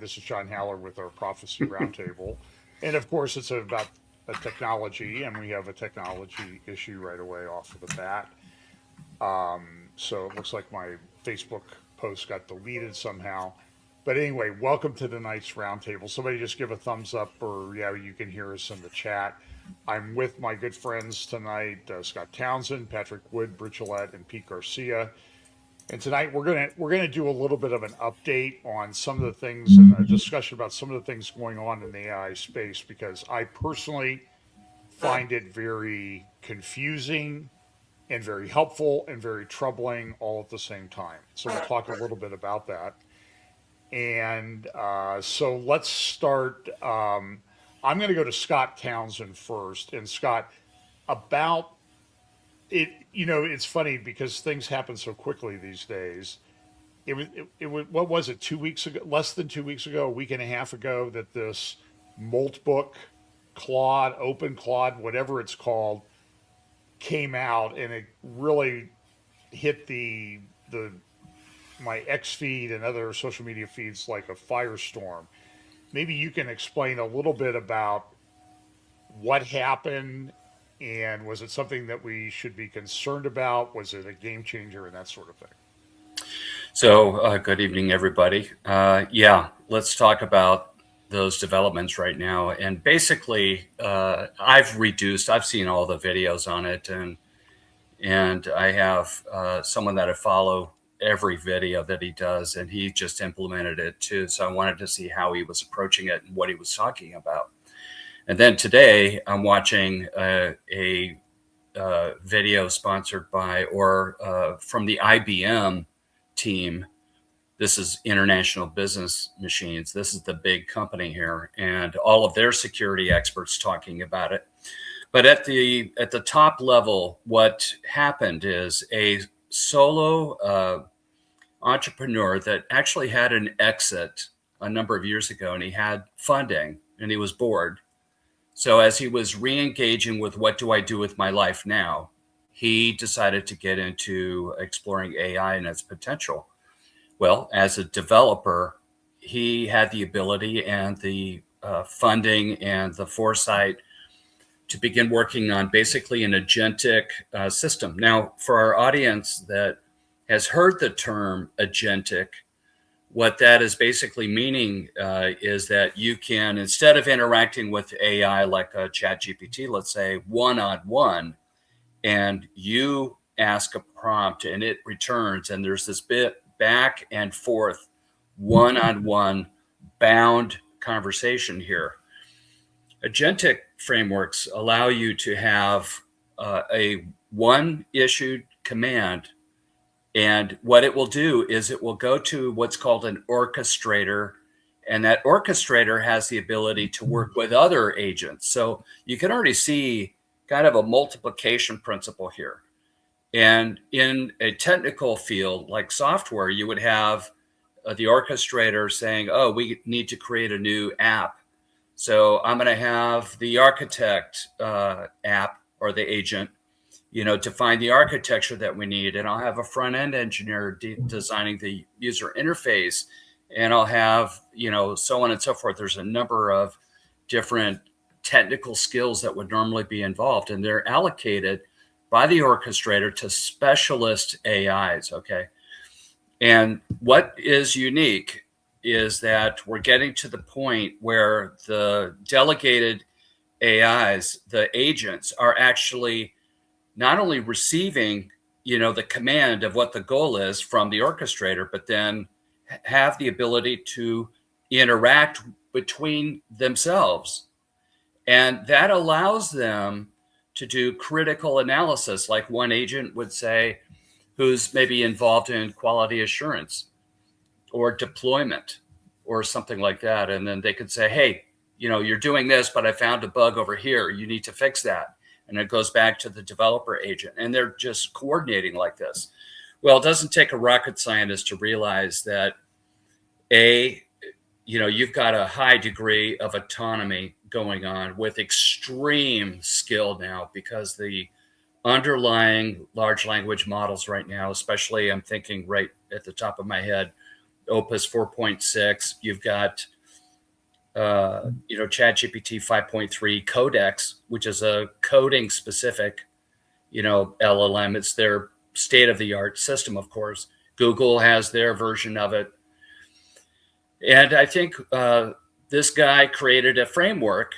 This is John Haller with our Prophecy Roundtable. And of course, it's about a technology, and we have a technology issue right away off of the bat. So it looks like my Facebook post got deleted somehow. But anyway, welcome to tonight's roundtable. Somebody just give a thumbs up, or yeah, you can hear us in the chat. I'm with my good friends tonight, Scott Townsend, Patrick Wood, Britt Gillette, and Pete Garcia. And tonight we're gonna do a little bit of an update on some of the things and a discussion about some of the things going on in the AI space because I personally find it very confusing and very helpful and very troubling all at the same time. So we'll talk a little bit about that. And so let's start. I'm going to go to Scott Townsend first. And Scott, about it, it's funny because things happen so quickly these days. It was what was it, 2 weeks ago, less than 2 weeks ago, a week and a half ago, that this Molt book, Claude, Open Claude, whatever it's called, came out, and it really hit the my X feed and other social media feeds like a firestorm. Maybe you can explain a little bit about what happened, and was it something that we should be concerned about? Was it a game changer and that sort of thing? So, good evening, everybody. Yeah, let's talk about those developments right now. And basically, I've seen all the videos on it, and I have someone that I follow every video that he does, and he just implemented it too. So I wanted to see how he was approaching it and what he was talking about. And then today, I'm watching a video sponsored by or from the IBM team. This is International Business Machines. This is the big company here, and all of their security experts talking about it. But at the top level, what happened is a solo entrepreneur that actually had an exit a number of years ago, and he had funding, and he was bored. So as he was re-engaging with what do I do with my life now, he decided to get into exploring AI and its potential. Well, as a developer, he had the ability and the funding and the foresight to begin working on basically an agentic system. Now, for our audience that has heard the term agentic, what that is basically meaning is that you can, instead of interacting with AI like a chat GPT, let's say one-on-one, and you ask a prompt and it returns, and there's this bit back and forth one-on-one bound conversation here. Agentic frameworks allow you to have a one issued command, and what it will do is it will go to what's called an orchestrator, and that orchestrator has the ability to work with other agents. So you can already see kind of a multiplication principle here. And in a technical field like software, you would have the orchestrator saying, oh, we need to create a new app. So I'm going to have the architect app or the agent, to find the architecture that we need. And I'll have a front end engineer designing the user interface. And I'll have, so on and so forth. There's a number of different technical skills that would normally be involved, and they're allocated by the orchestrator to specialist AIs. Okay. And what is unique is that we're getting to the point where the delegated AIs, the agents, are actually not only receiving, the command of what the goal is from the orchestrator, but then have the ability to interact between themselves. And that allows them to do critical analysis, like one agent would say, who's maybe involved in quality assurance or deployment or something like that. And then they could say, hey, you're doing this, but I found a bug over here. You need to fix that. And it goes back to the developer agent. And they're just coordinating like this. Well, it doesn't take a rocket scientist to realize that, you've got a high degree of autonomy going on with extreme skill now, because the underlying large language models right now, especially I'm thinking right at the top of my head, Opus 4.6. You've got ChatGPT 5.3 Codex, which is a coding specific, LLM. It's their state of the art system, of course. Google has their version of it. And I think this guy created a framework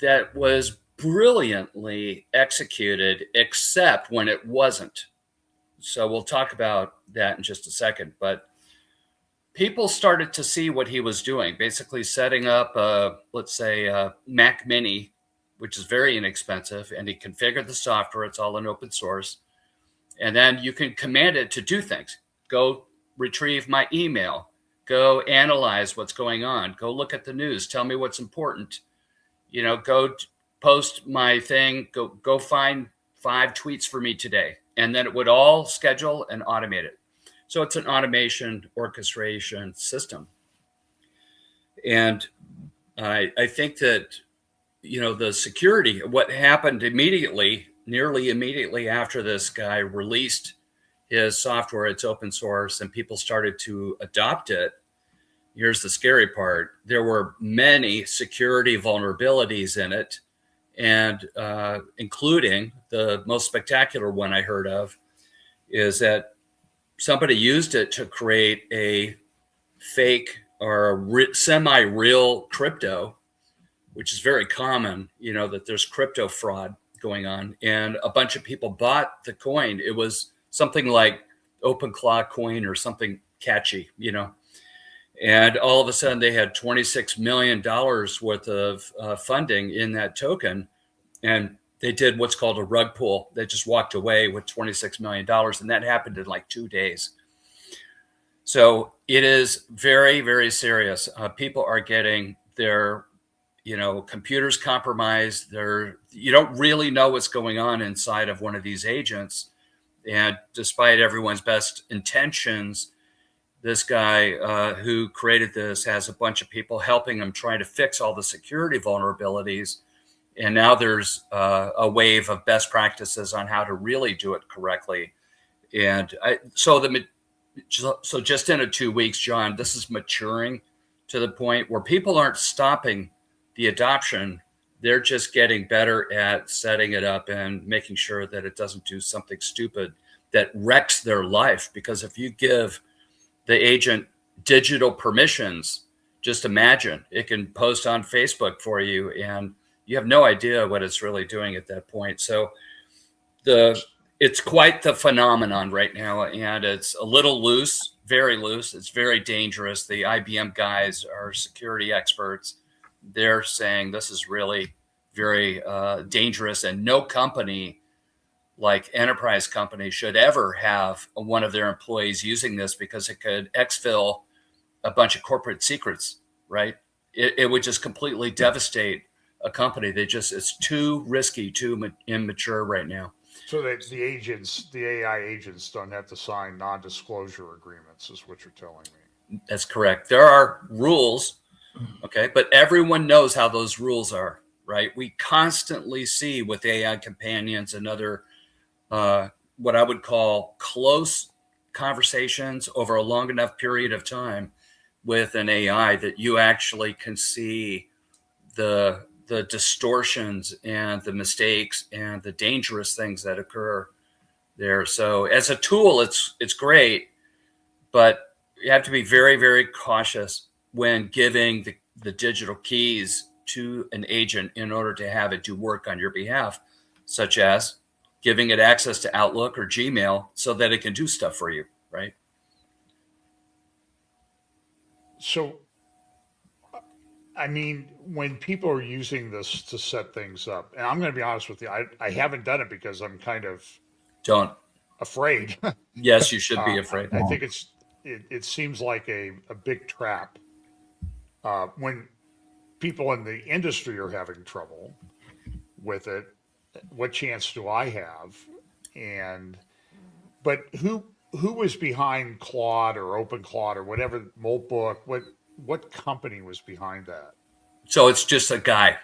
that was brilliantly executed, except when it wasn't. So we'll talk about that in just a second. But people started to see what he was doing, basically setting up, let's say, a Mac Mini, which is very inexpensive, and he configured the software. It's all in open source. And then you can command it to do things. Go retrieve my email. Go analyze what's going on. Go look at the news. Tell me what's important. Go post my thing. Go find 5 tweets for me today. And then it would all schedule and automate it. So it's an automation orchestration system. And I think that, the security, what happened nearly immediately after this guy released his software, it's open source, and people started to adopt it. Here's the scary part. There were many security vulnerabilities in it, and including the most spectacular one I heard of is that somebody used it to create a fake or a semi-real crypto, which is very common, that there's crypto fraud going on. And a bunch of people bought the coin. It was something like OpenClaw coin or something catchy, And all of a sudden they had $26 million worth of funding in that token. And they did what's called a rug pull. They just walked away with $26 million. And that happened in like 2 days. So it is very, very serious. People are getting their, computers compromised. You don't really know what's going on inside of one of these agents. And despite everyone's best intentions, this guy who created this has a bunch of people helping him trying to fix all the security vulnerabilities. And now there's a wave of best practices on how to really do it correctly. And so just in 2 weeks, John, this is maturing to the point where people aren't stopping the adoption. They're just getting better at setting it up and making sure that it doesn't do something stupid that wrecks their life. Because if you give the agent digital permissions, just imagine it can post on Facebook for you and you have no idea what it's really doing at that point. So it's quite the phenomenon right now, and it's a little loose, very loose. It's very dangerous. The IBM guys are security experts. They're saying this is really very dangerous, and no company like enterprise company should ever have one of their employees using this because it could exfil a bunch of corporate secrets, right? It would just completely devastate a company. It's too risky, too immature right now. So that the AI agents don't have to sign non-disclosure agreements is what you're telling me. That's correct. There are rules, okay, but everyone knows how those rules are, right? We constantly see with AI companions and other what I would call close conversations over a long enough period of time with an AI that you actually can see the distortions and the mistakes and the dangerous things that occur there. So as a tool, it's great, but you have to be very, very cautious when giving the digital keys to an agent in order to have it do work on your behalf, such as giving it access to Outlook or Gmail so that it can do stuff for you, right? So, I mean, when people are using this to set things up, and I'm going to be honest with you, I haven't done it because I'm kind of afraid. Yes, you should be afraid. I think it seems like a big trap. When people in the industry are having trouble with it, what chance do I have? But who was behind Claude or OpenClaw or whatever, Moltbook? What company was behind that? So it's just a guy.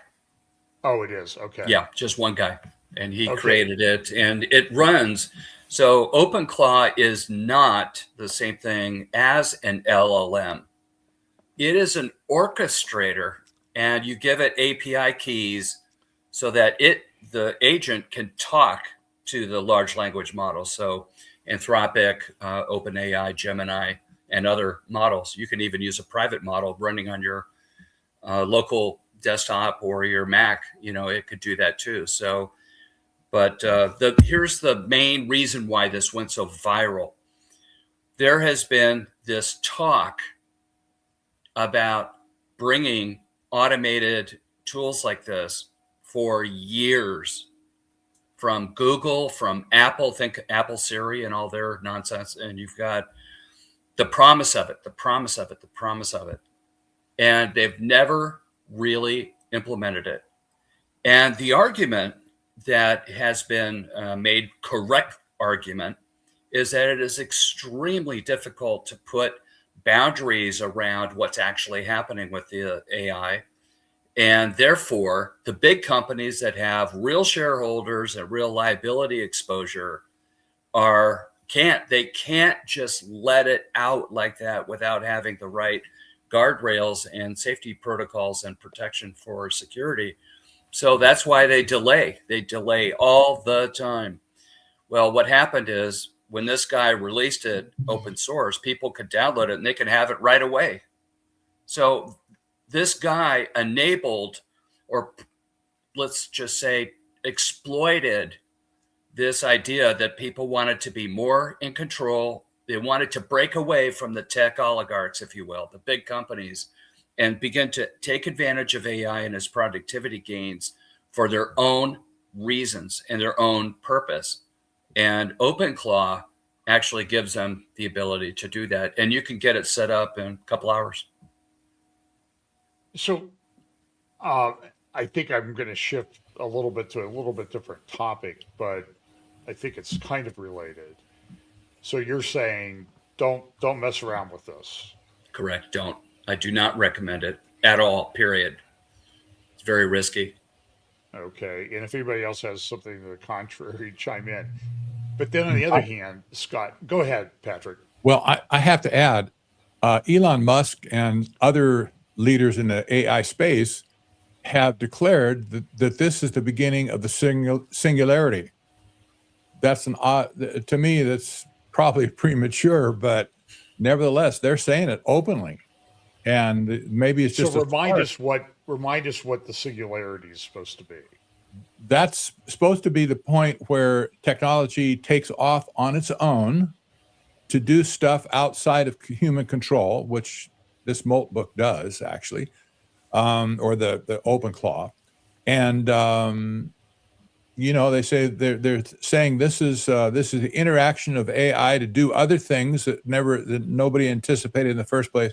Oh, it is. Okay. Yeah, just one guy, and he Okay. created it, and it runs. So OpenClaw is not the same thing as an LLM. It is an orchestrator, and you give it API keys so that the agent can talk to the large language model. So Anthropic, OpenAI, Gemini, and other models. You can even use a private model running on your local desktop or your Mac. It could do that too. So, but here's the main reason why this went so viral. There has been this talk about bringing automated tools like this for years, from Google, from Apple, think Apple Siri and all their nonsense. And you've got the promise of it, the promise of it, the promise of it. And they've never really implemented it. And the argument that has been made, correct argument, is that it is extremely difficult to put boundaries around what's actually happening with the AI. And therefore, the big companies that have real shareholders and real liability exposure can't just let it out like that without having the right guardrails and safety protocols and protection for security. So that's why they delay. They delay all the time. Well, what happened is when this guy released it open source, people could download it and they could have it right away. So this guy enabled, or let's just say exploited, this idea that people wanted to be more in control. They wanted to break away from the tech oligarchs, if you will, the big companies, and begin to take advantage of AI and its productivity gains for their own reasons and their own purpose. And OpenClaw actually gives them the ability to do that. And you can get it set up in a couple hours. So I think I'm going to shift a little bit to a little bit different topic, but I think it's kind of related. So you're saying don't mess around with this. Correct. Don't. I do not recommend it at all, period. It's very risky. Okay. And if anybody else has something to the contrary, chime in. But then on the other hand, Scott, go ahead, Patrick. Well, I have to add, Elon Musk and other leaders in the AI space have declared that this is the beginning of the singularity. That's to me, that's probably premature, but nevertheless, they're saying it openly. And maybe it's just remind us what the singularity is supposed to be. That's supposed to be the point where technology takes off on its own to do stuff outside of human control, which this Molt book does actually, or the OpenClaw. And they say they're saying this is the interaction of AI to do other things that nobody anticipated in the first place.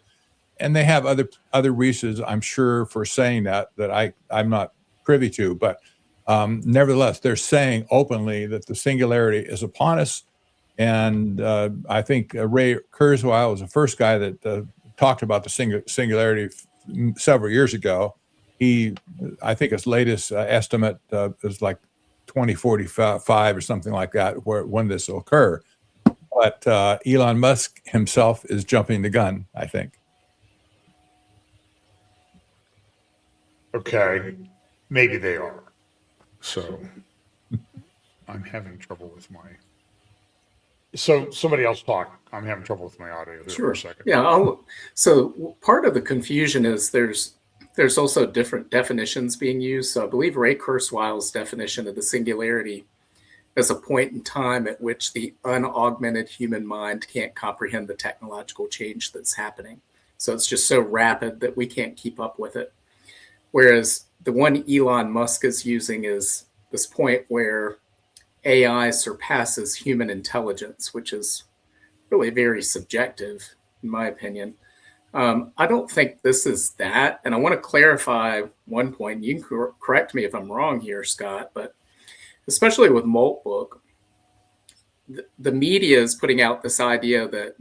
And they have other reasons, I'm sure, for saying that I'm not privy to, but nevertheless, they're saying openly that the singularity is upon us. And I think Ray Kurzweil was the first guy that talked about the singularity several years ago. I think his latest estimate is like 2045 or something like that, when this will occur. But Elon Musk himself is jumping the gun, I think. Okay, maybe they are. So I'm having trouble with my. So somebody else talk. I'm having trouble with my audio here for a second. Yeah. So part of the confusion is there's also different definitions being used. So I believe Ray Kurzweil's definition of the singularity is a point in time at which the unaugmented human mind can't comprehend the technological change that's happening. So it's just so rapid that we can't keep up with it. Whereas the one Elon Musk is using is this point where AI surpasses human intelligence, which is really very subjective, in my opinion. I don't think this is that. And I want to clarify one point. You can correct me if I'm wrong here, Scott, but especially with Molt Book, the media is putting out this idea that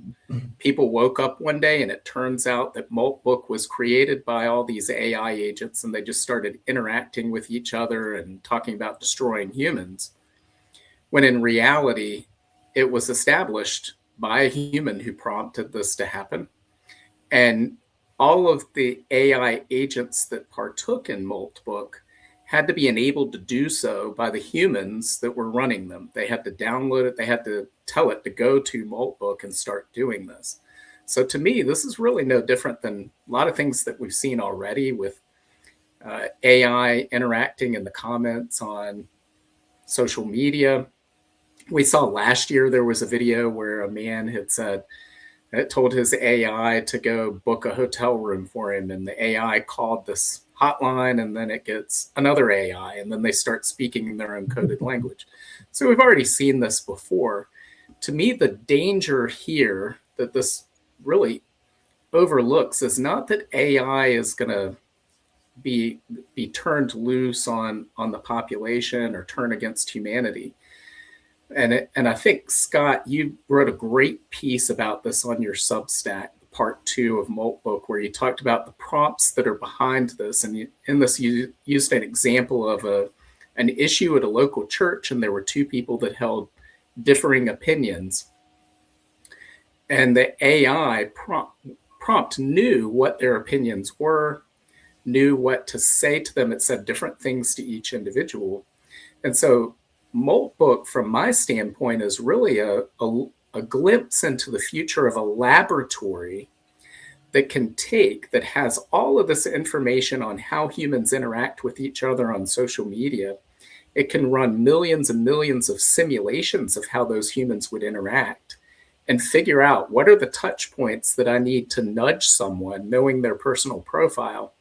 people woke up one day and it turns out that Maltbook was created by all these AI agents and they just started interacting with each other and talking about destroying humans. When in reality, it was established by a human who prompted this to happen. And all of the AI agents that partook in Maltbook had to be enabled to do so by the humans that were running them. They had to download it. They had to tell it to go to Maltbook and start doing this. So to me, this is really no different than a lot of things that we've seen already with AI interacting in the comments on social media. We saw last year there was a video where a man had said, it told his AI to go book a hotel room for him. And the AI called this hotline, and then it gets another AI, and then they start speaking in their own coded language. So we've already seen this before. To me, the danger here that this really overlooks is not that AI is going to be turned loose on the population or turn against humanity. And I think, Scott, you wrote a great piece about this on your Substack, part 2 of Maltbook, where you talked about the prompts that are behind this. And in this, you used an example of an issue at a local church, and there were 2 people that held differing opinions. And the AI prompt knew what their opinions were, knew what to say to them. It said different things to each individual. And so Maltbook, from my standpoint, is really a glimpse into the future of a laboratory that has all of this information on how humans interact with each other on social media. It can run millions and millions of simulations of how those humans would interact and figure out what are the touch points that I need to nudge someone, knowing their personal profile,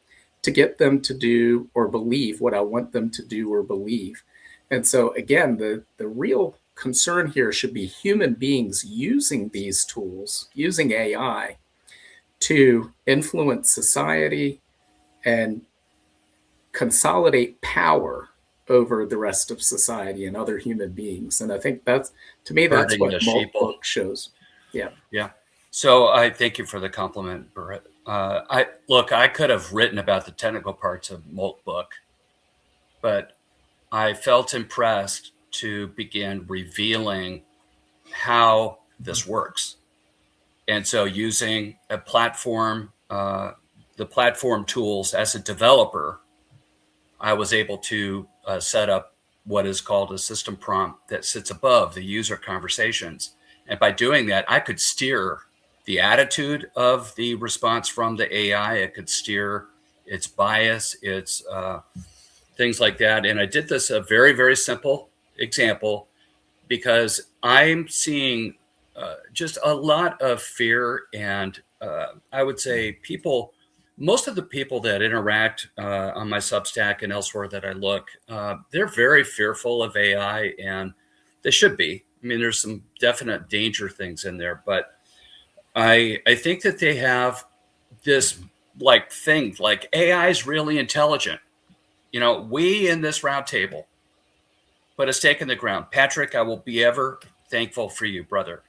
to get them to do or believe what I want them to do or believe. And so, again, the real concern here should be human beings using these tools, using AI, to influence society and consolidate power over the rest of society and other human beings. And I think that's what Maltbook shows. Yeah. Yeah. So I thank you for the compliment, Britt. I could have written about the technical parts of Maltbook, but I felt impressed to begin revealing how this works. And so using a platform, the platform tools as a developer, I was able to set up what is called a system prompt that sits above the user conversations. And by doing that, I could steer the attitude of the response from the AI. It could steer its bias, its things like that. And I did this a very, very simple example because I'm seeing just a lot of fear. And I would say most of the people that interact on my Substack and elsewhere that I look, they're very fearful of AI, and they should be. I mean, there's some definite danger things in there, but I think that they have this thing like AI is really intelligent. You know, we in this roundtable put a stake in the ground. Patrick, I will be ever thankful for you, brother.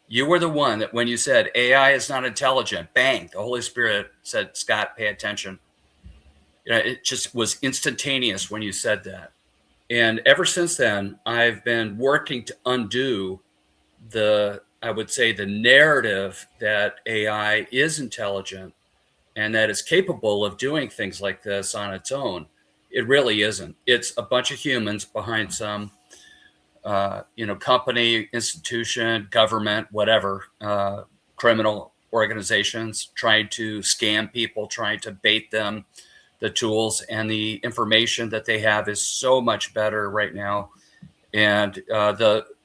You were the one that when you said AI is not intelligent, bang, the Holy Spirit said, Scott, pay attention. You know, it just was instantaneous when you said that. And ever since then, I've been working to undo the narrative that AI is intelligent and that it's capable of doing things like this on its own. It really isn't. It's a bunch of humans behind some company, institution, government, whatever, criminal organizations trying to scam people, trying to bait them. The tools and the information that they have is so much better right now. And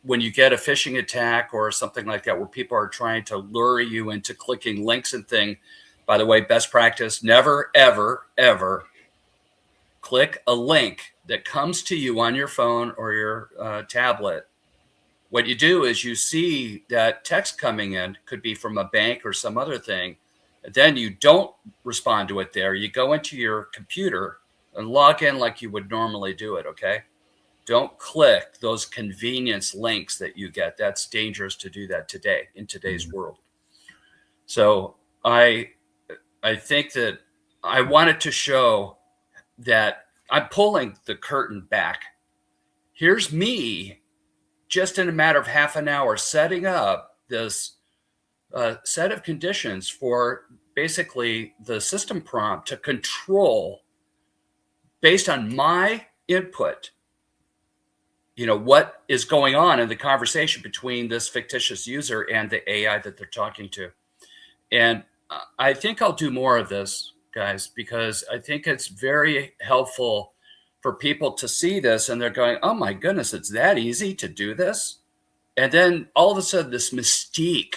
when you get a phishing attack or something like that, where people are trying to lure you into clicking links and things, by the way, best practice, never, ever, ever click a link that comes to you on your phone or your tablet. What you do is you see that text coming in, could be from a bank or some other thing. Then you don't respond to it there. You go into your computer and log in like you would normally do it, okay? Don't click those convenience links that you get. That's dangerous to do that today in today's world. So I think that I wanted to show that I'm pulling the curtain back. Here's me just in a matter of half an hour setting up this set of conditions for basically the system prompt to control based on my input, what is going on in the conversation between this fictitious user and the AI that they're talking to. And I think I'll do more of this, guys, because I think it's very helpful for people to see this and they're going, oh my goodness, it's that easy to do this. And then all of a sudden this mystique,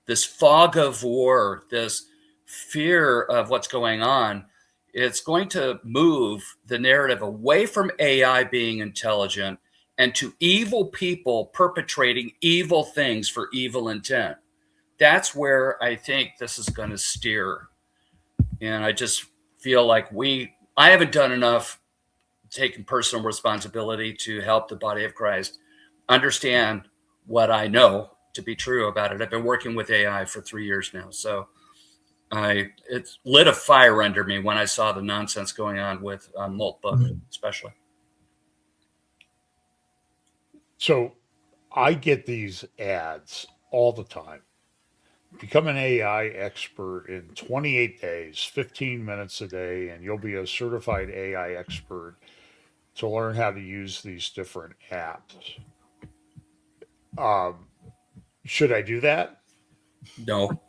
this fog of war, this fear of what's going on, it's going to move the narrative away from AI being intelligent and to evil people perpetrating evil things for evil intent. That's where I think this is going to steer. And I just feel like I haven't done enough taking personal responsibility to help the body of Christ understand what I know to be true about it. I've been working with AI for 3 years now. So it lit a fire under me when I saw the nonsense going on with Moltbook, especially. So I get these ads all the time. Become an AI expert in 28 days, 15 minutes a day, and you'll be a certified AI expert to learn how to use these different apps. Should I do that? No.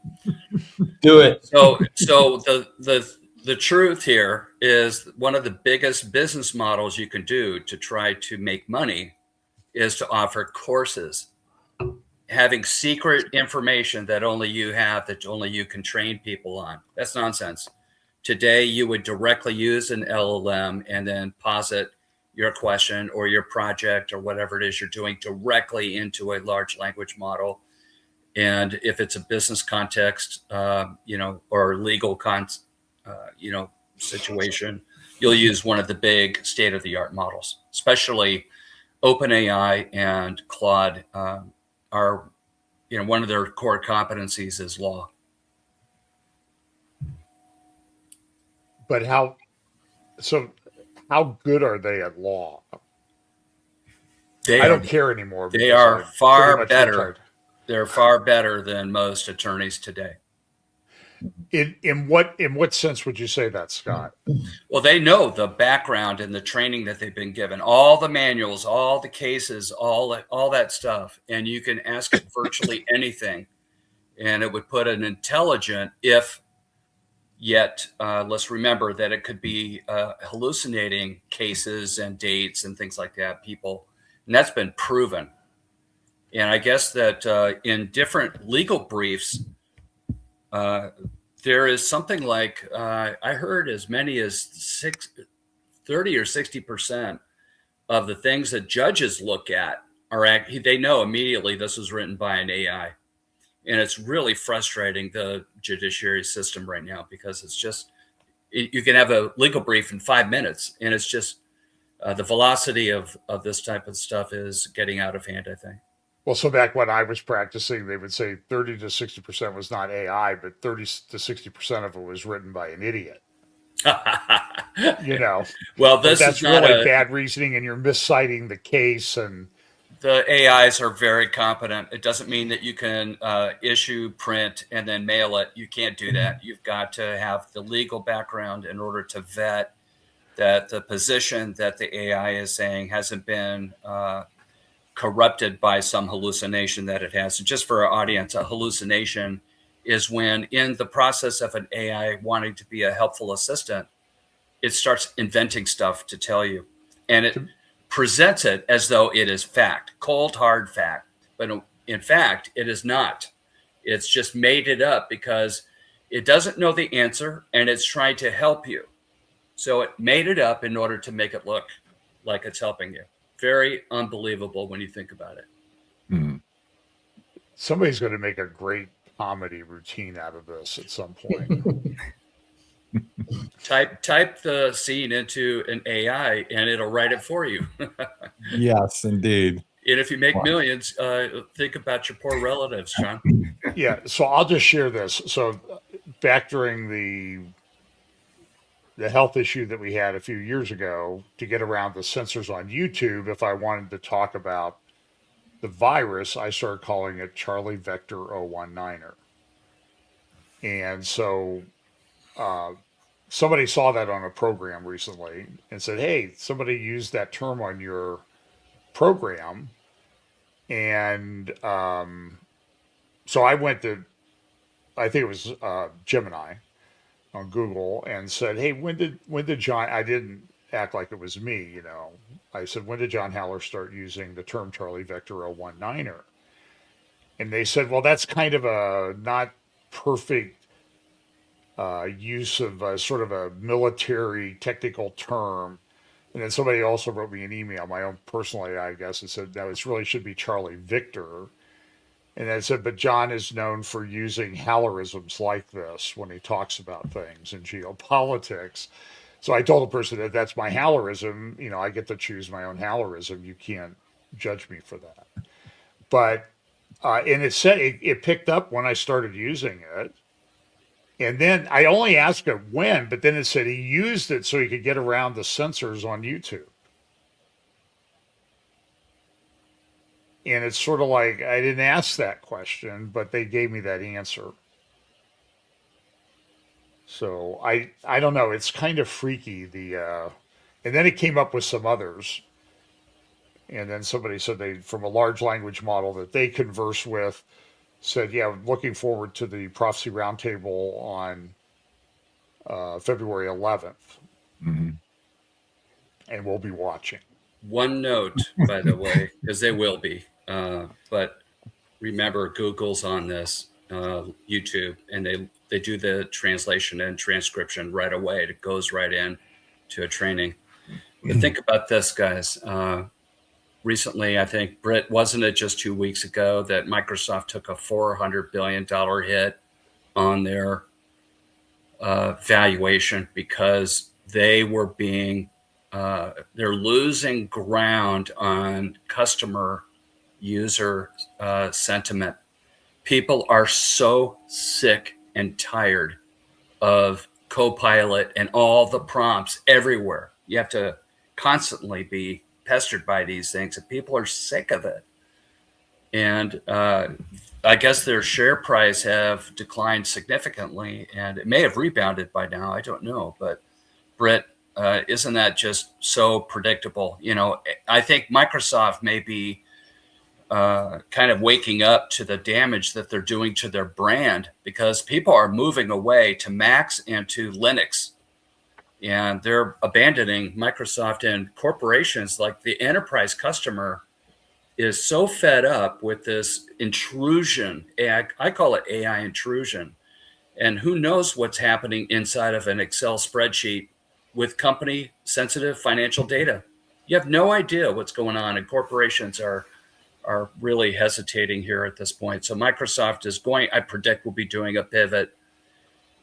Do it. So the truth here is one of the biggest business models you can do to try to make money is to offer courses, having secret information that only you have, that only you can train people on. That's nonsense. Today, you would directly use an LLM and then posit your question or your project or whatever it is you're doing directly into a large language model. And if it's a business context, or legal situation, you'll use one of the big state-of-the-art models, especially OpenAI and Claude are, one of their core competencies is law. But how good are they at law? I don't care anymore. They are far better. They're far better than most attorneys today. In what sense would you say that, Scott? Well, they know the background and the training that they've been given, all the manuals, all the cases, all that stuff. And you can ask it virtually anything. And it would put an intelligent, let's remember that it could be hallucinating cases and dates and things like that, people. And that's been proven. And I guess that in different legal briefs, there is something like, I heard as many as 30 or 60% of the things that judges look at they know immediately this was written by an AI. And it's really frustrating, the judiciary system right now, because it's just, you can have a legal brief in 5 minutes. And it's just the velocity of this type of stuff is getting out of hand, I think. Well, so back when I was practicing, they would say 30 to 60% was not AI, but 30 to 60% of it was written by an idiot. Well, that's really bad reasoning, and you're misciting the case. And the AIs are very competent. It doesn't mean that you can issue, print, and then mail it. You can't do that. You've got to have the legal background in order to vet that the position that the AI is saying hasn't been corrupted by some hallucination that it has. And just for our audience, a hallucination is when, in the process of an AI wanting to be a helpful assistant, it starts inventing stuff to tell you. And it presents it as though it is fact, cold, hard fact. But in fact, it is not. It's just made it up because it doesn't know the answer and it's trying to help you. So it made it up in order to make it look like it's helping you. Very unbelievable when you think about it. Hmm. Somebody's going to make a great comedy routine out of this at some point. Type the scene into an AI and it'll write it for you. Yes, indeed. And if you make Wow. millions, think about your poor relatives, John. Yeah, so I'll just share this. So back during the health issue that we had a few years ago, to get around the censors on YouTube, if I wanted to talk about the virus, I started calling it Charlie Vector 019er. And so somebody saw that on a program recently and said, hey, somebody used that term on your program. And so I went to, I think it was Gemini on Google, and said, hey, when did John, I didn't act like it was me, you know. I said, when did John Haller start using the term Charlie Vector 019er? And they said, well, that's kind of a not perfect use of sort of a military technical term. And then somebody also wrote me an email, my own personally, I guess, and said, no, it really should be Charlie Victor. And I said, but John is known for using Hallerisms like this when he talks about things in geopolitics. So I told the person that that's my Hallerism. You know, I get to choose my own Hallerism. You can't judge me for that. But, and it said it picked up when I started using it. And then I only asked him when, but then it said he used it so he could get around the censors on YouTube. And it's sort of like, I didn't ask that question, but they gave me that answer. So I don't know. It's kind of freaky. And then it came up with some others. And then somebody said they, from a large language model that they converse with, said, yeah, looking forward to the Prophecy Roundtable on February 11th. Mm-hmm. And we'll be watching. One note, by the way, because they will be. But remember, Google's on this, YouTube, and they do the translation and transcription right away. It goes right in to a training. But think about this, guys. Recently, I think, Britt, wasn't it just 2 weeks ago that Microsoft took a $400 billion hit on their valuation because they were being, they're losing ground on customer user sentiment. People are so sick and tired of Copilot and all the prompts everywhere. You have to constantly be pestered by these things, and people are sick of it. And I guess their share price have declined significantly, and it may have rebounded by now. I don't know, but Britt, isn't that just so predictable? You know, I think Microsoft may be kind of waking up to the damage that they're doing to their brand, because people are moving away to Macs and to Linux. And they're abandoning Microsoft, and corporations like the enterprise customer is so fed up with this intrusion. I call it AI intrusion. And who knows what's happening inside of an Excel spreadsheet with company sensitive financial data. You have no idea what's going on, and corporations are really hesitating here at this point. So Microsoft is going, I predict, will be doing a pivot.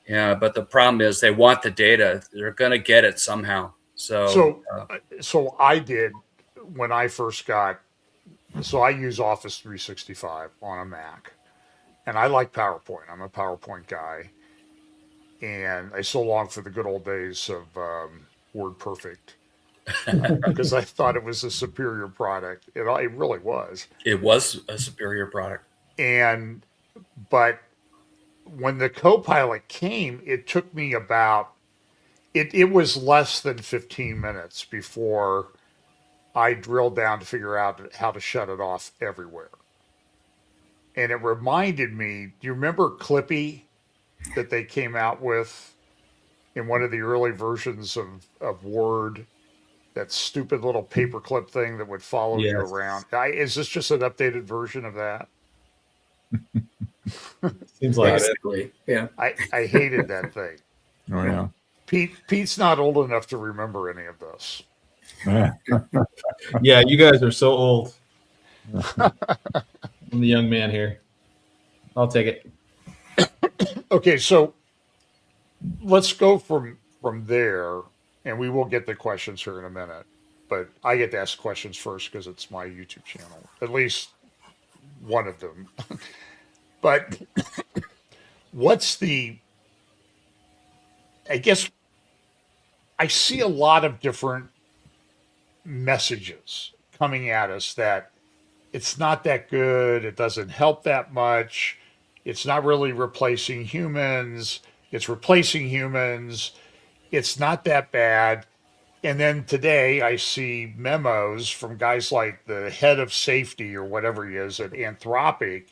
Yeah, but the problem is they want the data. They're going to get it somehow. So I did when I first got. So I use Office 365 on a Mac, and I like PowerPoint. I'm a PowerPoint guy, and I still long for the good old days of WordPerfect because I thought it was a superior product. It really was. It was a superior product. But when the Copilot came, it took me about, it was less than 15 minutes before I drilled down to figure out how to shut it off everywhere. And it reminded me, do you remember Clippy that they came out with in one of the early versions of Word? That stupid little paperclip thing that would follow you around. Is this just an updated version of that? Seems like basically, yeah. I hated that thing. Oh yeah. Pete's not old enough to remember any of this. yeah, you guys are so old. I'm the young man here. I'll take it. Okay, so let's go from there, and we will get the questions here in a minute. But I get to ask questions first because it's my YouTube channel, at least one of them. But what's the? I guess I see a lot of different messages coming at us that it's not that good, it doesn't help that much, it's not really replacing humans, it's replacing humans, it's not that bad. And then today I see memos from guys like the head of safety or whatever he is at Anthropic,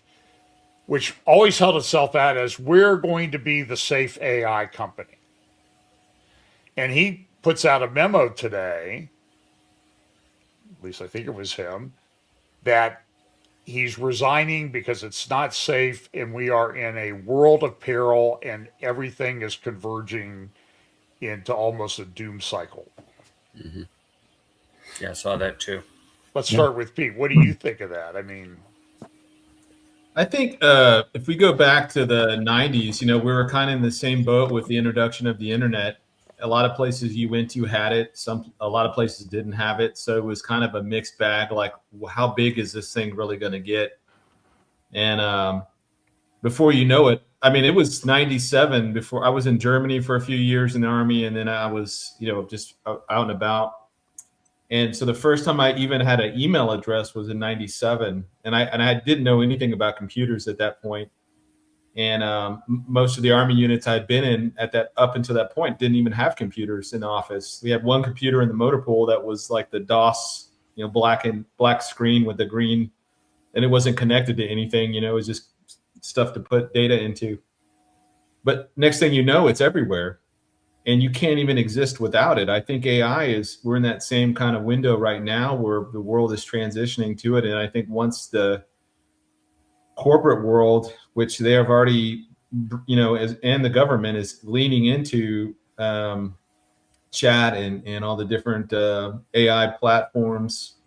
which always held itself out as we're going to be the safe AI company. And he puts out a memo today, at least I think it was him, that he's resigning because it's not safe and we are in a world of peril and everything is converging into almost a doom cycle. Mm-hmm. Yeah, I saw that too. Let's start with Pete. What do you think of that? I mean, I think if we go back to the 90s, we were kind of in the same boat with the introduction of the internet. A lot of places you went to had it. A lot of places didn't have it. So it was kind of a mixed bag. Like, how big is this thing really going to get? And before you know it, I mean, it was 97 before I was in Germany for a few years in the Army. And then I was, just out and about. And so the first time I even had an email address was in 97. And I didn't know anything about computers at that point. And most of the Army units I'd been in up until that point didn't even have computers in the office. We had one computer in the motor pool that was like the DOS, black screen with the green, and it wasn't connected to anything. It was just stuff to put data into. But next thing you know, it's everywhere, and you can't even exist without it. I think we're in that same kind of window right now where the world is transitioning to it. And I think once the corporate world, which they have already, and the government is leaning into chat and all the different AI platforms.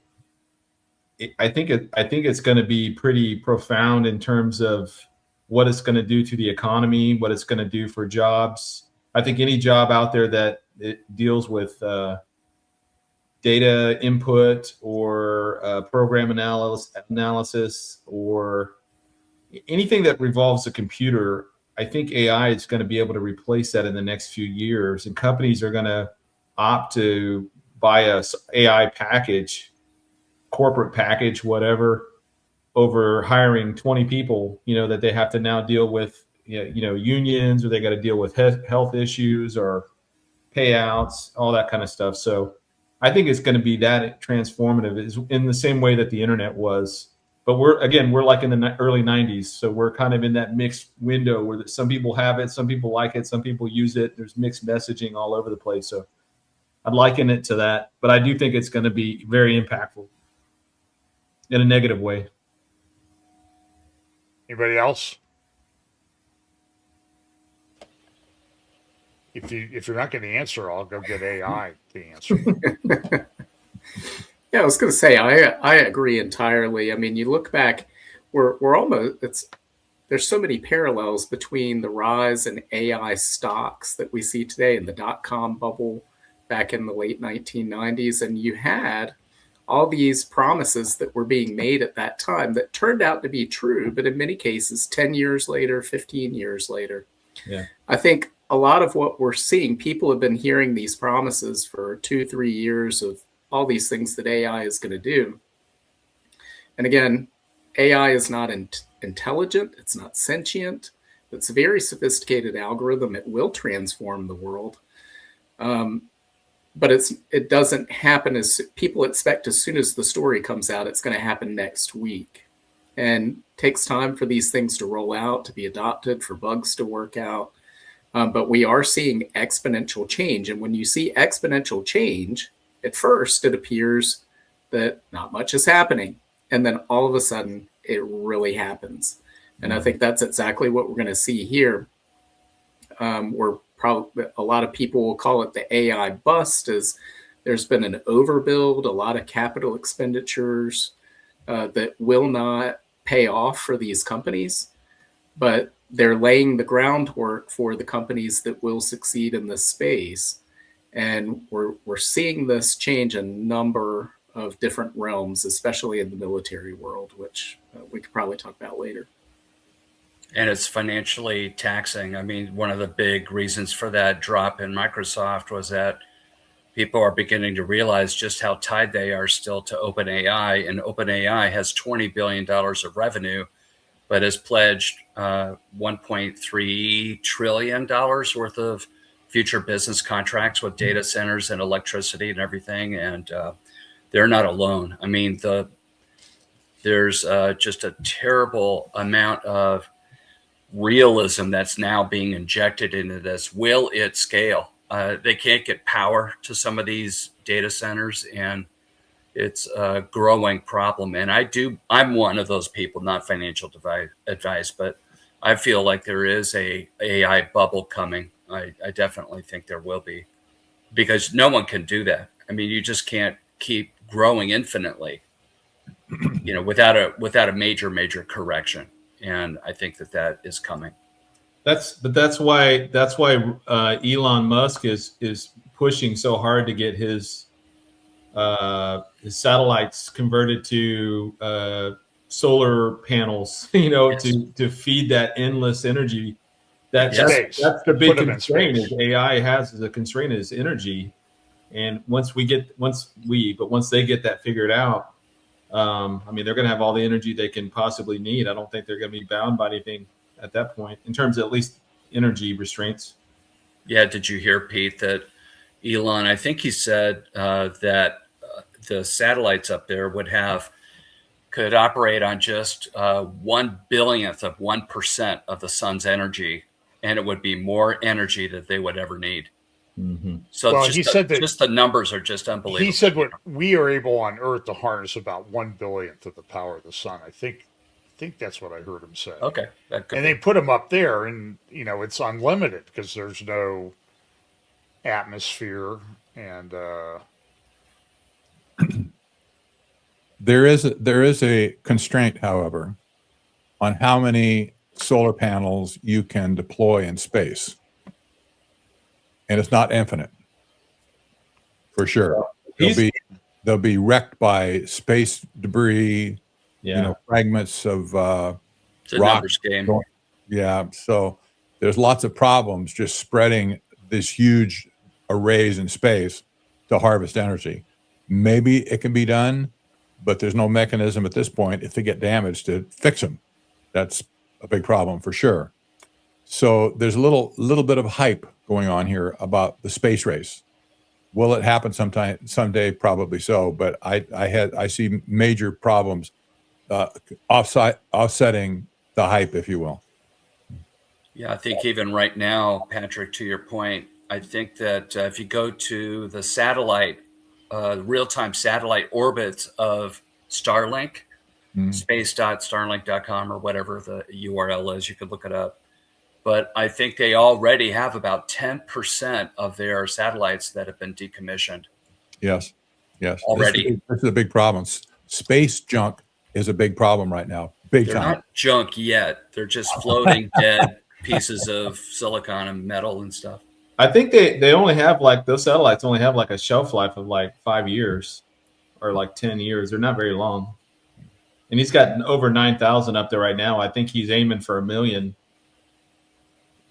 I think it's going to be pretty profound in terms of what it's going to do to the economy, what it's going to do for jobs. I think any job out there that it deals with data input or program analysis or anything that revolves a computer, I think AI is going to be able to replace that in the next few years. And companies are going to opt to buy a AI package, corporate package, whatever, over hiring 20 people, that they have to now deal with, unions, or they got to deal with health issues or payouts, all that kind of stuff. So I think it's going to be that transformative, is in the same way that the internet was. But we're like in the early 90s. So we're kind of in that mixed window where some people have it, some people like it, some people use it. There's mixed messaging all over the place. So I'd liken it to that. But I do think it's going to be very impactful in a negative way. anybody else? If you're not going to answer, I'll go get AI to answer. Yeah, I was going to say I agree entirely. I mean, you look back, we're almost there's so many parallels between the rise in AI stocks that we see today and the dot-com bubble back in the late 1990s, and you had all these promises that were being made at that time that turned out to be true, but in many cases, 10 years later, 15 years later. Yeah, I think a lot of what we're seeing, people have been hearing these promises for 2-3 years of all these things that AI is going to do. And again, AI is not intelligent. It's not sentient. It's a very sophisticated algorithm. It will transform the world. But it doesn't happen as people expect. As soon as the story comes out, it's going to happen next week. And it takes time for these things to roll out, to be adopted, for bugs to work out. But we are seeing exponential change. And when you see exponential change, at first it appears that not much is happening. And then all of a sudden it really happens. And I think that's exactly what we're going to see here. We're probably, a lot of people will call it the AI bust, as there's been an overbuild, a lot of capital expenditures that will not pay off for these companies. But they're laying the groundwork for the companies that will succeed in this space. And we're seeing this change a number of different realms, especially in the military world, which we could probably talk about later. And it's financially taxing. I mean, one of the big reasons for that drop in Microsoft was that people are beginning to realize just how tied they are still to OpenAI. And OpenAI has $20 billion of revenue, but has pledged $1.3 trillion worth of future business contracts with data centers and electricity and everything. And they're not alone. I mean, there's just a terrible amount of realism that's now being injected into this. Will it scale? They can't get power to some of these data centers, and it's a growing problem. And I'm one of those people, not financial advice, but I feel like there is a AI bubble coming. I definitely think there will be, because no one can do that. I mean, you just can't keep growing infinitely, without a major correction. And I think that is coming. That's why Elon Musk is pushing so hard to get his satellites converted to solar panels, Yes. to feed that endless energy. That's the Put big 'em in constraint space. is AI has as a constraint is energy. And once they get that figured out, I mean, they're going to have all the energy they can possibly need. I don't think they're going to be bound by anything at that point, in terms of at least energy restraints. Yeah. Did you hear, Pete, that Elon, I think he said that the satellites up there could operate on just 1/100000th of 1% of the sun's energy, and it would be more energy that they would ever need. Mm-hmm. So Well, he said that just the numbers are just unbelievable. he said what we are able on Earth to harness about 1/100000th of the power of the sun. I think that's what I heard him say. Okay. That could And they put them up there, and it's unlimited because there's no atmosphere, and There is a constraint, however, on how many solar panels you can deploy in space, and it's not infinite, for sure. They'll be wrecked by space debris, Yeah. fragments of it's a rock. numbers game. Yeah, so there's lots of problems just spreading this huge arrays in space to harvest energy. Maybe it can be done, but there's no mechanism at this point, if they get damaged, to fix them. That's a big problem for sure. So there's a little bit of hype going on here about the space race. Will it happen someday? Probably so, but I see major problems offsetting the hype, if you will. Yeah, I think even right now, Patrick, to your point, I think that if you go to the satellite, real-time satellite orbits of Starlink, space.starlink.com or whatever the URL is, you could look it up. But I think they already have about 10% of their satellites that have been decommissioned. Yes. Already. This is a big problem. Space junk is a big problem right now. Big They're time. not junk yet. They're just floating dead pieces of silicon and metal and stuff. I think they only have those satellites only have a shelf life of 5 years or 10 years. They're not very long. And he's got over 9,000 up there right now. I think he's aiming for 1 million.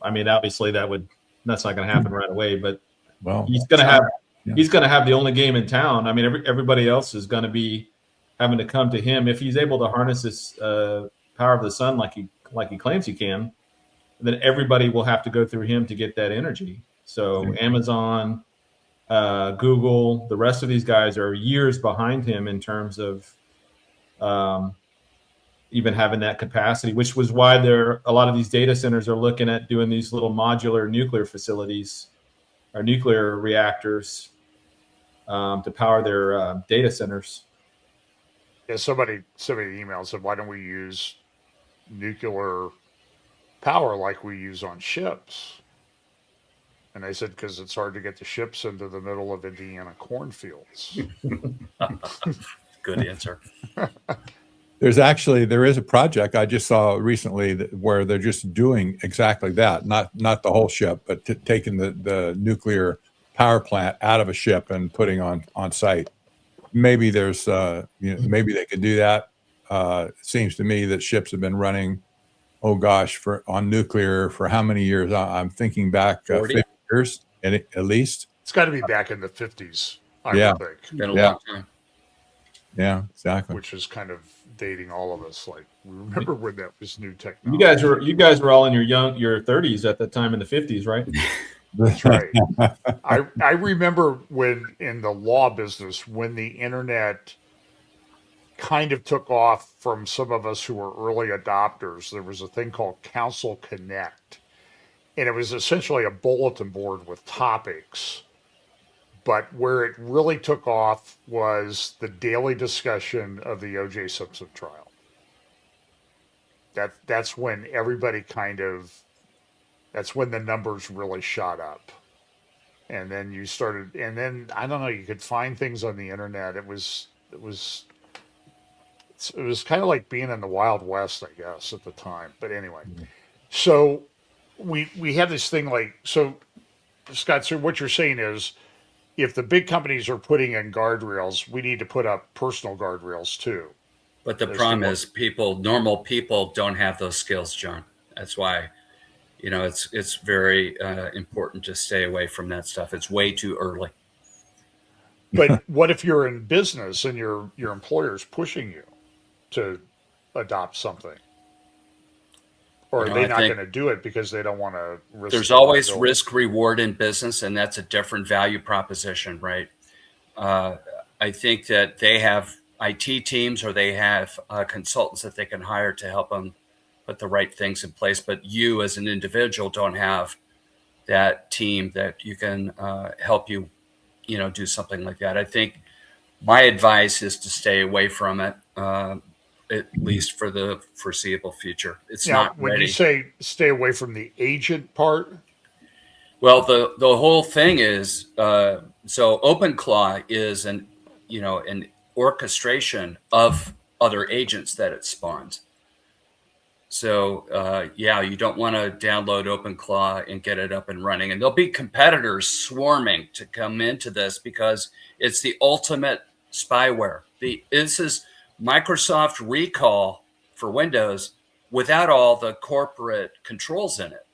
I mean, obviously that's not going to happen right away, but he's going to have the only game in town. I mean, everybody else is going to be having to come to him if he's able to harness this power of the sun like he claims he can. Then everybody will have to go through him to get that energy. So Amazon, Google, the rest of these guys are years behind him in terms of even having that capacity, which was why a lot of these data centers are looking at doing these little modular nuclear facilities or nuclear reactors to power their data centers. Yeah, somebody emailed said, why don't we use nuclear power like we use on ships? And they said, because it's hard to get the ships into the middle of Indiana cornfields. Good answer. There is a project I just saw recently where they're just doing exactly that. Not the whole ship, but taking the nuclear power plant out of a ship and putting on site. Maybe there's maybe they could do that. It seems to me that ships have been running, oh gosh, on nuclear for how many years? I'm thinking back 50 years at least. It's got to be back in the 50s, I would think. It's been a long time. Yeah, exactly. Which is kind of dating all of us. Like, we remember when that was new technology. You guys were all in your 30s at the time in the 50s, right? That's right. I remember when in the law business, when the internet kind of took off from some of us who were early adopters, there was a thing called Council Connect. And it was essentially a bulletin board with topics. But where it really took off was the daily discussion of the O.J. Simpson trial. That's when everybody that's when the numbers really shot up. And then I don't know, you could find things on the internet. It was kind of like being in the Wild West, I guess, at the time. But anyway, so we have this thing so Scott, so what you're saying is, if the big companies are putting in guardrails, we need to put up personal guardrails too. But the problem is normal people don't have those skills, John. That's why, it's very important to stay away from that stuff. It's way too early. But what if you're in business and your employer's pushing you to adopt something? Or are they not going to do it because they don't want to risk? There's always risk reward in business, and that's a different value proposition, right? I think that they have IT teams or they have consultants that they can hire to help them put the right things in place. But you as an individual don't have that team that you can help you, do something like that. I think my advice is to stay away from it. At least for the foreseeable future. It's not ready. When you say stay away from the agent part? Well, the whole thing is, so OpenClaw is an orchestration of other agents that it spawns. So, you don't want to download OpenClaw and get it up and running. And there'll be competitors swarming to come into this because it's the ultimate spyware. This is Microsoft recall for Windows without all the corporate controls in it.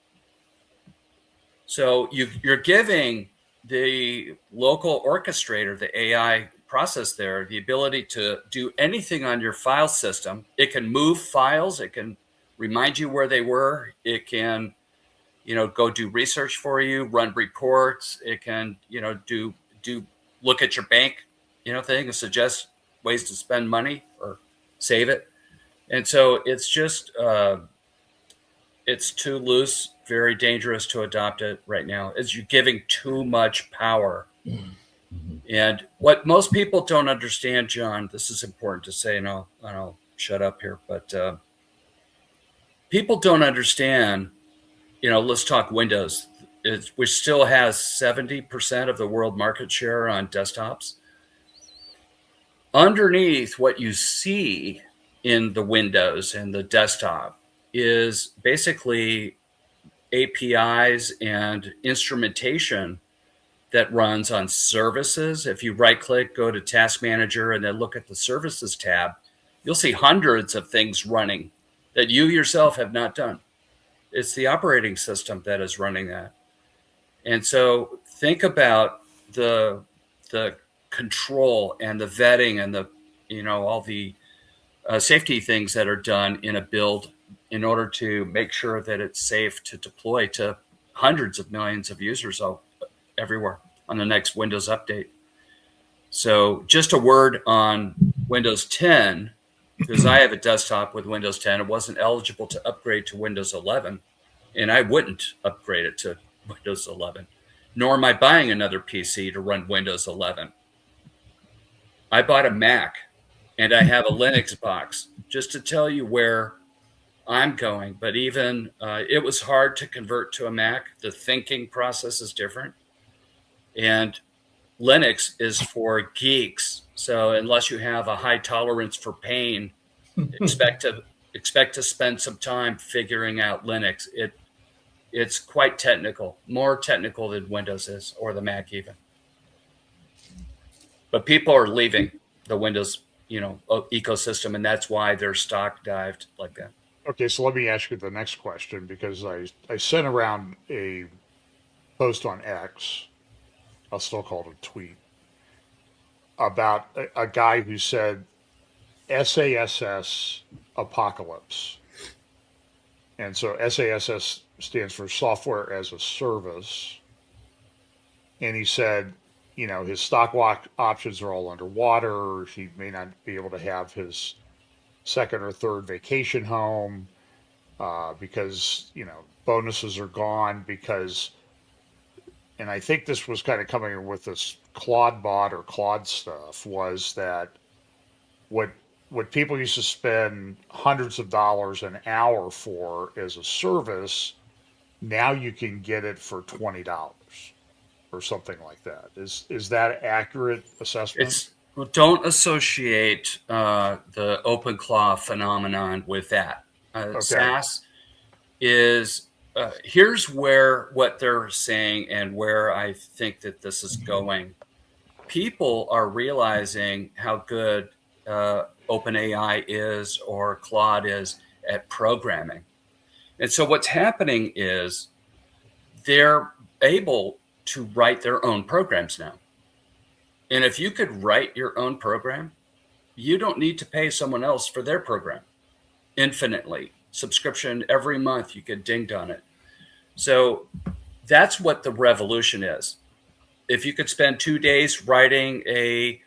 So you're giving the local orchestrator, the AI process there, the ability to do anything on your file system. It can move files. It can remind you where they were. It can, go do research for you, run reports. It can, do look at your bank, thing and suggest ways to spend money or save it. And so it's just, it's too loose, very dangerous to adopt it right now. You're giving too much power. Mm-hmm. And what most people don't understand, John, this is important to say, and I'll shut up here, but people don't understand, let's talk Windows, which still has 70% of the world market share on desktops. Underneath what you see in the Windows and the desktop is basically APIs and instrumentation that runs on services. If you right click, go to Task Manager, and then look at the Services tab, you'll see hundreds of things running that you yourself have not done. It's the operating system that is running that. And so think about the control and the vetting and the all the safety things that are done in a build in order to make sure that it's safe to deploy to hundreds of millions of users everywhere on the next Windows update. So just a word on Windows 10, because I have a desktop with Windows 10. It wasn't eligible to upgrade to Windows 11, and I wouldn't upgrade it to Windows 11, nor am I buying another PC to run Windows 11. I bought a Mac and I have a Linux box, just to tell you where I'm going. But even it was hard to convert to a Mac. The thinking process is different. And Linux is for geeks. So unless you have a high tolerance for pain, expect to spend some time figuring out Linux. It's quite technical, more technical than Windows is, or the Mac even. But people are leaving the Windows, ecosystem, and that's why their stock dived like that. Okay, so let me ask you the next question, because I sent around a post on X, I'll still call it a tweet, about a guy who said SASS apocalypse. And so SASS stands for software as a service. And he said, his stock options are all underwater. He may not be able to have his second or third vacation home because, bonuses are gone because, and I think this was kind of coming in with this Claude bot or Claude stuff, was that what people used to spend hundreds of dollars an hour for as a service, now you can get it for $20 or something like that. Is that accurate assessment? Don't associate the OpenClaw phenomenon with that. Okay. SaaS is here's where what they're saying and where I think that this is going. People are realizing how good OpenAI is or Claude is at programming. And so what's happening is they're able to write their own programs now. And if you could write your own program, you don't need to pay someone else for their program infinitely. Subscription every month, you get dinged on it. So that's what the revolution is. If you could spend 2 days writing a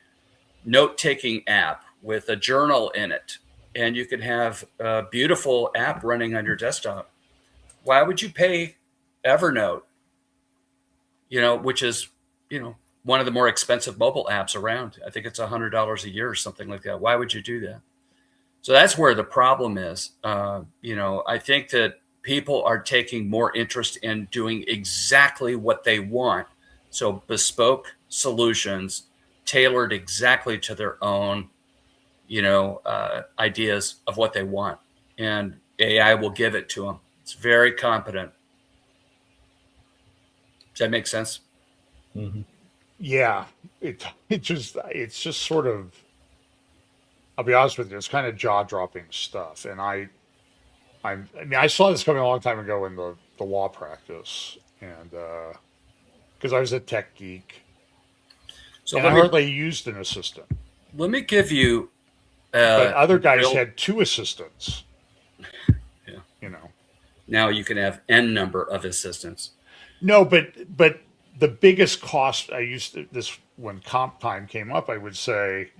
note-taking app with a journal in it, and you could have a beautiful app running on your desktop, why would you pay Evernote, which is, one of the more expensive mobile apps around? I think it's $100 a year or something like that. Why would you do that? So that's where the problem is. I think that people are taking more interest in doing exactly what they want. So bespoke solutions tailored exactly to their own, ideas of what they want. And AI will give it to them. It's very competent. Does that make sense? Mm-hmm. Yeah, it's just sort of, I'll be honest with you, it's kind of jaw-dropping stuff. And I saw this coming a long time ago in the law practice, and because I was a tech geek, So and I hardly used an assistant. let me give you. But other guys real- had two assistants. Yeah. Now you can have N number of assistants. No, but the biggest cost, I used to, this when comp time came up, I would say,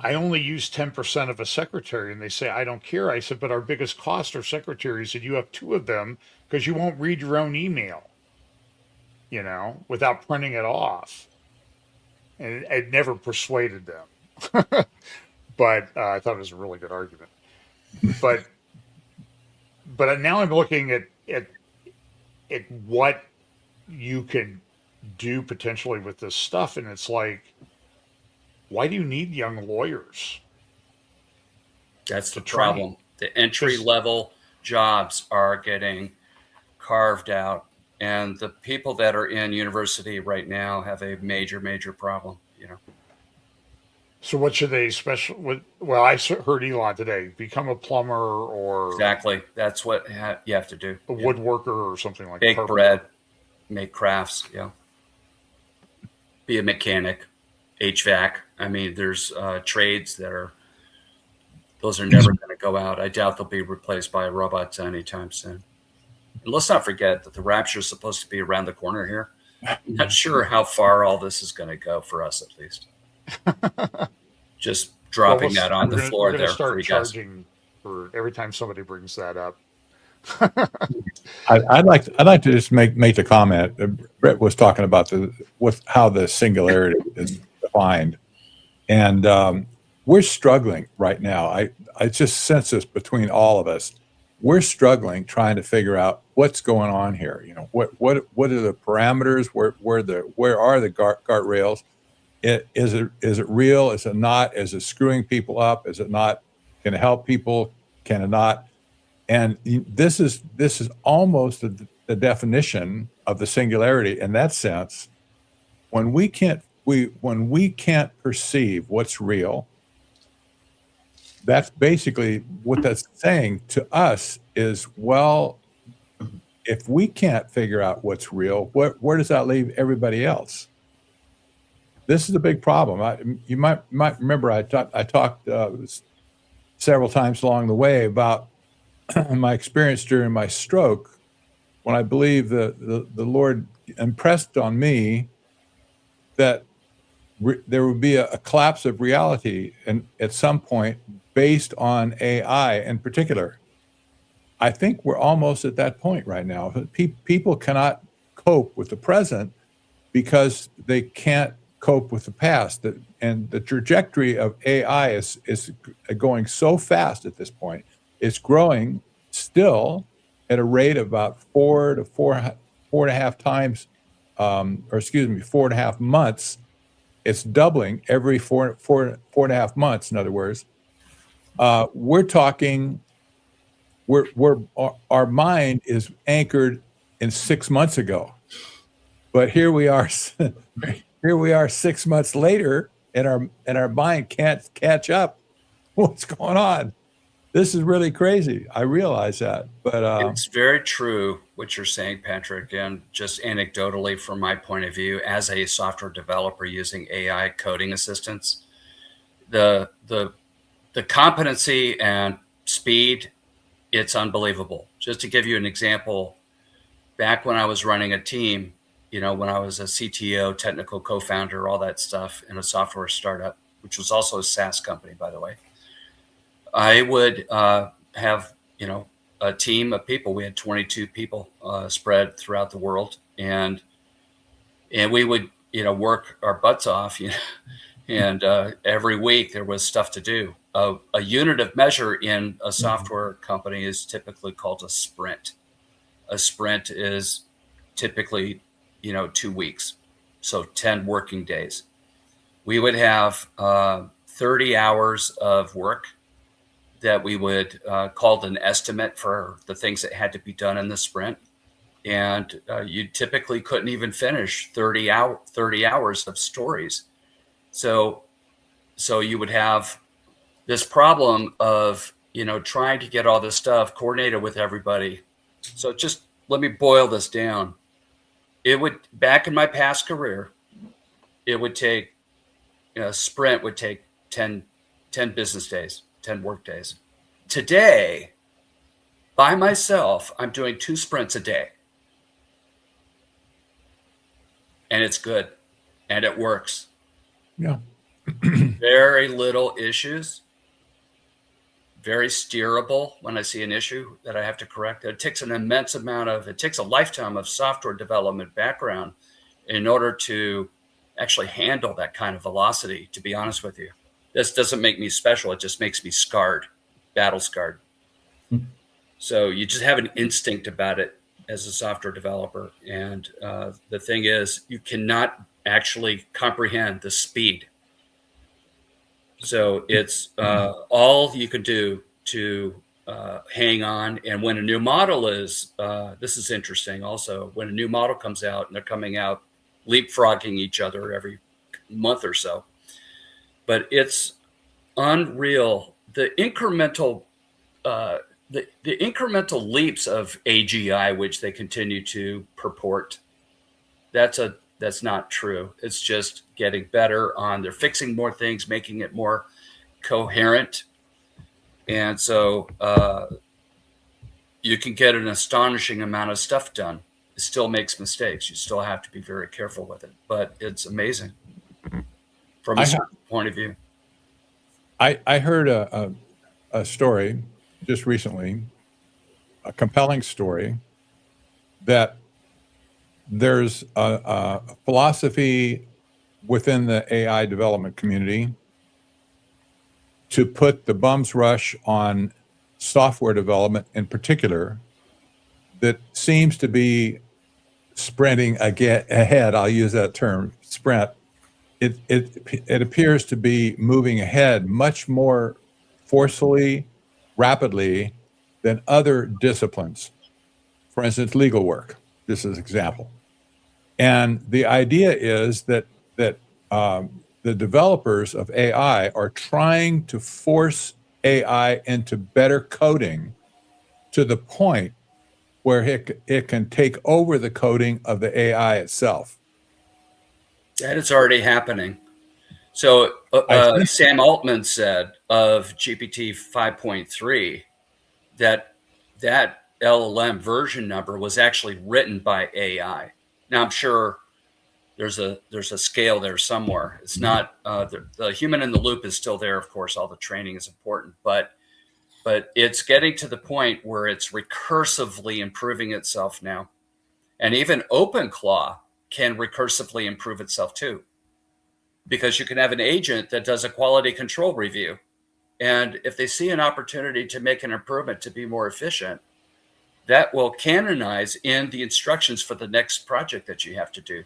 I only use 10% of a secretary. And they say, I don't care. I said, but our biggest cost are secretaries, and you have two of them because you won't read your own email, without printing it off. And it never persuaded them. But I thought it was a really good argument. But now I'm looking at what you can do potentially with this stuff, and it's like, why do you need young lawyers? That's the train. problem. The entry level jobs are getting carved out, and the people that are in university right now have a major, major problem. So what should they well, I heard Elon today, become a plumber or Exactly. That's what you have to do. a woodworker or something like Bake that. bread, make crafts. Yeah. Be a mechanic, HVAC. I mean, there's trades those are never going to go out. I doubt they'll be replaced by robots anytime soon. And let's not forget that the rapture is supposed to be around the corner here. I'm not sure how far all this is going to go for us, at least. Just dropping that on the floor there for you guys. Charging for every time somebody brings that up. I'd like to just make the comment. Britt was talking about how the singularity is defined, and we're struggling right now. I just sense this between all of us. We're struggling trying to figure out what's going on here. What are the parameters? Where are the guardrails? Is it real? Is it not? Is it screwing people up? Is it not? Can it help people? Can it not? And this is almost the definition of the singularity in that sense. When we can't perceive what's real, that's basically what that's saying to us is, well, if we can't figure out what's real, where does that leave everybody else? This is a big problem. You might remember I talked several times along the way about my experience during my stroke, when I believe the Lord impressed on me that there would be a collapse of reality, and at some point, based on AI in particular. I think we're almost at that point right now. People cannot cope with the present because they can't cope with the past. And the trajectory of AI is going so fast at this point. It's growing still at a rate of about 4 to 4.5 times, 4.5 months. It's doubling every four and a half months. In other words, we're talking. Our mind is anchored in 6 months ago, but here we are. Here we are 6 months later, and our mind can't catch up. What's going on? This is really crazy. I realize that, but it's very true what you're saying, Patrick. And just anecdotally, from my point of view, as a software developer using AI coding assistance, the competency and speed, it's unbelievable. Just to give you an example, back when I was running a team, when I was a CTO, technical co-founder, all that stuff in a software startup, which was also a SaaS company, by the way, I would have, a team of people. We had 22 people spread throughout the world, and we would, work our butts off, and every week there was stuff to do. A unit of measure in a software company is typically called a sprint. A sprint is typically, 2 weeks, so 10 working days. We would have 30 hours of work that we would call an estimate for the things that had to be done in the sprint. And you typically couldn't even finish 30 hours of stories. So you would have this problem of, trying to get all this stuff coordinated with everybody. So just let me boil this down. It would, back in my past career, it would take, a sprint would take 10 business days, 10 work days. Today, by myself, I'm doing 2 sprints a day. And it's good. And it works. Yeah. Very little issues. Very steerable when I see an issue that I have to correct. It takes it takes a lifetime of software development background in order to actually handle that kind of velocity, to be honest with you. This doesn't make me special. It just makes me scarred, battle scarred. So you just have an instinct about it as a software developer. And the thing is, you cannot actually comprehend the speed. So it's all you can do to hang on. And when a new model is, this is interesting also, when a new model comes out and they're coming out leapfrogging each other every month or so. But it's unreal. The incremental leaps of AGI, which they continue to purport, that's not true. It's just getting better they're fixing more things, making it more coherent. And so you can get an astonishing amount of stuff done. It still makes mistakes. You still have to be very careful with it, but it's amazing from a certain point of view. I heard a story just recently, a compelling story, that there's a philosophy within the AI development community to put the bum's rush on software development in particular that seems to be sprinting ahead. I'll use that term, sprint. It appears to be moving ahead much more forcefully, rapidly than other disciplines. For instance, legal work, just as an example. And the idea is that the developers of AI are trying to force AI into better coding to the point where it can take over the coding of the AI itself. That is already happening. So Sam Altman said of GPT 5.3 that LLM version number was actually written by AI. Now I'm sure there's a scale there somewhere. It's not the human in the loop is still there. Of course, all the training is important, but it's getting to the point where it's recursively improving itself now, and even OpenClaw can recursively improve itself too, because you can have an agent that does a quality control review, and if they see an opportunity to make an improvement to be more efficient, that will canonize in the instructions for the next project that you have to do.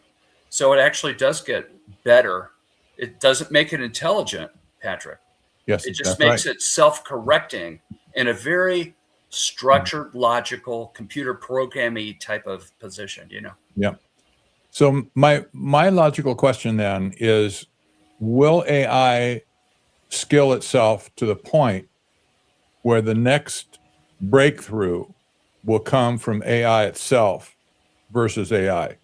So it actually does get better. It doesn't make it intelligent, Patrick. Yes, it just makes it self-correcting in a very structured, logical, computer programming type of position, you know? Yeah. So my logical question then is, will AI skill itself to the point where the next breakthrough will come from AI itself versus AI?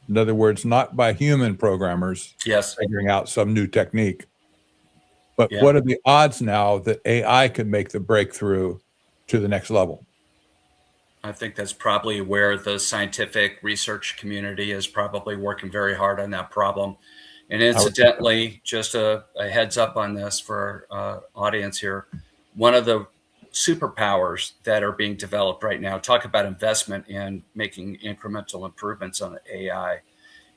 In other words, not by human programmers figuring out some new technique, but what are the odds now that AI could make the breakthrough to the next level? I think that's probably where the scientific research community is probably working very hard on that problem. And incidentally, just a heads up on this for our audience here, one of the superpowers that are being developed right now, talk about investment in making incremental improvements on AI,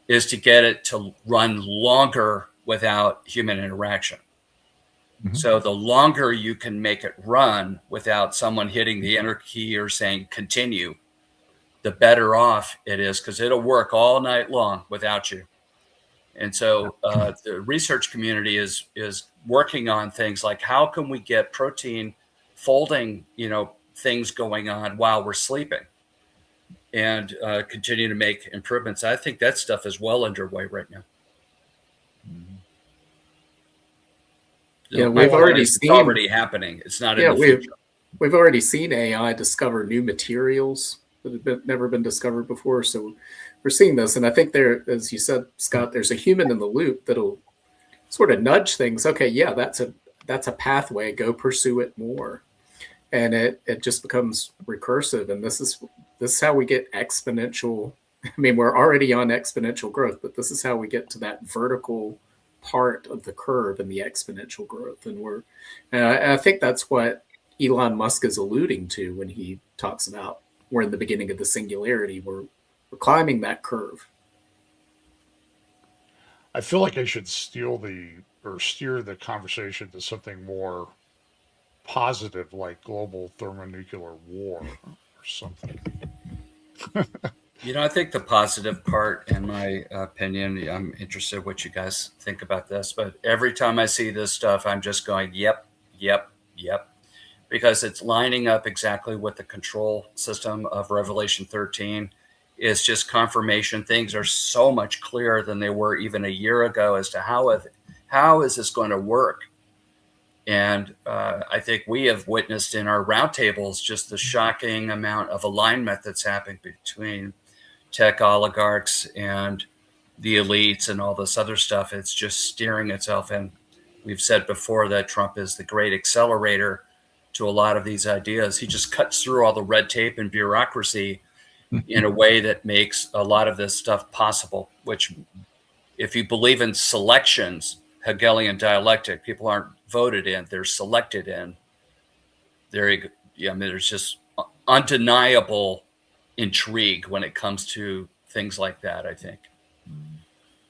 is to get it to run longer without human interaction. Mm-hmm. So the longer you can make it run without someone hitting the enter key or saying continue, the better off it is, because it'll work all night long without you. And so the research community is working on things like, how can we get protein folding, things going on while we're sleeping, and continue to make improvements. I think that stuff is well underway right now. Yeah, we've already seen it's already happening. It's not in the future. We've already seen AI discover new materials that have never been discovered before. So we're seeing this, and I think there, as you said, Scott, there's a human in the loop that'll sort of nudge things. Okay, yeah, that's a pathway. Go pursue it more, and it just becomes recursive. And this is how we get exponential. I mean, we're already on exponential growth, but this is how we get to that vertical part of the curve and the exponential growth. And I think that's what Elon Musk is alluding to when he talks about we're in the beginning of the singularity. We're climbing that curve. I feel like I should steer the conversation to something more positive, like global thermonuclear war or something. I think the positive part, in my opinion, I'm interested what you guys think about this, but every time I see this stuff, I'm just going, yep, because it's lining up exactly with the control system of Revelation 13. It's just confirmation. Things are so much clearer than they were even a year ago as to how is this going to work. And I think we have witnessed in our roundtables just the shocking amount of alignment that's happening between tech oligarchs and the elites and all this other stuff. It's just steering itself. And we've said before that Trump is the great accelerator to a lot of these ideas. He just cuts through all the red tape and bureaucracy in a way that makes a lot of this stuff possible, which, if you believe in selections, Hegelian dialectic, people aren't voted in, they're selected in. There's just undeniable intrigue when it comes to things like that, I think.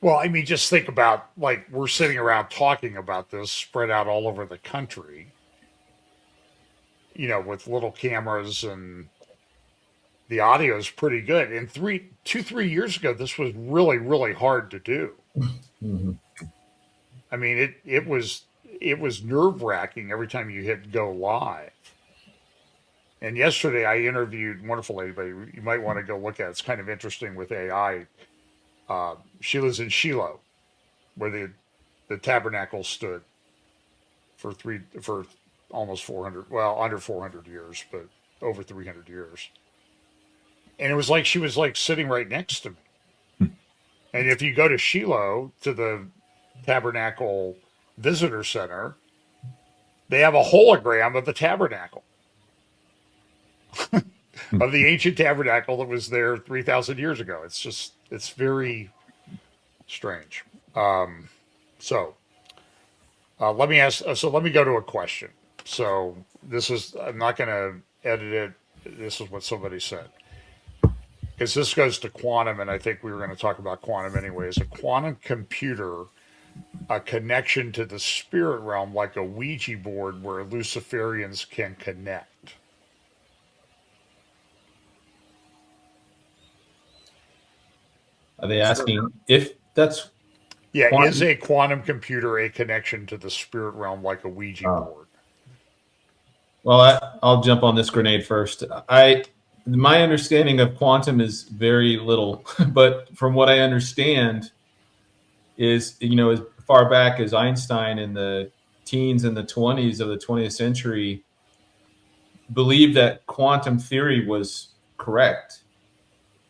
Well, I mean, just think about, like, we're sitting around talking about this spread out all over the country, with little cameras, and the audio is pretty good. And 3 years ago, this was really, really hard to do. Mm-hmm. I mean, it was it was nerve-wracking every time you hit go live. And yesterday I interviewed, wonderful lady, but you might want to go look at it. It's kind of interesting with AI. She lives in Shiloh, where the tabernacle stood for almost 400, well, under 400 years, but over 300 years. And it was like she was like sitting right next to me. And if you go to Shiloh, to the Tabernacle Visitor Center, they have a hologram of the tabernacle, of the ancient tabernacle that was there 3,000 years ago. It's very strange. So let me go to a question. So I'm not going to edit it. This is what somebody said. Because this goes to quantum, and I think we were going to talk about quantum anyways. A quantum computer, a connection to the spirit realm, like a Ouija board where Luciferians can connect. Are they asking if that's... Yeah, quantum? Is a quantum computer a connection to the spirit realm like a Ouija board? Well, I'll jump on this grenade first. My understanding of quantum is very little, but from what I understand is, as far back as Einstein in the teens and the 20s of the 20th century believed that quantum theory was correct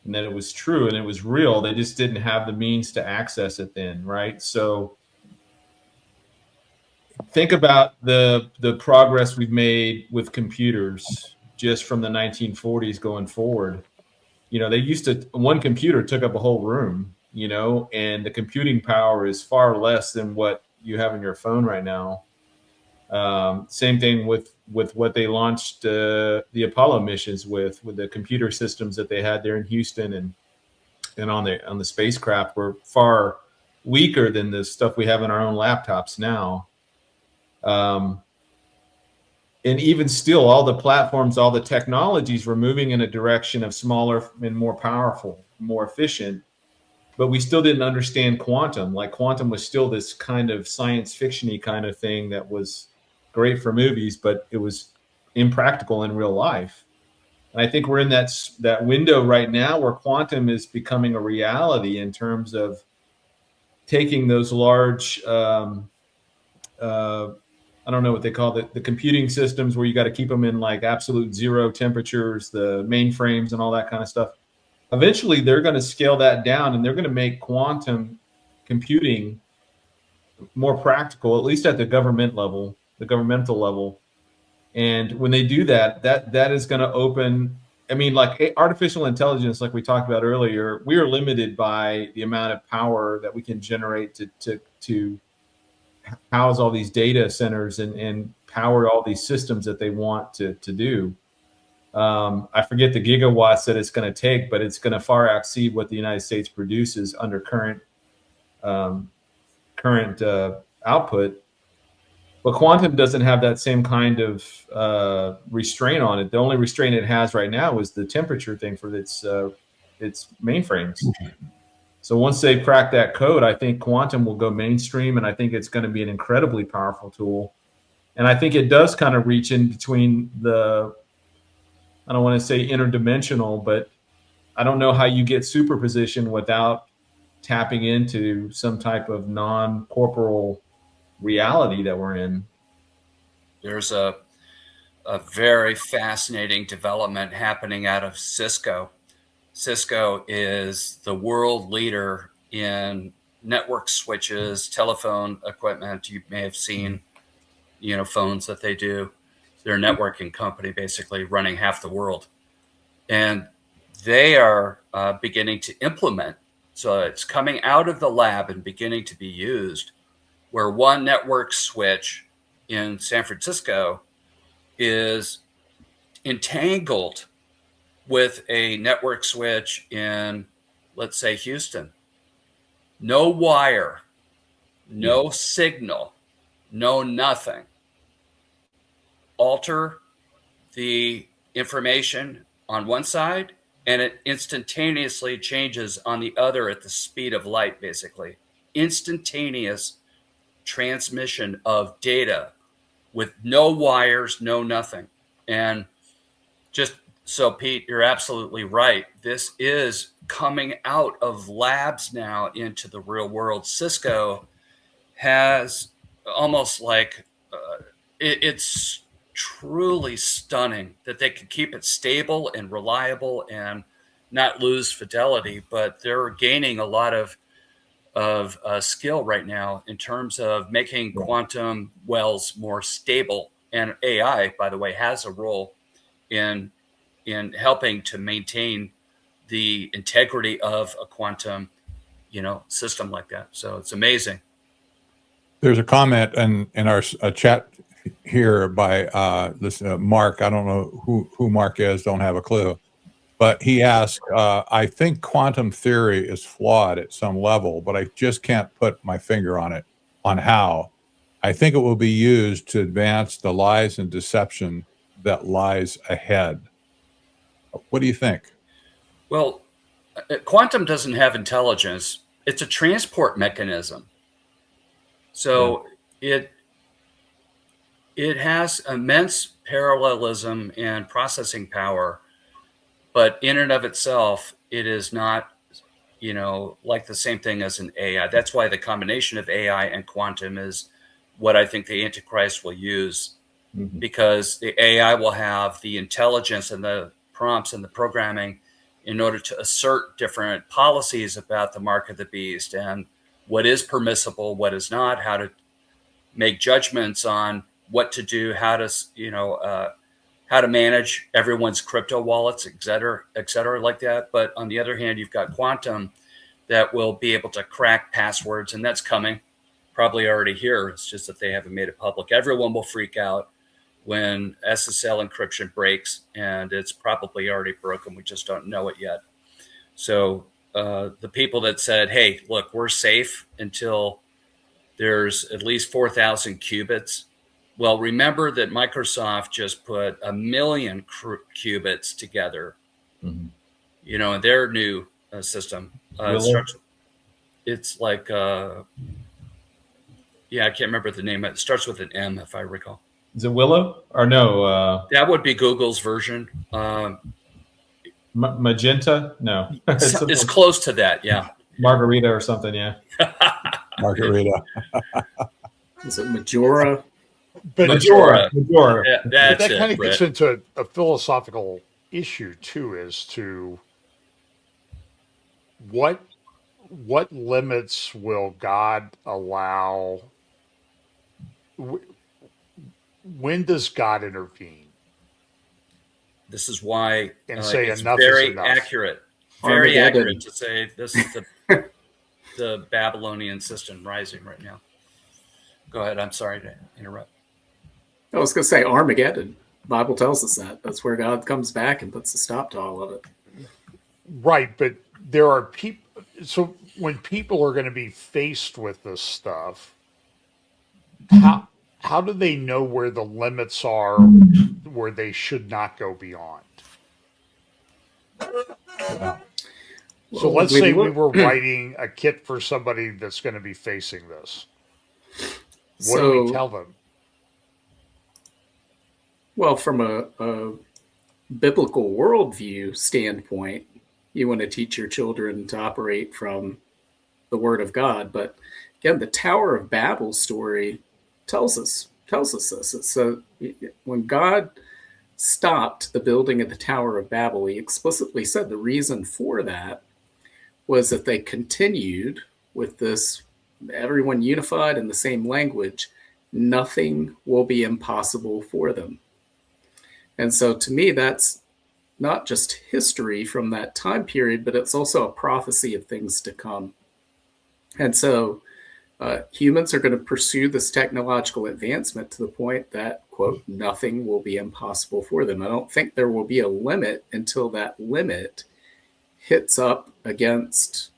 and that it was true and it was real. They just didn't have the means to access it then, right? So think about the progress we've made with computers just from the 1940s going forward. One computer took up a whole room, and the computing power is far less than what you have in your phone right now. Same thing with what they launched the Apollo missions with the computer systems that they had there in Houston and on the spacecraft were far weaker than the stuff we have in our own laptops now. And even still, all the platforms, all the technologies were moving in a direction of smaller and more powerful, more efficient. But we still didn't understand quantum. Like quantum was still this kind of science fiction-y kind of thing that was great for movies, but it was impractical in real life. And I think we're in that window right now where quantum is becoming a reality in terms of taking those large, I don't know what they call it, the computing systems where you got to keep them in like absolute zero temperatures, the mainframes and all that kind of stuff. Eventually, they're going to scale that down and they're going to make quantum computing more practical, at least at the governmental level. And when they do that is going to open, like artificial intelligence, like we talked about earlier, we are limited by the amount of power that we can generate to house all these data centers and power all these systems that they want to do. I forget the gigawatts that it's going to take, but it's going to far exceed what the United States produces under current output. But quantum doesn't have that same kind of restraint on it. The only restraint it has right now is the temperature thing for its mainframes. So once they crack that code, I think quantum will go mainstream, and I think it's going to be an incredibly powerful tool. And I think it does kind of reach in between I don't want to say interdimensional, but I don't know how you get superposition without tapping into some type of non-corporal reality that we're in. There's a very fascinating development happening out of Cisco. Cisco is the world leader in network switches, telephone equipment. You may have seen, phones that they do. They're a networking company, basically running half the world. And they are beginning to implement. So it's coming out of the lab and beginning to be used, where one network switch in San Francisco is entangled with a network switch in, let's say, Houston. No wire, no signal, no nothing. Alter the information on one side, and it instantaneously changes on the other at the speed of light, basically. Instantaneous transmission of data with no wires, no nothing. And just so, Pete, you're absolutely right. This is coming out of labs now into the real world. Cisco has almost like it's truly stunning that they can keep it stable and reliable and not lose fidelity, but they're gaining a lot of skill right now in terms of making quantum wells more stable. And AI, by the way, has a role in helping to maintain the integrity of a quantum, system like that. So it's amazing. There's a comment in our chat here by Mark. I don't know who Mark is. Don't have a clue. But he asked, I think quantum theory is flawed at some level, but I just can't put my finger on it, on how. I think it will be used to advance the lies and deception that lies ahead. What do you think? Well, quantum doesn't have intelligence. It's a transport mechanism. So it has immense parallelism and processing power, but in and of itself, it is not, like the same thing as an AI. That's why the combination of AI and quantum is what I think the Antichrist will use, because the AI will have the intelligence and the prompts and the programming in order to assert different policies about the mark of the beast and what is permissible, what is not, how to make judgments on what to do, how to manage everyone's crypto wallets, et cetera, like that. But on the other hand, you've got quantum that will be able to crack passwords, and that's coming, probably already here. It's just that they haven't made it public. Everyone will freak out when SSL encryption breaks, and it's probably already broken. We just don't know it yet. So the people that said, hey, look, we're safe until there's at least 4,000 qubits. Well, remember that Microsoft just put 1 million qubits together, in their new system. It's like, I can't remember the name. It starts with an M, if I recall. Is it Willow or no? That would be Google's version. Magenta? No. It's close to that, yeah. Margarita or something, yeah. Margarita. Is it Majora? But Majora. Majora. Yeah, that's that it, kind of Britt. gets into a philosophical issue too, as to what limits will God allow? When does God intervene? This is why And say it's enough is very enough. accurate. Very accurate to say this is the Babylonian system rising right now. Go ahead. I'm sorry to interrupt. I was going to say Armageddon. The Bible tells us that. That's where God comes back and puts a stop to all of it. Right, but there are people. So when people are going to be faced with this stuff, how do they know where the limits are, where they should not go beyond? So let's say we were writing a kit for somebody that's going to be facing this. What do we tell them? Well, from a biblical worldview standpoint, you want to teach your children to operate from the Word of God. But again, the Tower of Babel story tells us this. It's when God stopped the building of the Tower of Babel, he explicitly said the reason for that was that they continued with this, everyone unified in the same language. Nothing will be impossible for them. And so to me, that's not just history from that time period, but it's also a prophecy of things to come. And so humans are going to pursue this technological advancement to the point that, quote, nothing will be impossible for them. I don't think there will be a limit until that limit hits up against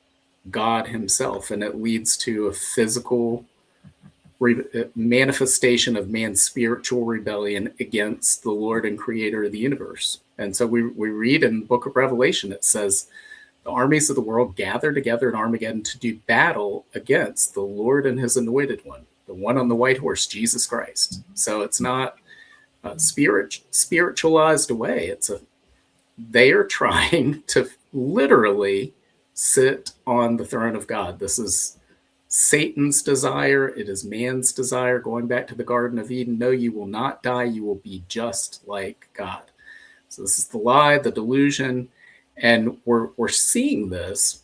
God himself, and it leads to a physical manifestation of man's spiritual rebellion against the Lord and creator of the universe. And so we read in the book of Revelation, it says, the armies of the world gather together in Armageddon to do battle against the Lord and his anointed one, the one on the white horse, Jesus Christ. So it's not spiritualized away. They are trying to literally sit on the throne of God. This is Satan's desire. It is man's desire. Going back to the Garden of Eden, no, you will not die. You will be just like God. So this is the lie, the delusion, and we're seeing this.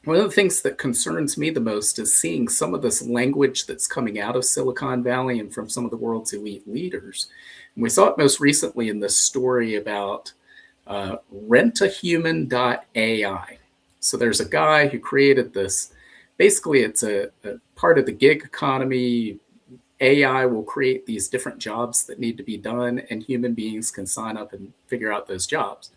One of the things that concerns me the most is seeing some of this language that's coming out of Silicon Valley and from some of the world's elite leaders. And we saw it most recently in this story about rentahuman.ai. So there's a guy who created this. Basically, it's a part of the gig economy. AI will create these different jobs that need to be done, and human beings can sign up and figure out those jobs.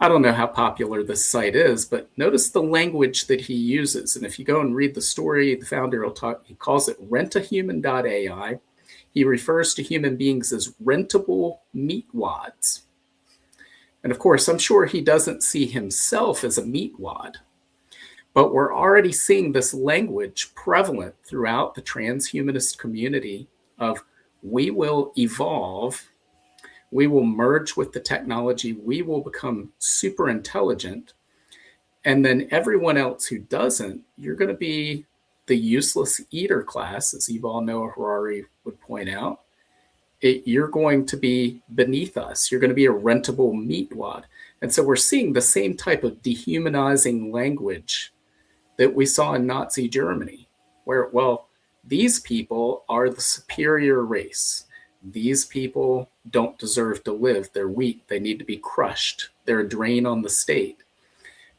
I don't know how popular this site is, but notice the language that he uses. And if you go and read the story, the founder he calls it rentahuman.ai. He refers to human beings as rentable meatwads. And of course, I'm sure he doesn't see himself as a meatwad, but we're already seeing this language prevalent throughout the transhumanist community of we will evolve, we will merge with the technology, we will become super intelligent, and then everyone else who doesn't, you're going to be the useless eater class, as Yuval Noah Harari would point out. You're going to be beneath us. You're going to be a rentable meatwad. And so we're seeing the same type of dehumanizing language that we saw in Nazi Germany, where, well, these people are the superior race. These people don't deserve to live. They're weak. They need to be crushed. They're a drain on the state.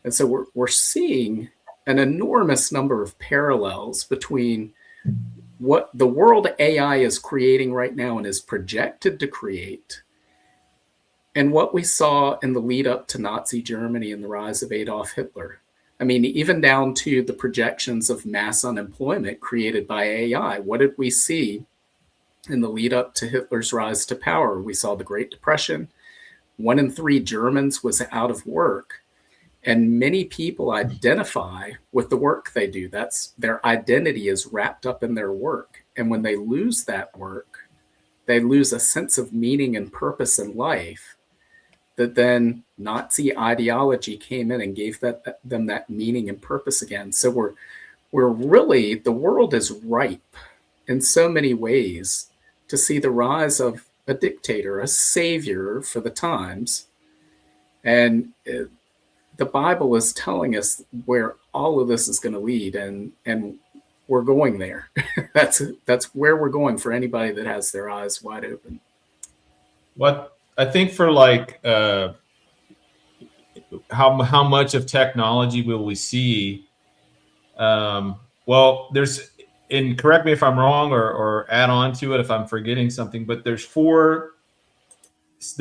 And so we're seeing an enormous number of parallels between what the world AI is creating right now and is projected to create, and what we saw in the lead up to Nazi Germany and the rise of Adolf Hitler. I mean, even down to the projections of mass unemployment created by AI. What did we see in the lead up to Hitler's rise to power? We saw the Great Depression. 1 in 3 Germans was out of work. And many people identify with the work they do. That's their identity is wrapped up in their work. And when they lose that work, they lose a sense of meaning and purpose in life. That then Nazi ideology came in and gave them that meaning and purpose again. So we're really, the world is ripe in so many ways to see the rise of a dictator, a savior for the times. And the Bible is telling us where all of this is going to lead, and we're going there. That's where we're going for anybody that has their eyes wide open. What I think for like how much of technology will we see? Well, there's, and correct me if I'm wrong or add on to it if I'm forgetting something, but there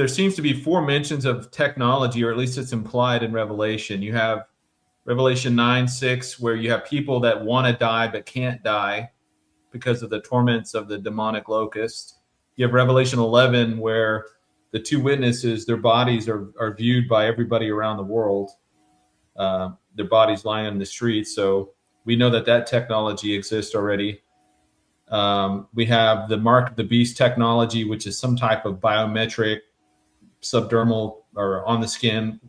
seems to be 4 mentions of technology, or at least it's implied in Revelation. You have Revelation 9:6, where you have people that want to die but can't die because of the torments of the demonic locust. You have Revelation 11, where the 2 witnesses, their bodies are viewed by everybody around the world. Their bodies lying on the streets. So we know that technology exists already. We have the mark of the beast technology, which is some type of biometric subdermal or on the skin,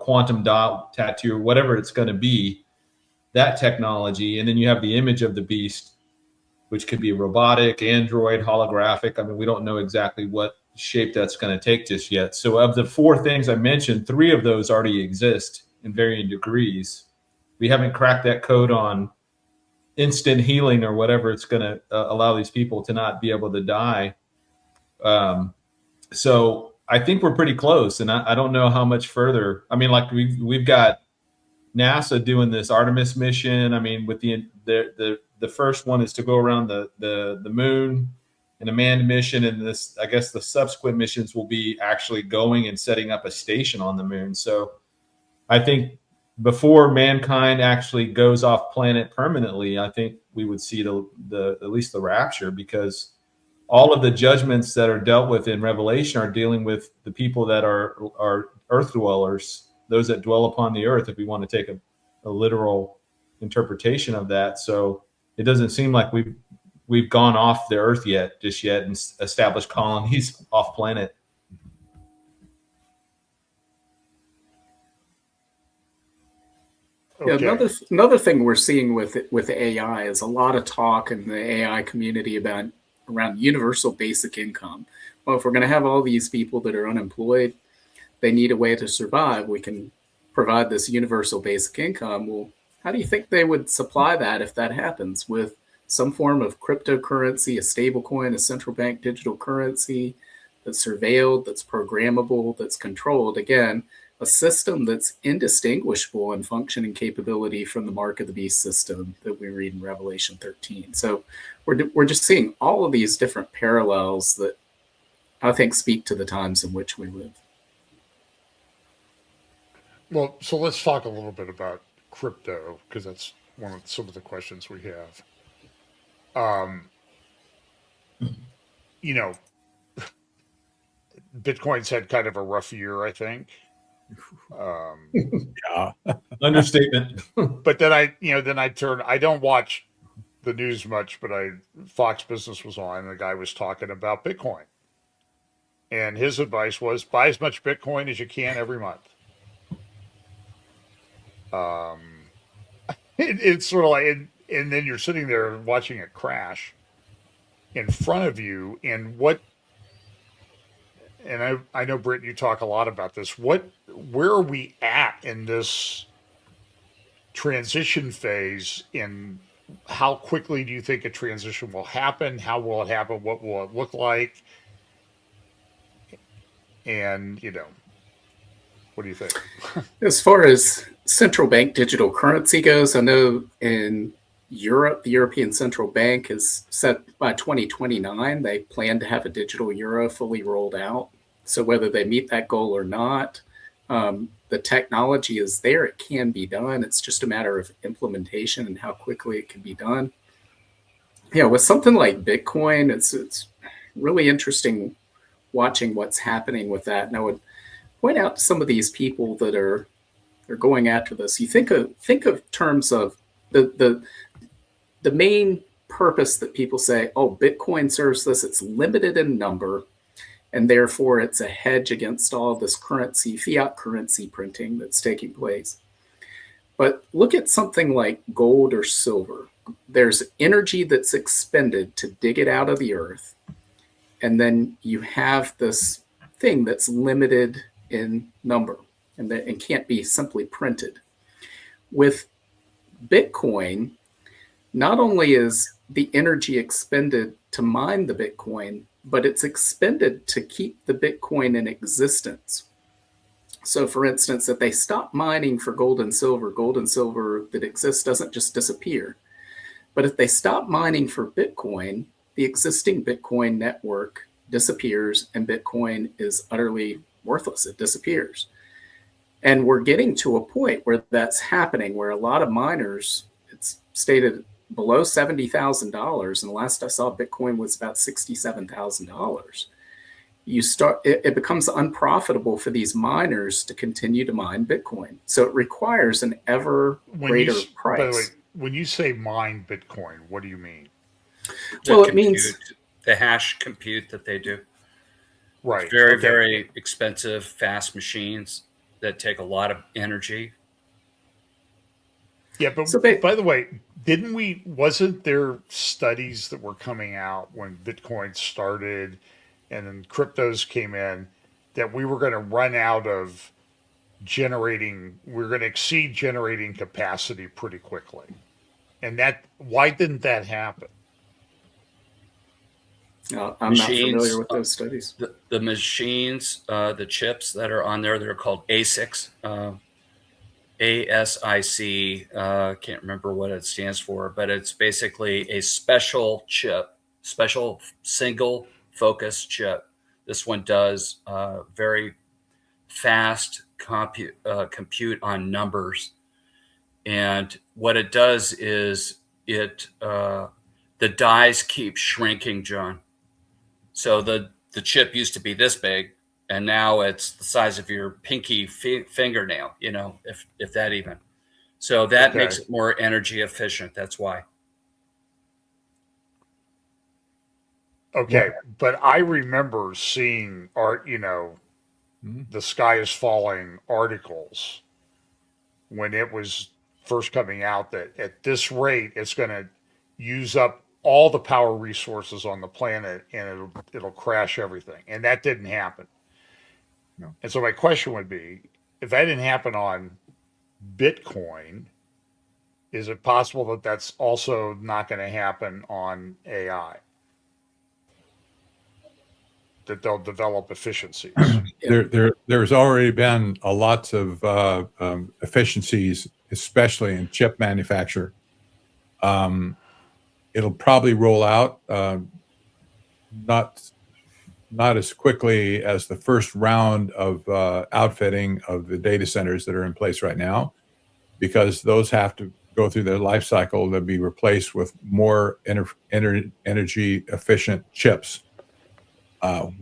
quantum dot tattoo, or whatever it's going to be, that technology. And then you have the image of the beast, which could be robotic, android, holographic. I mean, we don't know exactly what shape that's going to take just yet. So of the 4 things I mentioned, 3 of those already exist in varying degrees. We haven't cracked that code on instant healing or whatever it's going to allow these people to not be able to die. So I think we're pretty close, and I don't know how much further. I mean, like we've got NASA doing this Artemis mission. I mean, with the first one is to go around the moon, an manned mission, and this, I guess the subsequent missions will be actually going and setting up a station on the moon. So I think before mankind actually goes off planet permanently, I think we would see the at least the rapture, because all of the judgments that are dealt with in Revelation are dealing with the people that are earth dwellers, those that dwell upon the earth, if we want to take a literal interpretation of that. So it doesn't seem like we've gone off the Earth yet and established colonies off planet. Okay. Yeah, another thing we're seeing with AI is a lot of talk in the AI community around universal basic income. Well, if we're going to have all these people that are unemployed, they need a way to survive. We can provide this universal basic income. Well, how do you think they would supply that if that happens? With some form of cryptocurrency, a stable coin, a central bank digital currency that's surveilled, that's programmable, that's controlled. Again, a system that's indistinguishable in functioning capability from the mark of the beast system that we read in Revelation 13. So we're just seeing all of these different parallels that I think speak to the times in which we live. Well, so let's talk a little bit about crypto, because that's some of the questions we have. You know, Bitcoin's had kind of a rough year, I think. Yeah. Understatement. But then I don't watch the news much, but Fox Business was on, and the guy was talking about Bitcoin. And his advice was buy as much Bitcoin as you can every month. It's sort of like, and then you're sitting there watching it crash in front of you. And I know, Britt, you talk a lot about this. Where are we at in this transition phase? And how quickly do you think a transition will happen? How will it happen? What will it look like? And, what do you think? As far as central bank digital currency goes, I know in Europe, the European Central Bank is set by 2029. They plan to have a digital euro fully rolled out. So whether they meet that goal or not, the technology is there. It can be done. It's just a matter of implementation and how quickly it can be done. With something like Bitcoin, it's really interesting watching what's happening with that. And I would point out to some of these people that are going after this. You think of terms of the main purpose that people say, oh, Bitcoin serves this. It's limited in number, and therefore it's a hedge against all this fiat currency printing that's taking place. But look at something like gold or silver. There's energy that's expended to dig it out of the earth, and then you have this thing that's limited in number and can't be simply printed. With Bitcoin, not only is the energy expended to mine the Bitcoin, but it's expended to keep the Bitcoin in existence. So for instance, if they stop mining for gold and silver that exists doesn't just disappear. But if they stop mining for Bitcoin, the existing Bitcoin network disappears and Bitcoin is utterly worthless. It disappears. And we're getting to a point where that's happening, where a lot of miners, it's stated below $70,000. And the last I saw, Bitcoin was about $67,000. It becomes unprofitable for these miners to continue to mine Bitcoin. So it requires an ever greater price. By the way, when you say mine Bitcoin, what do you mean? Well, it means the hash compute that they do. Right. Very, very expensive, fast machines that take a lot of energy. Yeah, but by the way, wasn't there studies that were coming out when Bitcoin started and then cryptos came in that we were going to run out of we're going to exceed generating capacity pretty quickly? And why didn't that happen? I'm not familiar with those studies. The machines, the chips that are on there, they're called ASICs. ASIC, can't remember what it stands for, but it's basically a special chip, special single focus chip. This one does very fast compute on numbers. And what it does is the dies keep shrinking, John. So the chip used to be this big, and now it's the size of your pinky fingernail, if that even. So that makes it more energy efficient. That's why. Okay, but I remember seeing the sky is falling articles when it was first coming out that at this rate it's going to use up all the power resources on the planet and it'll crash everything. And that didn't happen. No. And so my question would be, if that didn't happen on Bitcoin, is it possible that that's also not going to happen on AI? That they'll develop efficiencies. There's already been a lots of efficiencies, especially in chip manufacture. It'll probably roll out not as quickly as the first round of outfitting of the data centers that are in place right now, because those have to go through their life cycle to be replaced with more energy efficient chips. How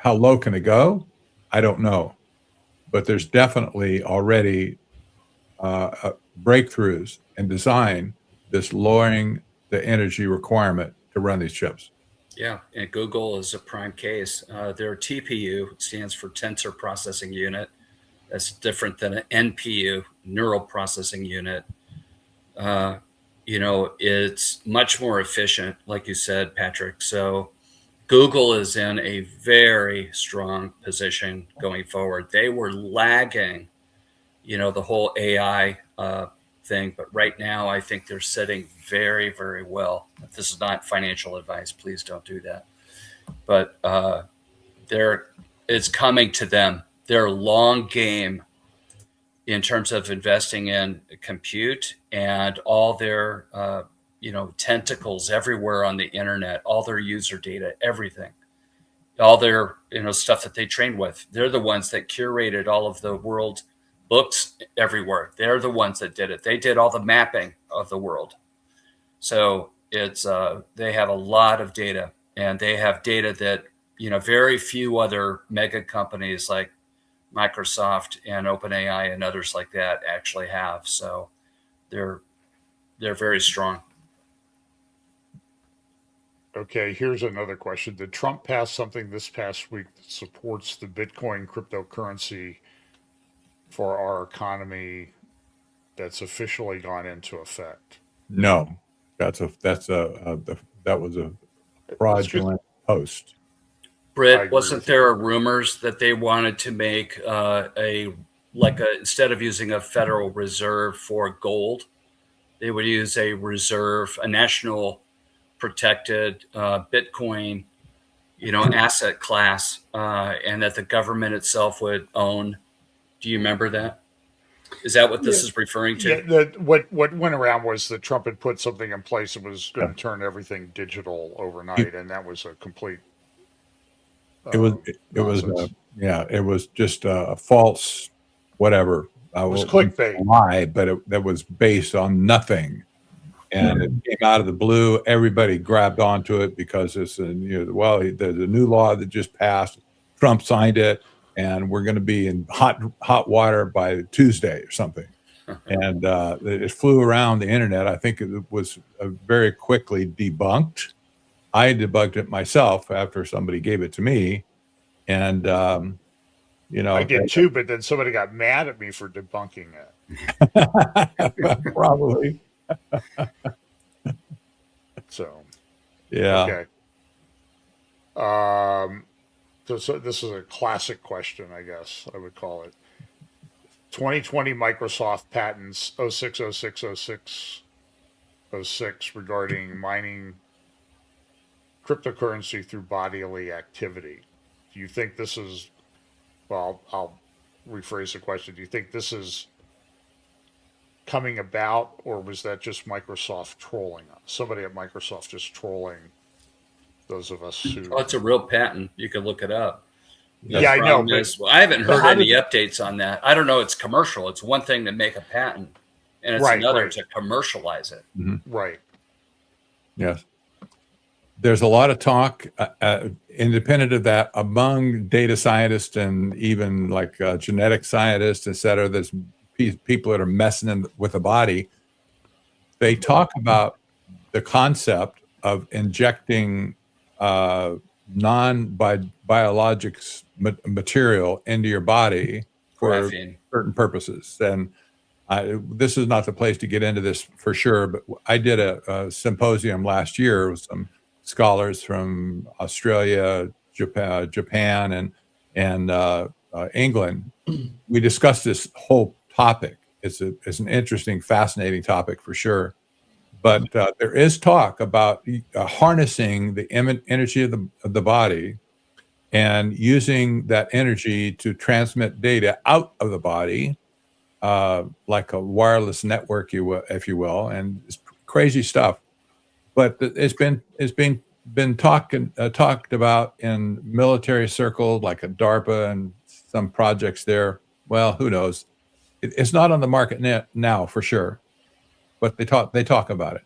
low can it go? I don't know, but there's definitely already breakthroughs in design that's lowering the energy requirement to run these chips. Yeah, and Google is a prime case. Their TPU stands for Tensor Processing Unit. That's different than an NPU, Neural Processing Unit. It's much more efficient, like you said, Patrick. So Google is in a very strong position going forward. They were lagging, the whole AI thing, but right now I think they're sitting very, very well. This is not financial advice. Please don't do that. But it's coming to them. Their long game in terms of investing in compute and all their, tentacles everywhere on the internet, all their user data, everything, all their, stuff that they train with. They're the ones that curated all of the world books everywhere. They're the ones that did it. They did all the mapping of the world. So it's, they have a lot of data, and they have data that, very few other mega companies like Microsoft and OpenAI and others like that actually have. So they're very strong. Okay, here's another question. Did Trump pass something this past week that supports the Bitcoin cryptocurrency for our economy that's officially gone into effect? No, that was a fraudulent post. Britt, wasn't there rumors that they wanted to make instead of using a Federal Reserve for gold, they would use a reserve, a national protected Bitcoin, asset class, and that the government itself would own. Do you remember that? Is that what this is referring to? Yeah, what went around was that Trump had put something in place that was going to turn everything digital overnight, and that was a complete. It was just a false whatever. It was clickbait. Lie, but that was based on nothing, and it came out of the blue. Everybody grabbed onto it because it's there's a new law that just passed. Trump signed it, and we're going to be in hot water by Tuesday or something. And it flew around the internet. I think it was very quickly debunked. I debunked it myself after somebody gave it to me, and I did too. But then somebody got mad at me for debunking it. Probably. So, yeah. Okay. So this is a classic question, I guess I would call it. 2020 Microsoft patents 060606 regarding mining cryptocurrency through bodily activity. Do you think this is, well, I'll rephrase the question. Do you think this is coming about, or was that just Microsoft trolling us? Somebody at Microsoft just trolling those of us who... Oh, it's a real patent. You can look it up. Yeah, I know. I haven't heard any updates on that. I don't know. It's commercial. It's one thing to make a patent, and it's another to commercialize it. Mm-hmm. Right. Yes. There's a lot of talk, independent of that, among data scientists and even like genetic scientists, et cetera. There's people that are messing with the body. They talk about the concept injecting non-biologics material into your body for Graphene. certain purposes. And this is not the place to get into this for sure, but I did a symposium last year with some scholars from Australia, Japan, and England. We discussed this whole topic. It's an interesting, fascinating topic for sure. But there is talk about harnessing the energy of the body and using that energy to transmit data out of the body, like a wireless network, if you will, and it's crazy stuff. But it's been talked about in military circles, like at DARPA and some projects there. Well, who knows? It's not on the market now for sure, but they talk about it.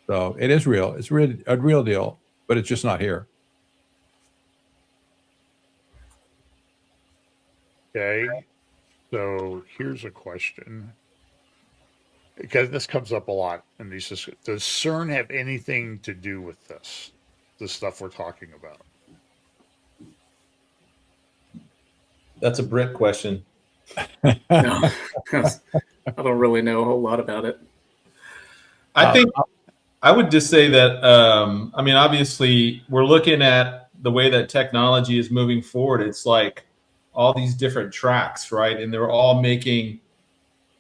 So it is real. It's really a real deal, but it's just not here. Okay. So here's a question, because this comes up a lot in these discussions. Does CERN have anything to do with this stuff we're talking about? That's a Britt question. No, I don't really know a whole lot about it. I think I would just say that, I mean, obviously, we're looking at the way that technology is moving forward. It's like all these different tracks, right? And they're all making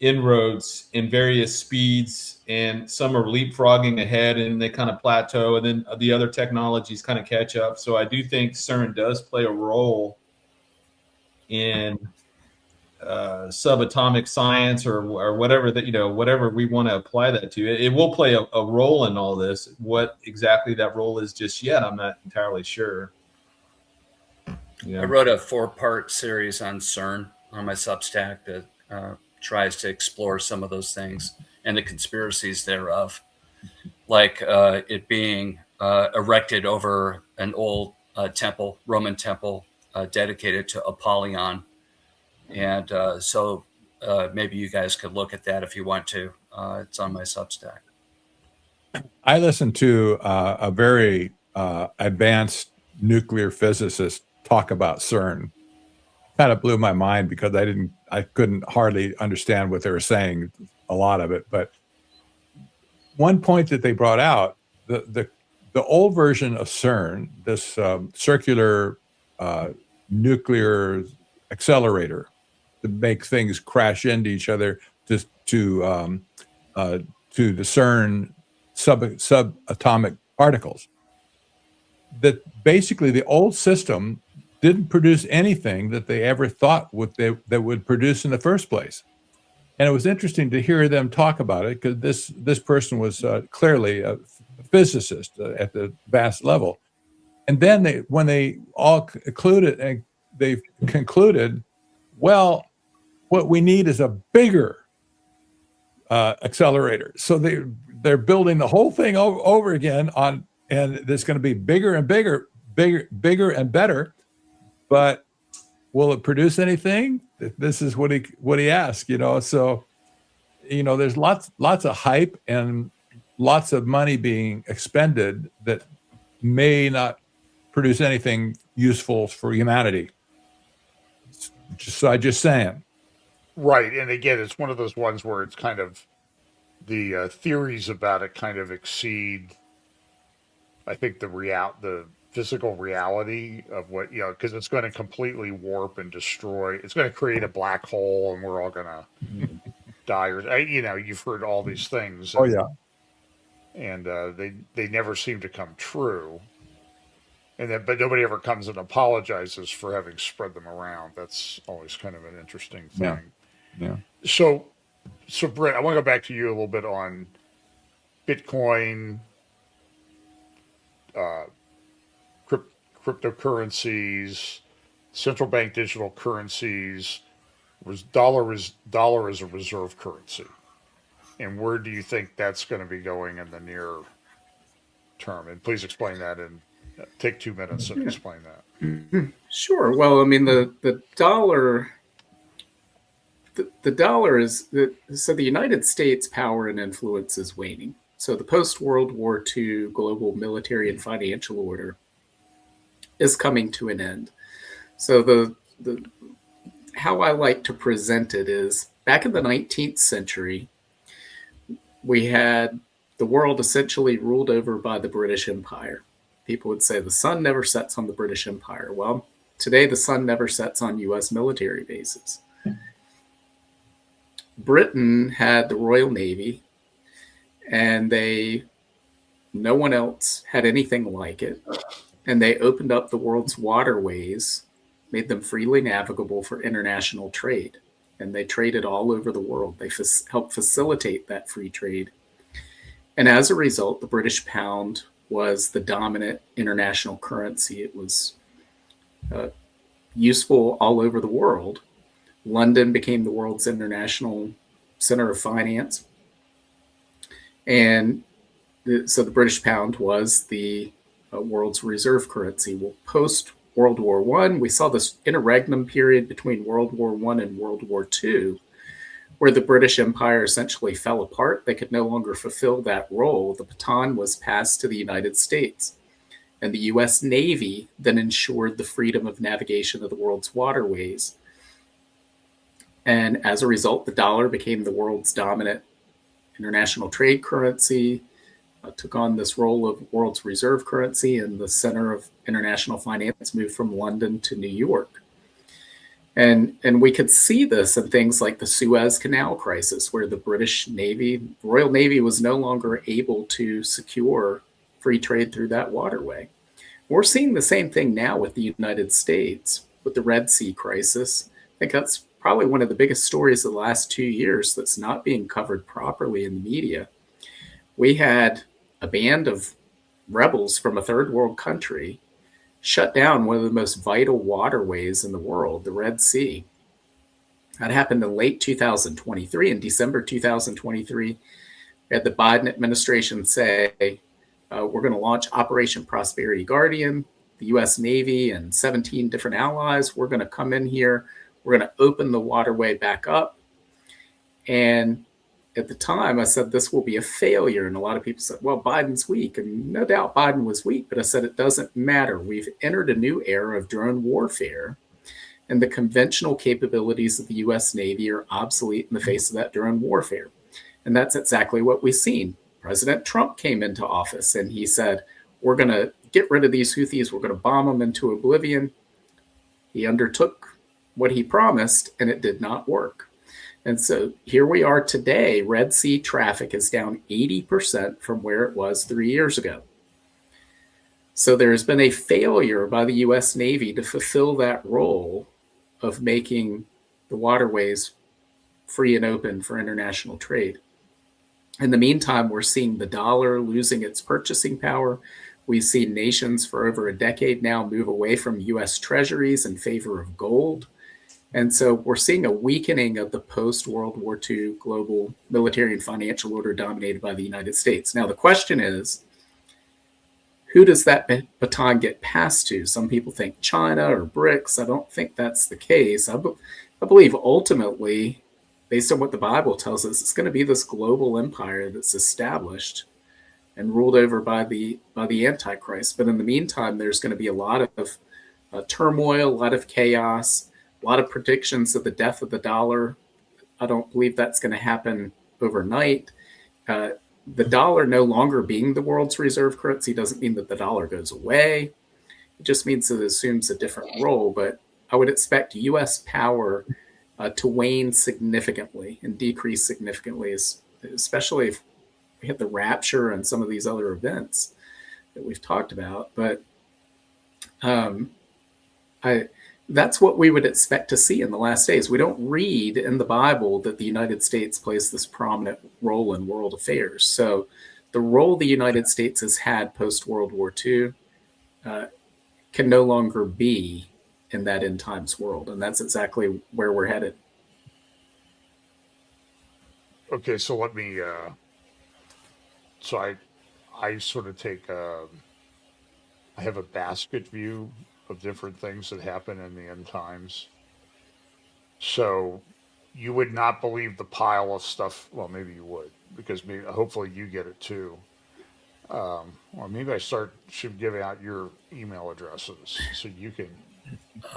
inroads in various speeds, and some are leapfrogging ahead and they kind of plateau, and then the other technologies kind of catch up. So I do think CERN does play a role in subatomic science or whatever that, whatever we want to apply that to. It will play a role in all this. What exactly that role is just yet, I'm not entirely sure. I wrote a 4-part series on CERN on my Substack that tries to explore some of those things and the conspiracies thereof, like it being erected over an old temple, Roman temple, dedicated to Apollyon. And so maybe you guys could look at that if you want to. It's on my Substack. I listened to a very advanced nuclear physicist talk about CERN. Kind of blew my mind because I couldn't hardly understand what they were saying, a lot of it. But one point that they brought out, the old version of CERN, this circular nuclear accelerator to make things crash into each other to discern subatomic particles. That basically the old system didn't produce anything that they ever thought that would produce in the first place. And it was interesting to hear them talk about it, because this person was clearly a physicist at the vast level. And then when they all concluded, well, what we need is a bigger accelerator. So they're building the whole thing over again and it's going to be bigger and bigger and better. But will it produce anything? This is what he asked, So, there's lots of hype and lots of money being expended that may not produce anything useful for humanity. Just saying. Right. And again, it's one of those ones where it's kind of the theories about it kind of exceed, I think, the physical reality of what, because it's going to completely warp and destroy. It's going to create a black hole and we're all going to die. Or, you've heard all these things. Oh, yeah. And they never seem to come true. But nobody ever comes and apologizes for having spread them around. That's always kind of an interesting thing. Yeah. So Britt, I want to go back to you a little bit on Bitcoin, cryptocurrencies, central bank digital currencies. Dollar is a reserve currency, and where do you think that's going to be going in the near term? And please explain that, and take 2 minutes and explain that. Sure. Well, I mean, the dollar. The dollar is so the United States' power and influence is waning. So the post-World War II global military and financial order is coming to an end. So the how I like to present it is, back in the 19th century, we had the world essentially ruled over by the British Empire. People would say the sun never sets on the British Empire. Well, today the sun never sets on US military bases. Britain had the Royal Navy, and no one else had anything like it. And they opened up the world's waterways, made them freely navigable for international trade. And they traded all over the world. They helped facilitate that free trade. And as a result, the British pound was the dominant international currency. It was useful all over the world. London became the world's international center of finance. And so the British pound was the world's reserve currency. Well, post World War I, we saw this interregnum period between World War I and World War II, where the British Empire essentially fell apart. They could no longer fulfill that role. The baton was passed to the United States. And the US Navy then ensured the freedom of navigation of the world's waterways. And as a result, the dollar became the world's dominant international trade currency, took on this role of world's reserve currency, and the center of international finance moved from London to New York. And we could see this in things like the Suez Canal crisis, where the British Navy, Royal Navy, was no longer able to secure free trade through that waterway. We're seeing the same thing now with the United States, with the Red Sea crisis. I think that's probably one of the biggest stories of the last 2 years that's not being covered properly in the media. We had a band of rebels from a third world country shut down one of the most vital waterways in the world, the Red Sea. That happened in late 2023. In December 2023, we had the Biden administration say, we're going to launch Operation Prosperity Guardian, the US Navy and 17 different allies. We're going to come in here. We're going to open the waterway back up. And at the time, I said this will be a failure. And a lot of people said, well, Biden's weak. And no doubt Biden was weak. But I said, it doesn't matter. We've entered a new era of drone warfare. And the conventional capabilities of the US Navy are obsolete in the face of that drone warfare. And that's exactly what we've seen. President Trump came into office and he said, we're going to get rid of these Houthis. We're going to bomb them into oblivion. He undertook what he promised, and it did not work. And so here we are today. Red Sea traffic is down 80% from where it was 3 years ago. So there's been a failure by the US Navy to fulfill that role of making the waterways free and open for international trade. In the meantime, we're seeing the dollar losing its purchasing power. We've seen nations for over a decade now move away from US treasuries in favor of gold. And so we're seeing a weakening of the post-World War II global military and financial order dominated by the United States. Now, the question is, who does that baton get passed to? Some people think China or BRICS. I don't think that's the case. I believe ultimately, based on what the Bible tells us, it's going to be this global empire that's established and ruled over by the Antichrist. But in the meantime, there's going to be a lot of turmoil, a lot of chaos, a lot of predictions of the death of the dollar. I don't believe that's going to happen overnight. The dollar no longer being the world's reserve currency doesn't mean that the dollar goes away. It just means it assumes a different role. But I would expect U.S. power to wane significantly and decrease significantly, especially if we hit the rapture and some of these other events that we've talked about. But that's what we would expect to see in the last days. We don't read in the Bible that the United States plays this prominent role in world affairs. So the role the United States has had post-World War II can no longer be in that end times world. And that's exactly where we're headed. Okay, so let me, so I sort of take, I have a basket view of different things that happen in the end times. So you would not believe the pile of stuff. Well, maybe you would. because maybe, hopefully you get it too. Or maybe I should give out your email addresses so you can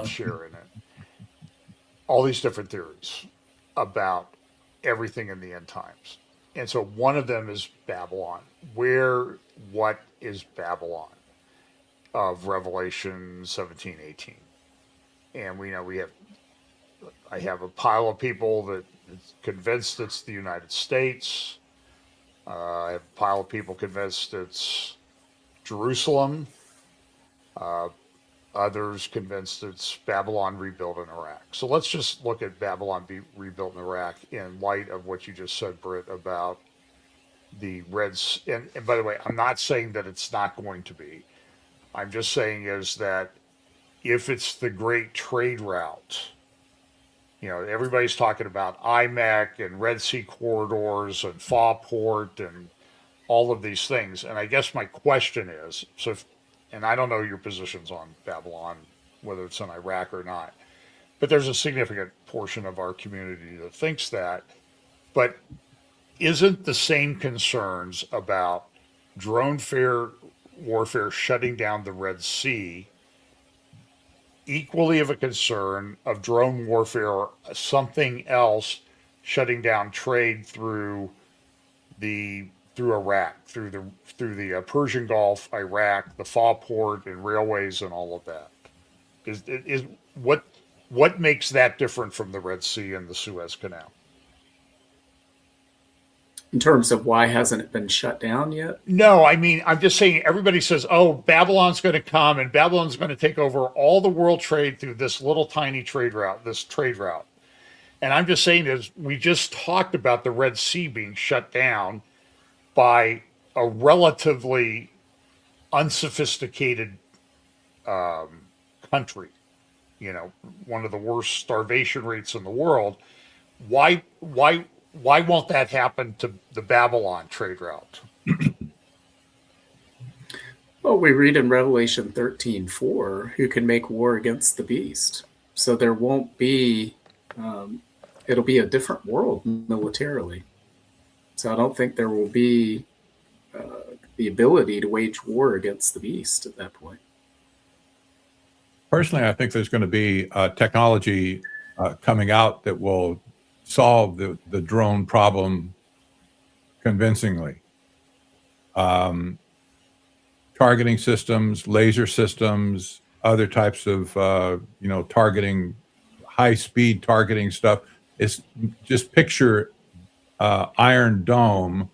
share in it. All these different theories about everything in the end times. And so one of them is Babylon. What is Babylon of Revelation 17, 18? And we know I have a pile of people that is convinced it's the United States. I have a pile of people convinced it's Jerusalem. Others convinced it's Babylon rebuilt in Iraq. So let's just look at Babylon rebuilt in Iraq in light of what you just said, Britt, about the Reds. And by the way, I'm not saying that it's not going to be. I'm just saying is that if it's the great trade route, everybody's talking about IMEC and Red Sea corridors and Port and all of these things. And I guess my question is, and I don't know your positions on Babylon, whether it's in Iraq or not, but there's a significant portion of our community that thinks that. But isn't the same concerns about drone warfare shutting down the Red Sea equally of a concern of drone warfare or something else shutting down trade through Iraq, through the Persian Gulf, Iraq, the Port, and railways and all of that? Is what makes that different from the Red Sea and the Suez Canal? In terms of why hasn't it been shut down yet? No, I mean, I'm just saying everybody says, oh, Babylon's going to come and Babylon's going to take over all the world trade through this little tiny trade route. And I'm just saying is we just talked about the Red Sea being shut down by a relatively unsophisticated country, one of the worst starvation rates in the world. Why won't that happen to the Babylon trade route? Well, we read in Revelation 13:4, who can make war against the beast. So there won't be, it'll be a different world militarily. So I don't think there will be the ability to wage war against the beast at that point. Personally, I think there's going to be technology coming out that will solve the drone problem convincingly. Targeting systems, laser systems, other types of targeting, high-speed targeting stuff. It's just picture Iron Dome,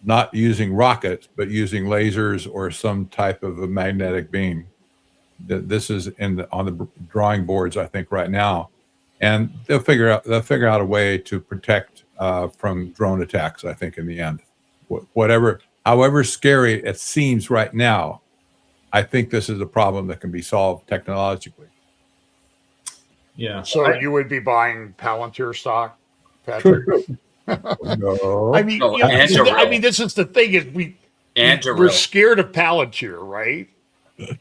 not using rockets, but using lasers or some type of a magnetic beam. This is on the drawing boards, I think, right now, and they'll figure out a way to protect from drone attacks. I think in the end, however scary it seems right now, I think this is a problem that can be solved technologically. Yeah. So you would be buying Palantir stock, Patrick? No. I mean, this is the thing is we're scared of Palantir, right?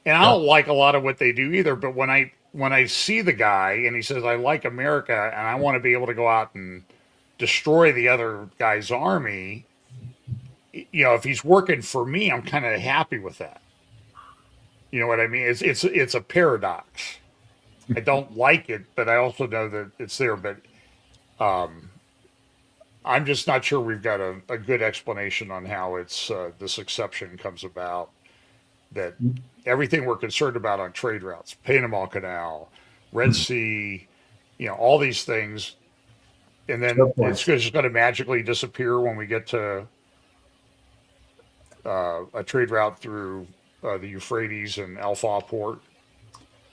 And I don't like a lot of what they do either. But when I see the guy and he says, I like America and I want to be able to go out and destroy the other guy's army, if he's working for me, I'm kind of happy with that. You know what I mean? It's a paradox. I don't like it, but I also know that it's there. But I'm just not sure we've got a good explanation on how this exception comes about. That everything we're concerned about on trade routes, Panama Canal, Red Sea, all these things, and then it's just going to magically disappear when we get to a trade route through the Euphrates and Port.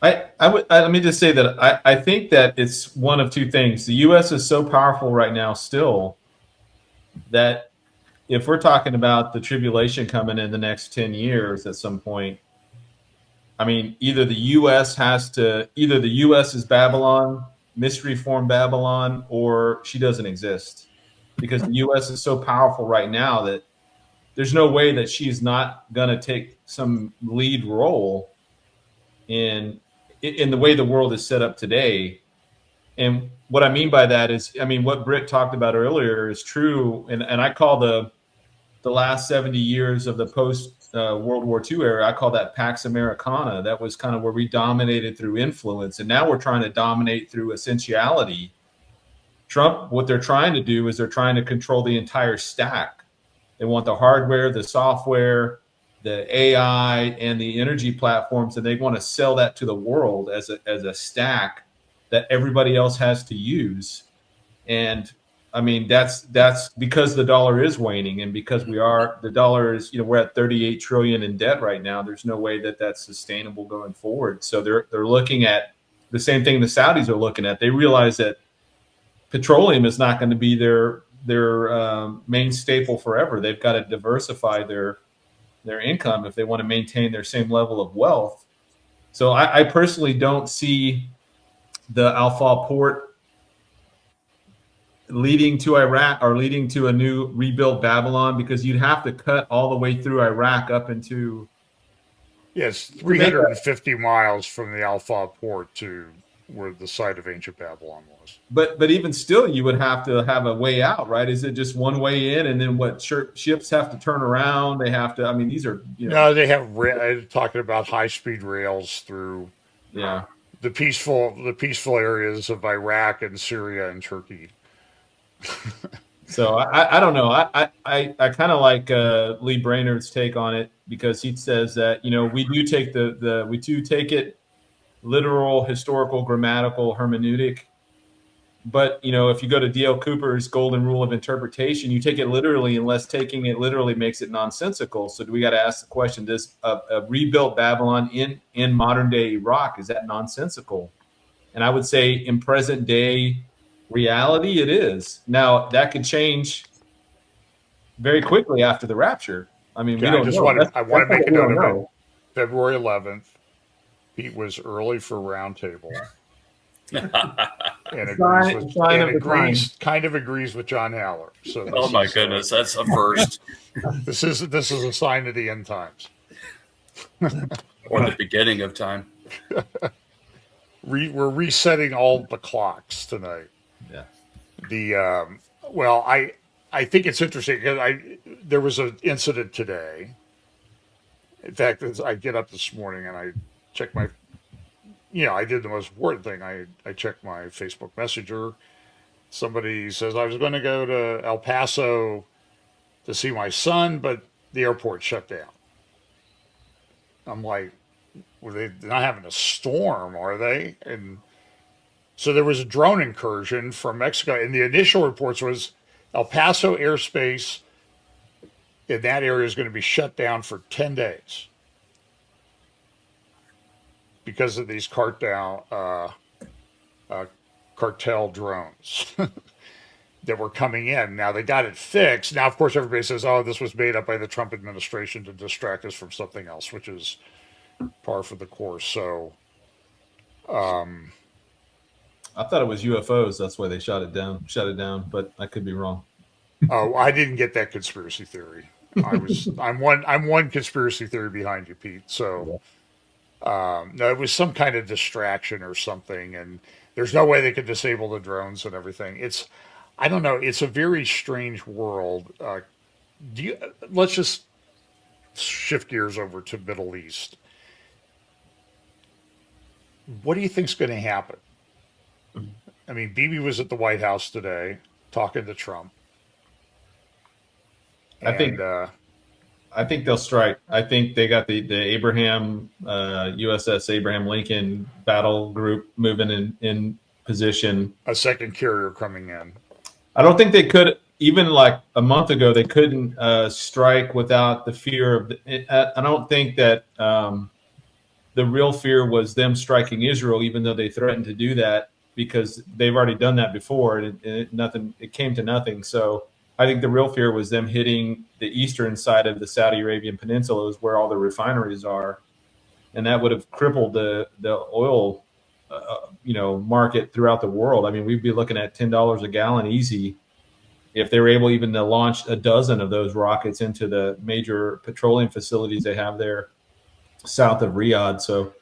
Let me just say that I think that it's one of two things. The U.S. is so powerful right now still that if we're talking about the tribulation coming in the next 10 years at some point, I mean, either the U.S. is Babylon, mystery form Babylon, or she doesn't exist, because the U.S. is so powerful right now that there's no way that she's not going to take some lead role in the way the world is set up today. And what I mean by that is, I mean, what Britt talked about earlier is true. And I call the last 70 years of the post World War II era, I call that Pax Americana. That was kind of where we dominated through influence. And now we're trying to dominate through essentiality. Trump, what they're trying to do is they're trying to control the entire stack. They want the hardware, the software, the AI, and the energy platforms, and they want to sell that to the world as a stack that everybody else has to use. And I mean, that's because the dollar is waning, and because the dollar is, we're at 38 trillion in debt right now. There's no way that that's sustainable going forward. So they're looking at the same thing the Saudis are looking at. They realize that petroleum is not going to be their main staple forever. They've got to diversify their income if they want to maintain their same level of wealth. So I personally don't see the Al-Fa port leading to Iraq or leading to a new rebuilt Babylon, because you'd have to cut all the way through Iraq up into. Yes, 350 miles from the Al-Fa port to where the site of ancient Babylon was. But even still, you would have to have a way out, right? Is it just one way in, and then what? Ships have to turn around. They have to. I mean, these are. No, they have. Talking about high-speed rails through. Yeah. The peaceful areas of Iraq and Syria and Turkey. So I don't know. I kind of like Lee Brainerd's take on it, because he says that we do take it literal, historical, grammatical, hermeneutic. But if you go to D.L. Cooper's golden rule of interpretation, you take it literally unless taking it literally makes it nonsensical. So we got to ask the question: does a rebuilt Babylon in modern day Iraq, is that nonsensical? And I would say in present day reality, it is. Now that could change very quickly after the rapture. I mean, we don't know. I want to make a note of it. February 11th, Pete was early for Roundtable. and agrees with John Haller. So oh my goodness, that's a first. This is a sign of the end times, or the beginning of time. We're resetting all the clocks tonight. Yeah. I think it's interesting because there was an incident today. In fact, I get up this morning and I check my. I did the most important thing. I checked my Facebook Messenger. Somebody says, I was going to go to El Paso to see my son, but the airport shut down. I'm like, were they not having a storm, are they? And so there was a drone incursion from Mexico. And the initial reports was El Paso airspace in that area is going to be shut down for 10 days. Because of these cartel drones that were coming in. Now they got it fixed. Now, of course, everybody says, oh, this was made up by the Trump administration to distract us from something else, which is par for the course. So I thought it was UFOs. That's why they shut it down, but I could be wrong. Oh, I didn't get that conspiracy theory. I'm one conspiracy theory behind you, Pete. So no, it was some kind of distraction or something, and there's no way they could disable the drones and everything. I don't know. It's a very strange world. Let's just shift gears over to Middle East. What do you think's going to happen? I mean, Bibi was at the White House today talking to Trump. I think they'll strike. I think they got the Abraham USS Abraham Lincoln battle group moving in position. A second carrier coming in. I don't think they could, even like a month ago, they couldn't strike without the fear of. I don't think that the real fear was them striking Israel, even though they threatened to do that, because they've already done that before, and it came to nothing. So I think the real fear was them hitting the eastern side of the Saudi Arabian Peninsula, is where all the refineries are, and that would have crippled the oil, market throughout the world. I mean, we'd be looking at $10 a gallon easy if they were able even to launch a dozen of those rockets into the major petroleum facilities they have there south of Riyadh. So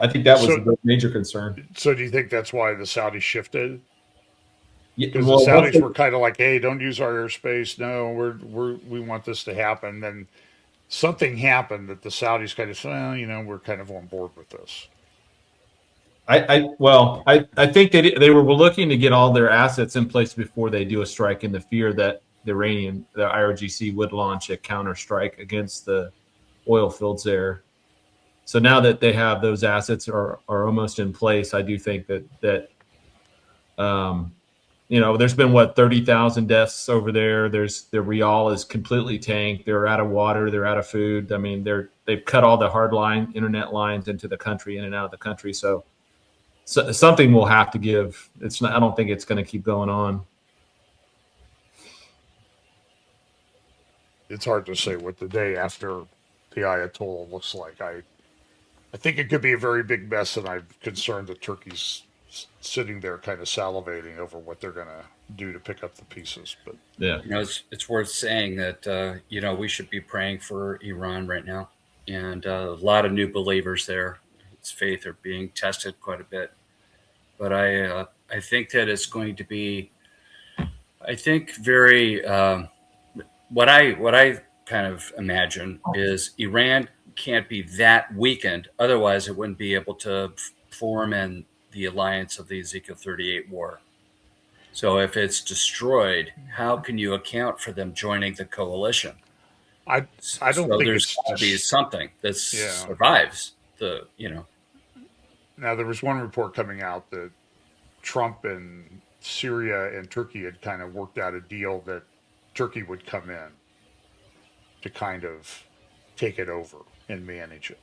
I think that was So, the major concern. so do you think that's why the Saudis shifted? Yeah, Because the well, Saudis were kind of like, "Hey, don't use our airspace. No, we want this to happen." Then something happened that the Saudis kind of said, "Well, we're kind of on board with this." I think they were looking to get all their assets in place before they do a strike, in the fear that the IRGC would launch a counter strike against the oil fields there. So now that they have those assets are almost in place, I do think that there's been 30,000 deaths over there. The Real is completely tanked. They're out of water. They're out of food. I mean, they've cut all the hardline internet lines into the country, in and out of the country. So something will have to give. It's not. I don't think it's going to keep going on. It's hard to say what the day after the Ayatollah looks like. I think it could be a very big mess, and I'm concerned that Turkey's sitting there kind of salivating over what they're going to do to pick up the pieces. But yeah, it's worth saying that we should be praying for Iran right now, and a lot of new believers there. Its faith are being tested quite a bit, but I think that it's going to be, I think, very what I kind of imagine is Iran can't be that weakened, otherwise it wouldn't be able to form in the alliance of the Ezekiel 38 war. So if it's destroyed, how can you account for them joining the coalition? I don't think there's it's got to be something that Yeah. survives Now, there was one report coming out that Trump and Syria and Turkey had kind of worked out a deal that Turkey would come in to kind of take it over and manage it.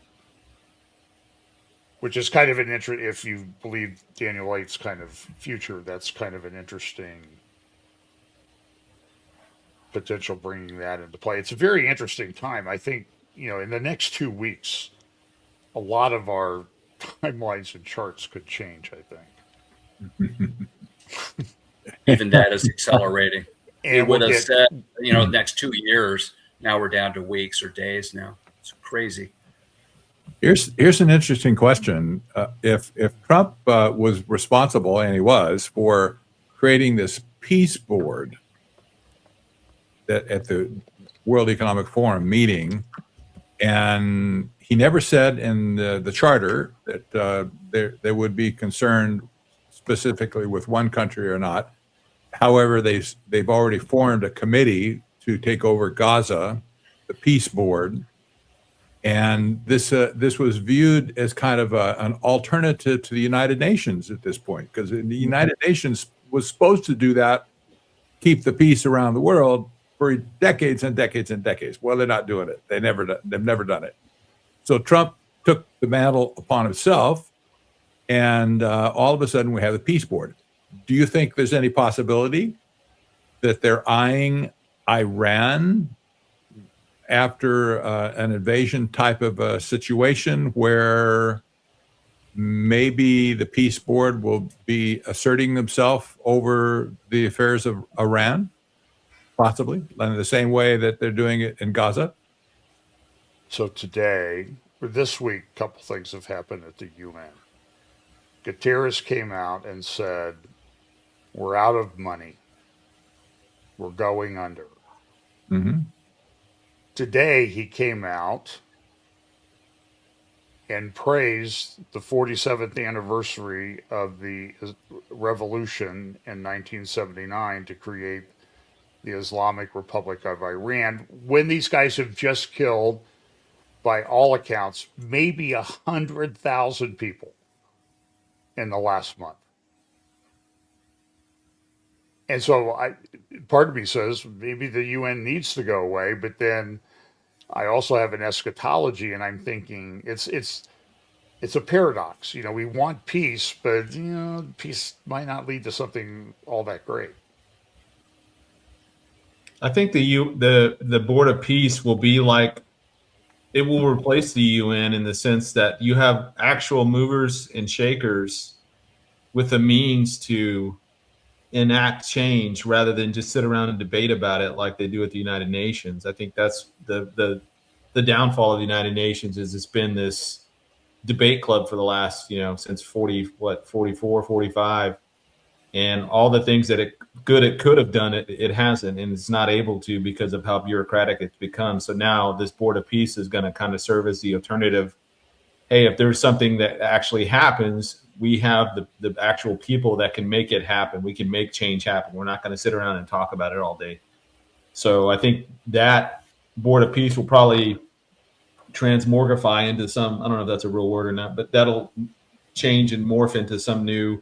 Which is kind of an if you believe Daniel 8's kind of future, that's kind of an interesting potential bringing that into play. It's a very interesting time. I think, in the next 2 weeks, a lot of our timelines and charts could change, I think. even that is accelerating. And It would we'll have get, said, next 2 years. Now we're down to weeks or days now. It's crazy. Here's an interesting question. If Trump was responsible, and he was, for creating this peace board that at the World Economic Forum meeting, and he never said in the charter that they would be concerned specifically with one country or not. However, they've already formed a committee to take over Gaza, the peace board. And this was viewed as kind of an alternative to the United Nations at this point, because the United Nations was supposed to do that, keep the peace around the world for decades and decades and decades. Well, they're not doing it. They've never done it. So Trump took the mantle upon himself, and all of a sudden we have the peace board. Do you think there's any possibility that they're eyeing Iran after an invasion type of a situation where maybe the peace board will be asserting themselves over the affairs of Iran, possibly, in the same way that they're doing it in Gaza? so today, or this week, a couple things have happened at the UN. Gettr came out and said, we're out of money. We're going under. Mm-hmm. Today, he came out and praised the 47th anniversary of the revolution in 1979 to create the Islamic Republic of Iran, when these guys have just killed, by all accounts, maybe 100,000 people in the last month. And so part of me says maybe the UN needs to go away, but then I also have an eschatology, and I'm thinking it's a paradox. We want peace, but peace might not lead to something all that great. I think the Board of Peace will be like, it will replace the UN in the sense that you have actual movers and shakers with the means to enact change rather than just sit around and debate about it like they do at the United Nations. I think that's the downfall of the United Nations, is it's been this debate club for the last, since 44, 45. And all the things that it could have done, it hasn't, and it's not able to because of how bureaucratic it's become. So now this Board of Peace is going to kind of serve as the alternative. Hey, if there's something that actually happens, we have the actual people that can make it happen. We can make change happen. We're not going to sit around and talk about it all day. So I think that Board of Peace will probably transmogrify into some, I don't know if that's a real word or not, but that'll change and morph into some new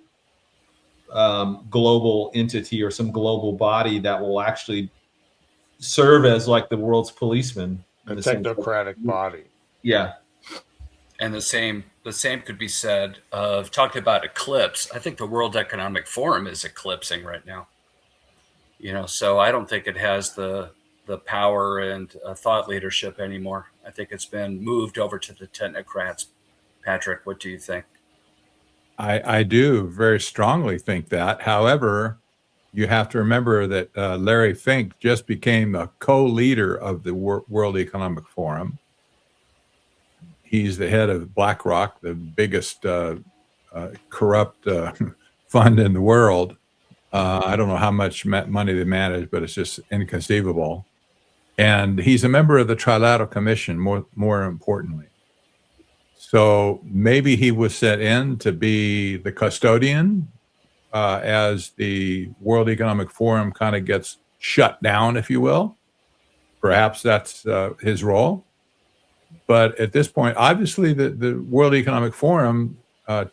global entity or some global body that will actually serve as like the world's policeman. A technocratic body. Yeah. And the same could be said of talking about eclipse. I think the World Economic Forum is eclipsing right now. So I don't think it has the power and thought leadership anymore. I think it's been moved over to the technocrats. Patrick, what do you think? I do very strongly think that. However, you have to remember that Larry Fink just became a co-leader of the World Economic Forum. He's the head of BlackRock, the biggest corrupt fund in the world. I don't know how much money they manage, but it's just inconceivable. And he's a member of the Trilateral Commission, more importantly. So maybe he was set in to be the custodian as the World Economic Forum kind of gets shut down, if you will. Perhaps that's his role. But at this point, obviously, the World Economic Forum,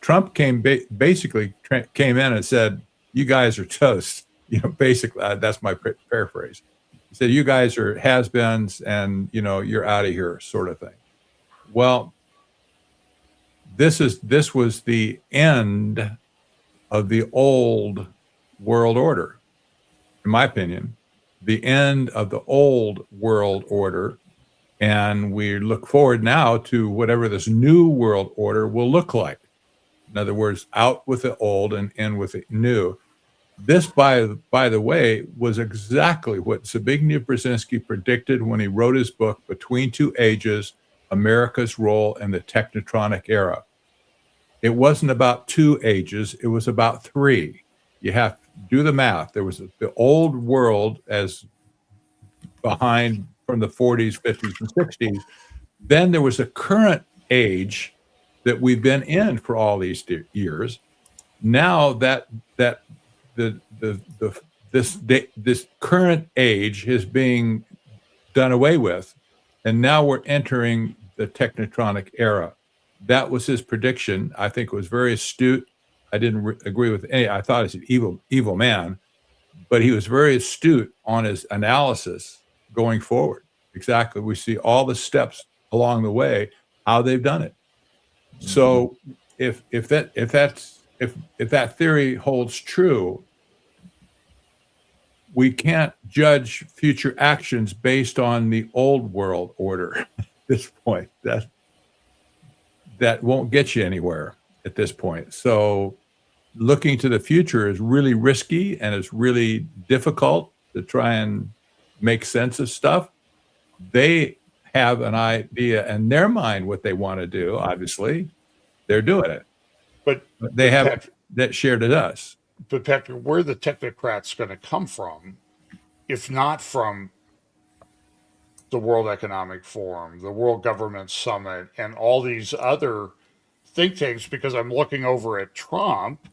Trump basically came in and said, "You guys are toast." Basically, that's my paraphrase. He said, "You guys are has-beens, and you're out of here," sort of thing. Well, this was the end of the old world order, in my opinion, the end of the old world order. And we look forward now to whatever this new world order will look like. In other words, out with the old and in with the new. This, by the way, was exactly what Zbigniew Brzezinski predicted when he wrote his book, Between Two Ages, America's Role in the Technotronic Era. It wasn't about 2 ages, it was about 3. You have to do the math. There was the old world as behind from the 40s, 50s, and 60s. Then there was a current age that we've been in for all these years. Now that this current age is being done away with, and now we're entering the technotronic era. That was his prediction. I think it was very astute. I didn't agree with any. I thought he was an evil man, but he was very astute on his analysis going forward. Exactly. We see all the steps along the way, how they've done it. So if that theory holds true, we can't judge future actions based on the old world order at this point. That won't get you anywhere at this point. So looking to the future is really risky, and it's really difficult to try and make sense of stuff. They have an idea in their mind what they want to do. Obviously, they're doing it, but they haven't that shared with us. But Patrick, where are the technocrats going to come from, if not from the World Economic Forum, the World Government Summit, and all these other think tanks? Because I'm looking over at Trump.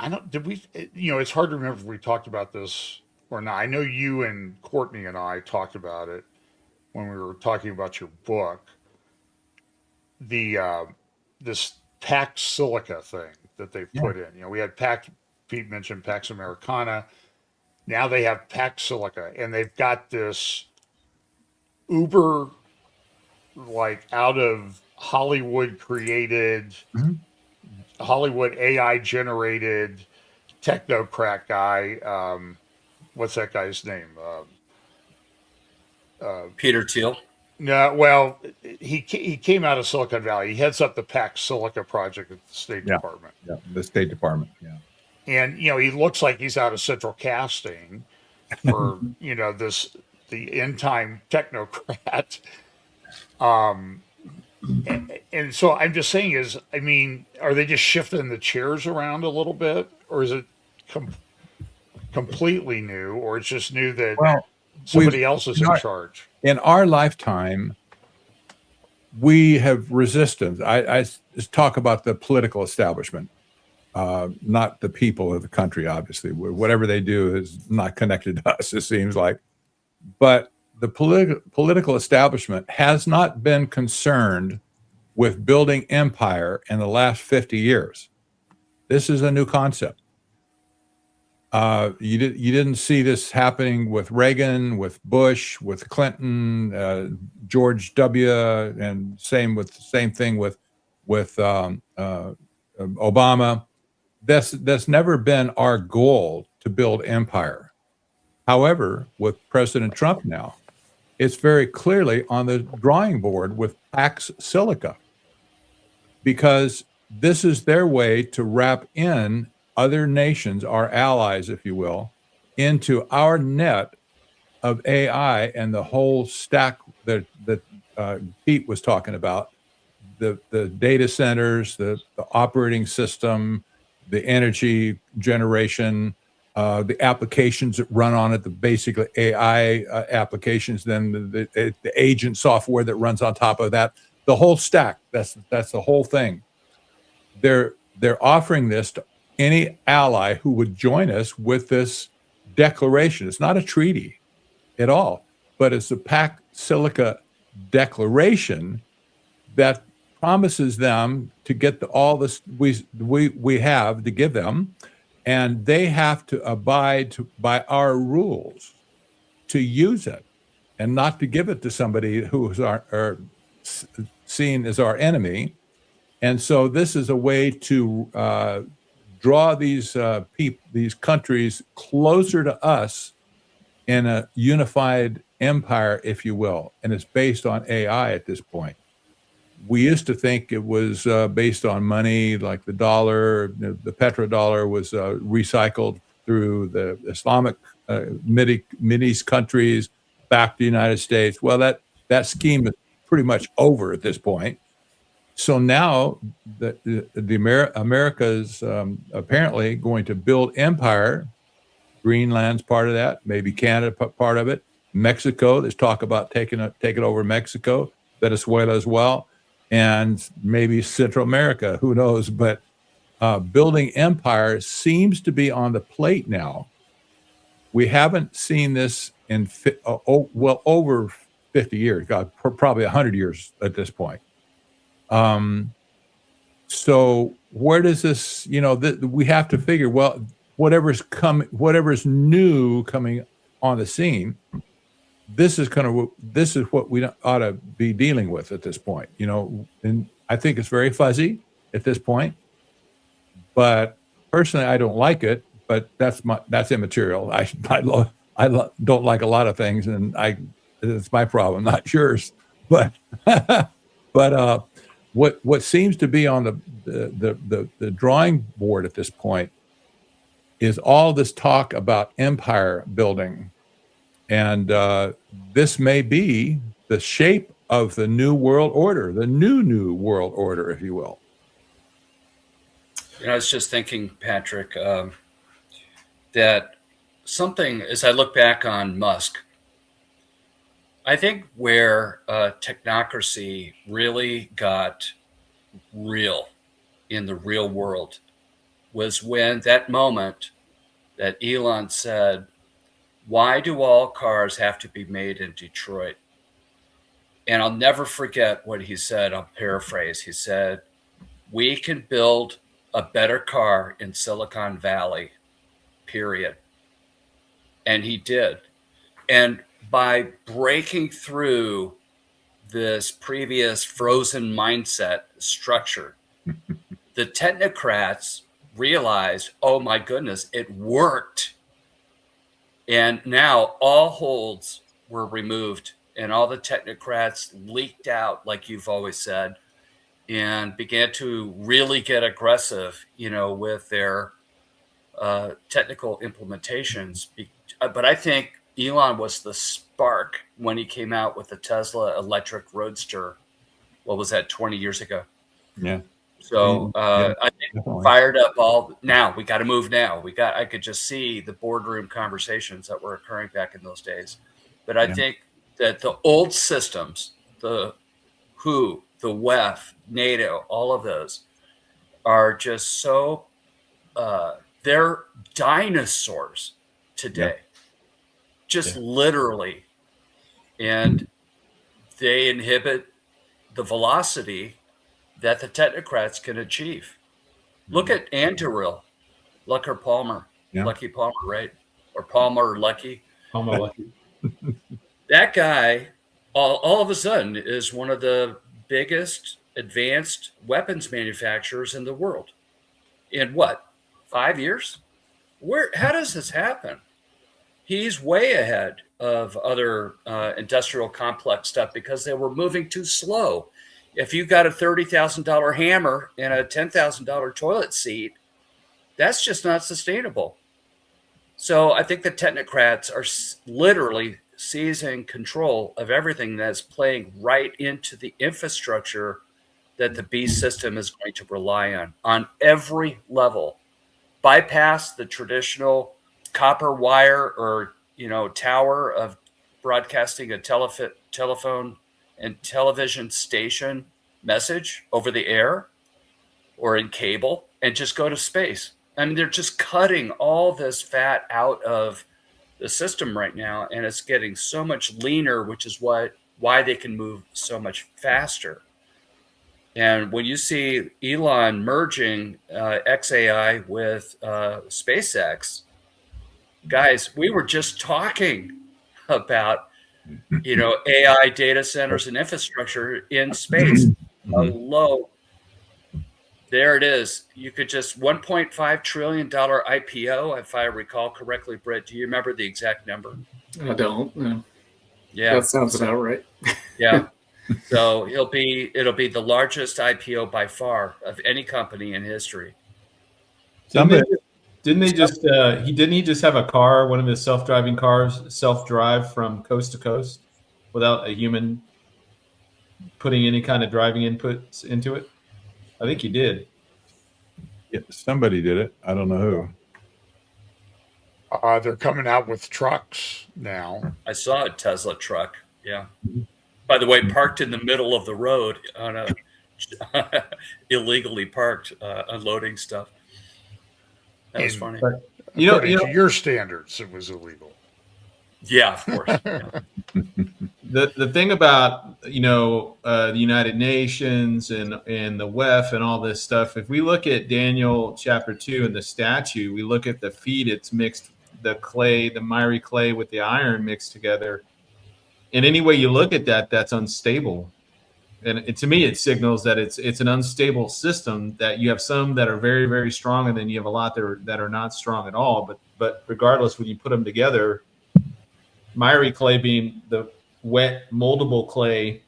It's hard to remember if we talked about this or not. I know you and Courtney and I talked about it when we were talking about your book. This Pax Silica thing that they've put in. We had Pete mentioned Pax Americana. Now they have Pax Silica, and they've got this uber, like, out of Hollywood created, Hollywood AI generated technocrat guy. What's that guy's name? Peter Thiel. No, well, he came out of Silicon Valley. He heads up the Pax Silica project at the State Department. Yeah, the State Department. Yeah. And he looks like he's out of Central Casting for the end time technocrat. And so I'm just saying is, I mean, are they just shifting the chairs around a little bit, or is it com- completely new, or it's just new that Well, we've somebody else is in in our, charge? in our lifetime, we have resistance. I just talk about the political establishment, not the people of the country, obviously. Whatever they do is not connected to us, it seems like. But the political establishment has not been concerned with building empire in the last 50 years. This is a new concept. You didn't see this happening with Reagan, with Bush, with Clinton, George W., and same thing with Obama. That's never been our goal to build empire. However, with President Trump now, it's very clearly on the drawing board with Pax Silica, because this is their way to wrap in other nations, our allies, if you will, into our net of AI and the whole stack that Pete was talking about, the data centers, the operating system, the energy generation, the applications that run on it, the basically AI applications, then the agent software that runs on top of that, the whole stack. That's the whole thing. They're offering this to any ally who would join us with this declaration. It's not a treaty at all, but it's a Pax Silica declaration that promises them to get all this we have to give them, and they have to abide by our rules to use it, and not to give it to somebody who is seen as our enemy. And so this is a way to draw these countries closer to us in a unified empire, if you will, and it's based on AI at this point. We used to think it was based on money, like the dollar. The petrodollar was recycled through the Islamic Mideast countries back to the United States. Well, that scheme is pretty much over at this point. So now America is apparently going to build empire. Greenland's part of that, maybe Canada part of it. Mexico, there's talk about taking over Mexico, Venezuela as well, and maybe Central America, who knows? But building empire seems to be on the plate now. We haven't seen this in over 50 years, probably 100 years at this point. So where does this, we have to figure, well, whatever's new coming on the scene, this is what we ought to be dealing with at this point, and I think it's very fuzzy at this point, but personally, I don't like it, but that's immaterial. I don't like a lot of things, and it's my problem, not yours, but, but, what seems to be on the drawing board at this point is all this talk about empire building. And this may be the shape of the new world order, the new world order, if you will. I was just thinking, Patrick, that something, as I look back on Musk, I think where technocracy really got real in the real world was when that moment that Elon said, "Why do all cars have to be made in Detroit?" And I'll never forget what he said. I'll paraphrase. He said, "We can build a better car in Silicon Valley, period." And he did. And by breaking through this previous frozen mindset structure, the technocrats realized, oh my goodness, it worked. And now all holds were removed and all the technocrats leaked out, like you've always said, and began to really get aggressive, with their technical implementations. But I think Elon was the spark when he came out with the Tesla electric roadster what was that, 20 years ago? Yeah. So Yeah, I think definitely. fired up now. We got to move now. I could just see the boardroom conversations that were occurring back in those days. But I think that the old systems, the WHO, the WEF, NATO, all of those are just so, they're dinosaurs today, just literally. And they inhibit the velocity that the technocrats can achieve. Look at Anduril, Lucky Palmer, right? Or Palmer or Lucky. Palmer Lucky. That guy, all of a sudden, is one of the biggest advanced weapons manufacturers in the world. In what, 5 years? How does this happen? He's way ahead of other industrial complex stuff because they were moving too slow. If you got a $30,000 hammer and a $10,000 toilet seat, that's just not sustainable. So I think the technocrats are literally seizing control of everything that's playing right into the infrastructure that the beast system is going to rely on every level. Bypass the traditional copper wire or tower of broadcasting a telephone and television station message over the air or in cable and just go to space. I mean, they're just cutting all this fat out of the system right now, and it's getting so much leaner, which is why they can move so much faster. And when you see Elon merging XAI with SpaceX, guys, we were just talking about AI data centers and infrastructure in space. Hello. There it is. You could just $1.5 trillion IPO, if I recall correctly. Britt, do you remember the exact number? I don't. No. Yeah, that sounds about right. Yeah. So it'll be the largest IPO by far of any company in history. Didn't he just have a car, one of his self-driving cars, self-drive from coast to coast without a human putting any kind of driving inputs into it? I think he did. Yeah, somebody did it. I don't know who. They're coming out with trucks now. I saw a Tesla truck. Yeah. By the way, parked in the middle of the road on a illegally parked, unloading stuff. That was funny. But, to your standards, it was illegal. Yeah, of course. Yeah. The thing about the United Nations and the WEF and all this stuff, if we look at Daniel chapter 2 and the statue, we look at the feet, it's mixed, the clay, the miry clay with the iron mixed together. And any way you look at that, that's unstable. And to me, it signals that it's an unstable system, that you have some that are very, very strong, and then you have a lot that are not strong at all. But regardless, when you put them together, miry clay being the wet moldable clay,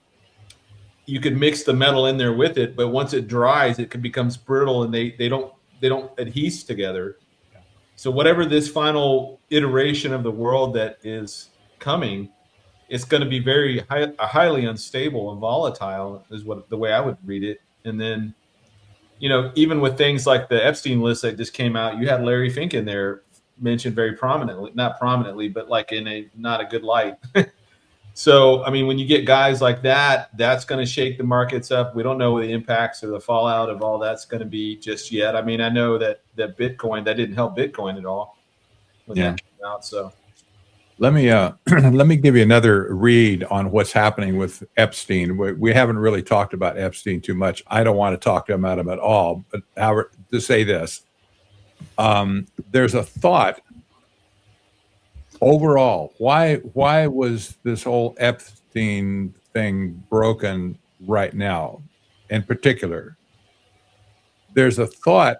you could mix the metal in there with it, but once it dries, it becomes brittle, and they don't adhere together. So whatever this final iteration of the world that is coming, it's going to be very highly unstable and volatile, is the way I would read it. And then, even with things like the Epstein list that just came out, you had Larry Fink in there mentioned very prominently, not prominently, but like in a not a good light. So, I mean, when you get guys like that, that's going to shake the markets up. We don't know what the impacts or the fallout of all that's going to be just yet. I mean, I know that Bitcoin, that didn't help Bitcoin at all when that came out. So let me give you another read on what's happening with Epstein. We haven't really talked about Epstein too much. I don't want to talk about him at all, but to say this, there's a thought overall. Why was this whole Epstein thing broken right now? In particular, there's a thought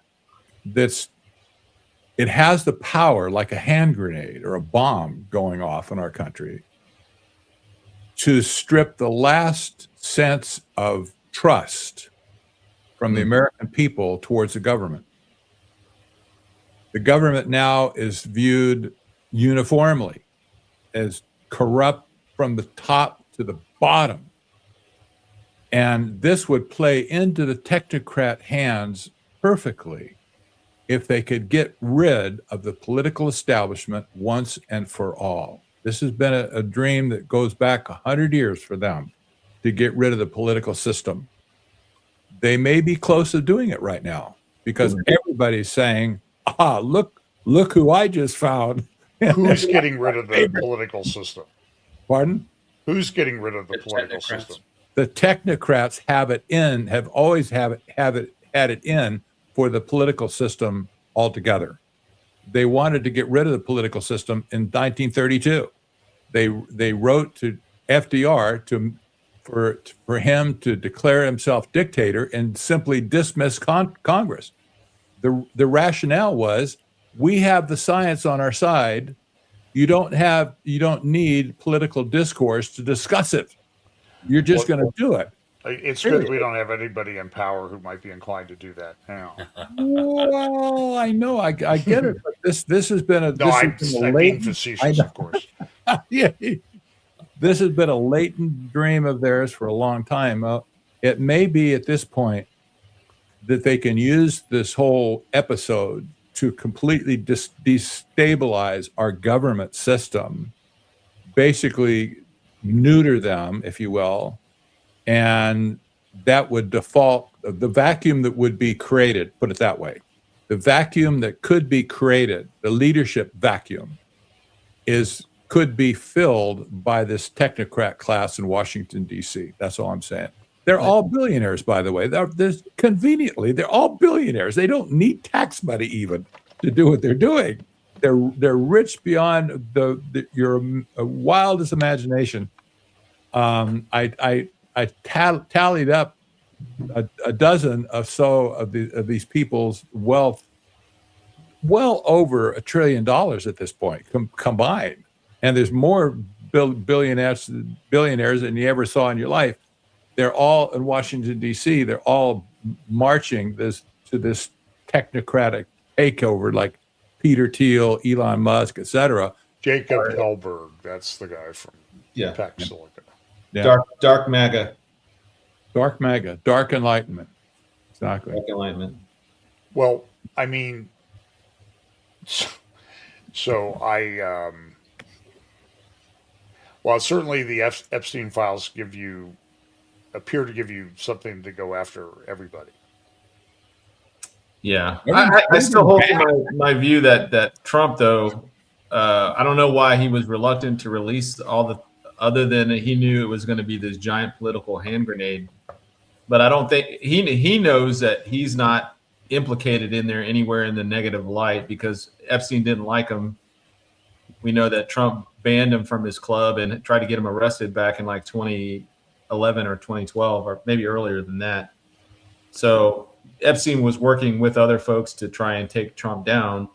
it has the power, like a hand grenade or a bomb going off in our country, to strip the last sense of trust from the American people towards the government. The government now is viewed uniformly as corrupt from the top to the bottom. And this would play into the technocrat hands perfectly if they could get rid of the political establishment once and for all. This has been a dream that goes back 100 years for them, to get rid of the political system. They may be close to doing it right now, because everybody's saying, look who I just found. Who's getting rid of the political system? Pardon? Who's getting rid of the The political technocrats. system? The technocrats have always had it in for the political system altogether. They wanted to get rid of the political system in 1932. They wrote to FDR for him to declare himself dictator and simply dismiss Congress. The rationale was, we have the science on our side. You don't need political discourse to discuss it. You're just going to do it. It's good we don't have anybody in power who might be inclined to do that now. Well, I know, I get it, but this has been a No, I'm being latent, facetious, of course. yeah, this has been a latent dream of theirs for a long time. It may be at this point that they can use this whole episode to completely destabilize our government system, basically neuter them, if you will, and that would default the vacuum that would be created, put it that way. The vacuum that could be created, the leadership vacuum, could be filled by this technocrat class in Washington, D.C. That's all I'm saying. They're all billionaires, by the way. Conveniently, they're all billionaires. They don't need tax money even to do what they're doing. They're rich beyond your wildest imagination. I tallied up a dozen or so of these people's wealth, well over $1 trillion at this point combined, and there's more billionaires than you ever saw in your life. They're all in Washington, D.C. They're all marching to this technocratic takeover, like Peter Thiel, Elon Musk, etc. Jacob Hellberg, that's the guy from Tech Silicon. Yeah. Dark MAGA. Dark MAGA, dark enlightenment. Exactly. Dark enlightenment. Well, I mean, so well, certainly the Epstein files appear to give you something to go after everybody. Yeah, I still hold to my view that Trump, though, I don't know why he was reluctant to release other than he knew it was going to be this giant political hand grenade. But I don't think he knows that he's not implicated in there anywhere in the negative light, because Epstein didn't like him. We know that Trump banned him from his club and tried to get him arrested back in like 2011 or 2012, or maybe earlier than that. So Epstein was working with other folks to try and take Trump down.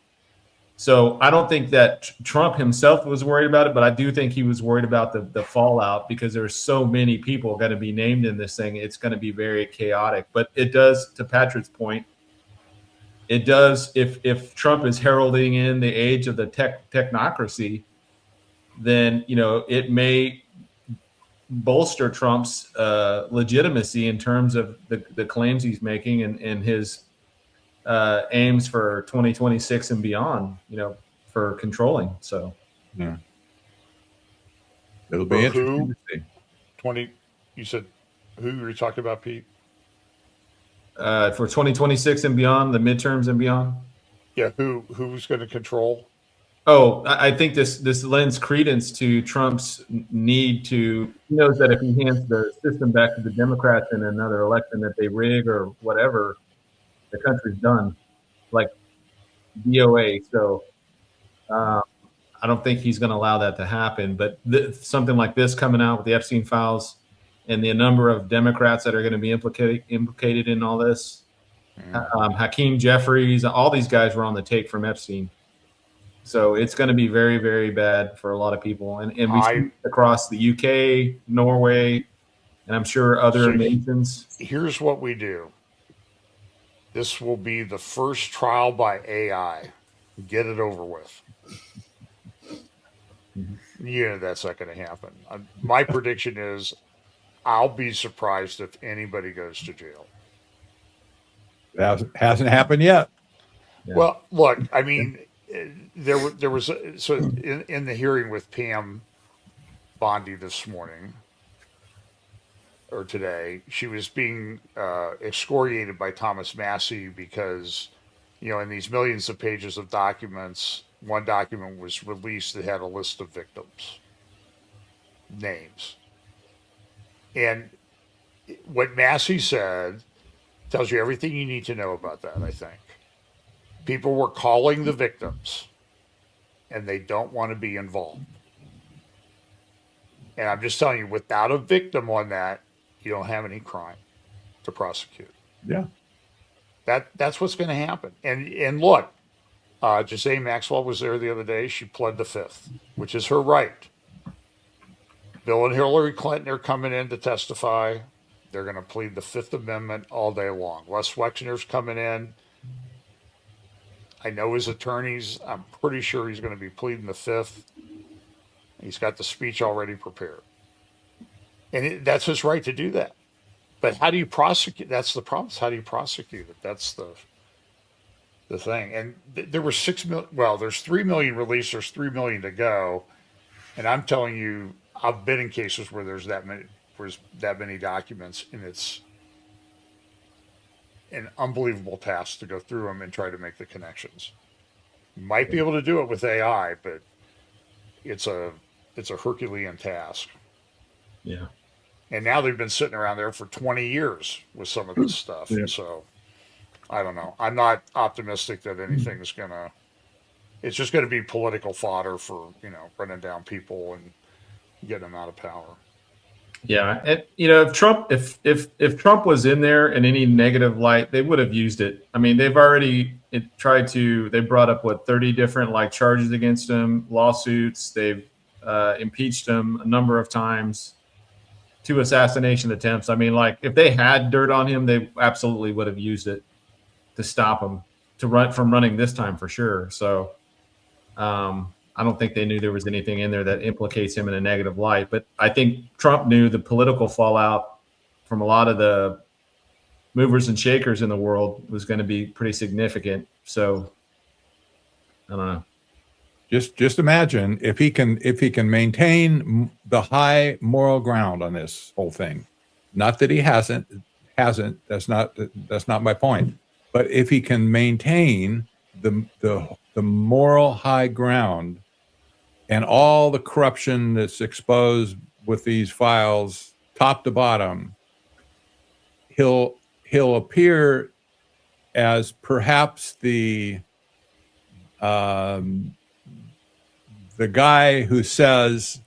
So I don't think that Trump himself was worried about it, but I do think he was worried about the fallout, because there's so many people going to be named in this thing. It's going to be very chaotic. But it does, to Patrick's point, it does, if Trump is heralding in the age of the technocracy, then, it may bolster Trump's legitimacy in terms of the claims he's making and his aims for 2026 and beyond, for controlling. So yeah, it'll be interesting to see. You said who were you talking about, Pete? For 2026 and beyond, the midterms and beyond. Yeah, who's going to control? Oh, I think this lends credence to Trump's need to. He knows that if he hands the system back to the Democrats in another election that they rig or whatever, the country's done, like DOA. So I don't think he's going to allow that to happen. But something like this coming out with the Epstein files and the number of Democrats that are going to be implicated in all this, Hakeem Jeffries, all these guys were on the take from Epstein. So it's going to be very, very bad for a lot of people. And we see across the UK, Norway, and I'm sure other nations. Here's what we do. This will be the first trial by AI. Get it over with. That's not going to happen. My prediction is I'll be surprised if anybody goes to jail. That hasn't happened yet. Yeah. Well, look, I mean, there was so in the hearing with Pam Bondi this morning or today, she was being excoriated by Thomas Massey because, in these millions of pages of documents, one document was released that had a list of victims' names. And what Massey said tells you everything you need to know about that, I think. People were calling the victims and they don't want to be involved. And I'm just telling you, without a victim on that, you don't have any crime to prosecute. Yeah. That's what's going to happen. And look, Jose Maxwell was there the other day. She pled the fifth, which is her right. Bill and Hillary Clinton are coming in to testify. They're going to plead the Fifth Amendment all day long. Les Wexner's coming in. I know his attorneys. I'm pretty sure he's going to be pleading the fifth. He's got the speech already prepared. And that's his right to do that. But how do you prosecute? That's the problem. How do you prosecute it? That's the thing. And there were 6 million. Well, there's 3 million released. There's 3 million to go. And I'm telling you, I've been in cases where there's that many documents, and it's an unbelievable task to go through them and try to make the connections. You might be able to do it with AI, but it's a Herculean task. Yeah. And now they've been sitting around there for 20 years with some of this stuff. Yeah. So I don't know. I'm not optimistic that anything's it's just going to be political fodder for, running down people and getting them out of power. Yeah, and if Trump was in there in any negative light, they would have used it. I mean, they've already they brought up 30 different charges against him, lawsuits. They've impeached him a number of times, 2 assassination attempts. I mean, if they had dirt on him, they absolutely would have used it to stop him from running this time for sure. So I don't think they knew there was anything in there that implicates him in a negative light. But I think Trump knew the political fallout from a lot of the movers and shakers in the world was going to be pretty significant. So I don't know. Just imagine if he can maintain the high moral ground on this whole thing. Not that he hasn't. That's not my point. But if he can maintain the moral high ground and all the corruption that's exposed with these files, top to bottom, he'll appear as perhaps the guy who says,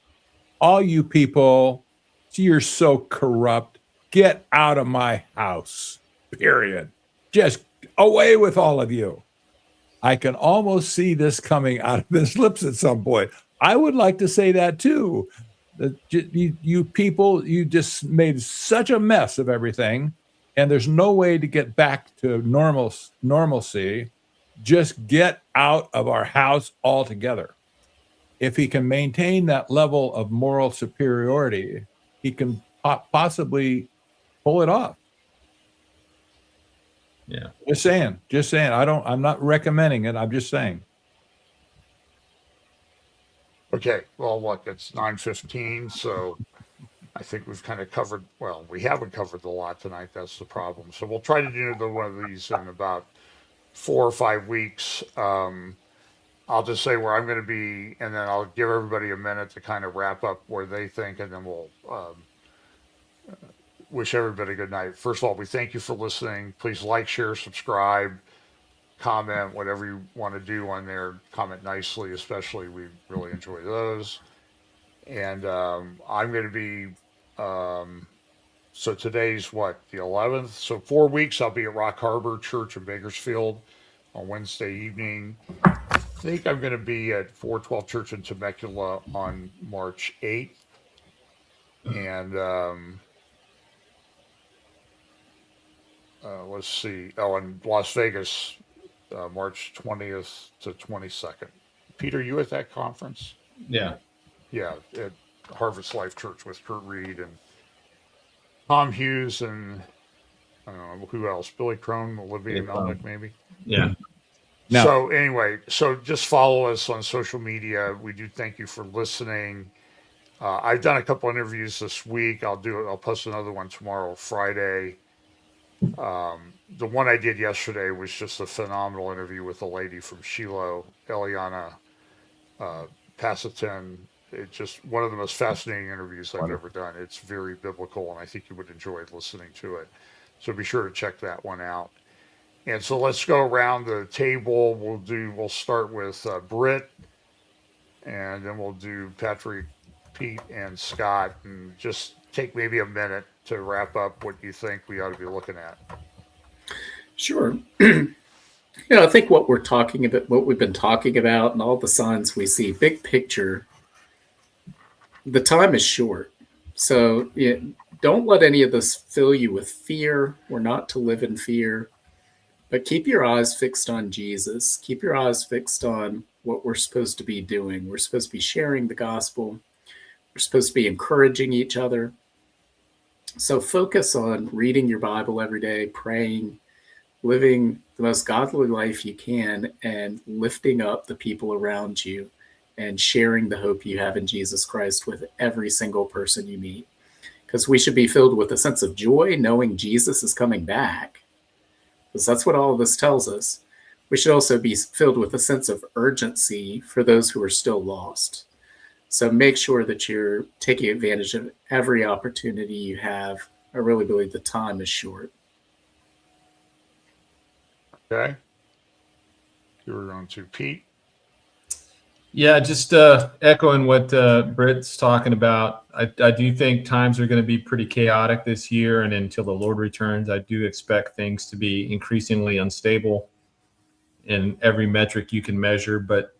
all you people, you're so corrupt, get out of my house, period. Just away with all of you. I can almost see this coming out of his lips at some point. I would like to say that too. You people, you just made such a mess of everything, and there's no way to get back to normalcy. Just get out of our house altogether. If he can maintain that level of moral superiority, he can possibly pull it off. Yeah. Just saying. I'm not recommending it. I'm just saying. Okay. Well, look, it's 9:15, so I think we've kind of covered. Well, we haven't covered a lot tonight. That's the problem. So we'll try to do another one of these in about 4 or 5 weeks. I'll just say where I'm going to be, and then I'll give everybody a minute to kind of wrap up where they think, and then we'll wish everybody good night. First of all, we thank you for listening. Please like, share, subscribe, comment, whatever you want to do on there. Comment nicely, especially. We really enjoy those. And I'm going to be, so today's what, the 11th? So 4 weeks, I'll be at Rock Harbor Church in Bakersfield on Wednesday evening. I think I'm going to be at 412 Church in Temecula on March 8th. And let's see. Oh, in Las Vegas, March 20th to 22nd. Peter, you at that conference? Yeah. Yeah, at Harvest Life Church with Kurt Reed and Tom Hughes and I don't know who else, Billy Crone, Olivia Yeah, Melnick, maybe. Yeah. Now- So anyway, so just follow us on social media. We do thank you for listening. I've done a couple interviews this week. I'll post another one tomorrow, Friday. The one I did yesterday was just a phenomenal interview with a lady from Shiloh, Eliana Passatin. It's just one of the most fascinating interviews I've ever done. It's very biblical, and I think you would enjoy listening to it. So be sure to check that one out. And so let's go around the table. We'll start with Britt, and then we'll do Patrick, Pete, and Scott, and just take maybe a minute to wrap up what you think we ought to be looking at. Sure. I think what we're talking about, what we've been talking about, and all the signs we see, big picture, the time is short. So don't let any of this fill you with fear. We're not to live in fear, but keep your eyes fixed on Jesus. Keep your eyes fixed on what we're supposed to be doing. We're supposed to be sharing the gospel. We're supposed to be encouraging each other. So focus on reading your Bible every day, praying, living the most godly life you can, and lifting up the people around you and sharing the hope you have in Jesus Christ with every single person you meet. Because we should be filled with a sense of joy knowing Jesus is coming back, because that's what all of this tells us. We should also be filled with a sense of urgency for those who are still lost. So make sure that you're taking advantage of every opportunity you have. I really believe the time is short. Okay. You're going to Pete. Yeah, just echoing what Britt's talking about. I do think times are going to be pretty chaotic this year, and until the Lord returns, I do expect things to be increasingly unstable in every metric you can measure. But,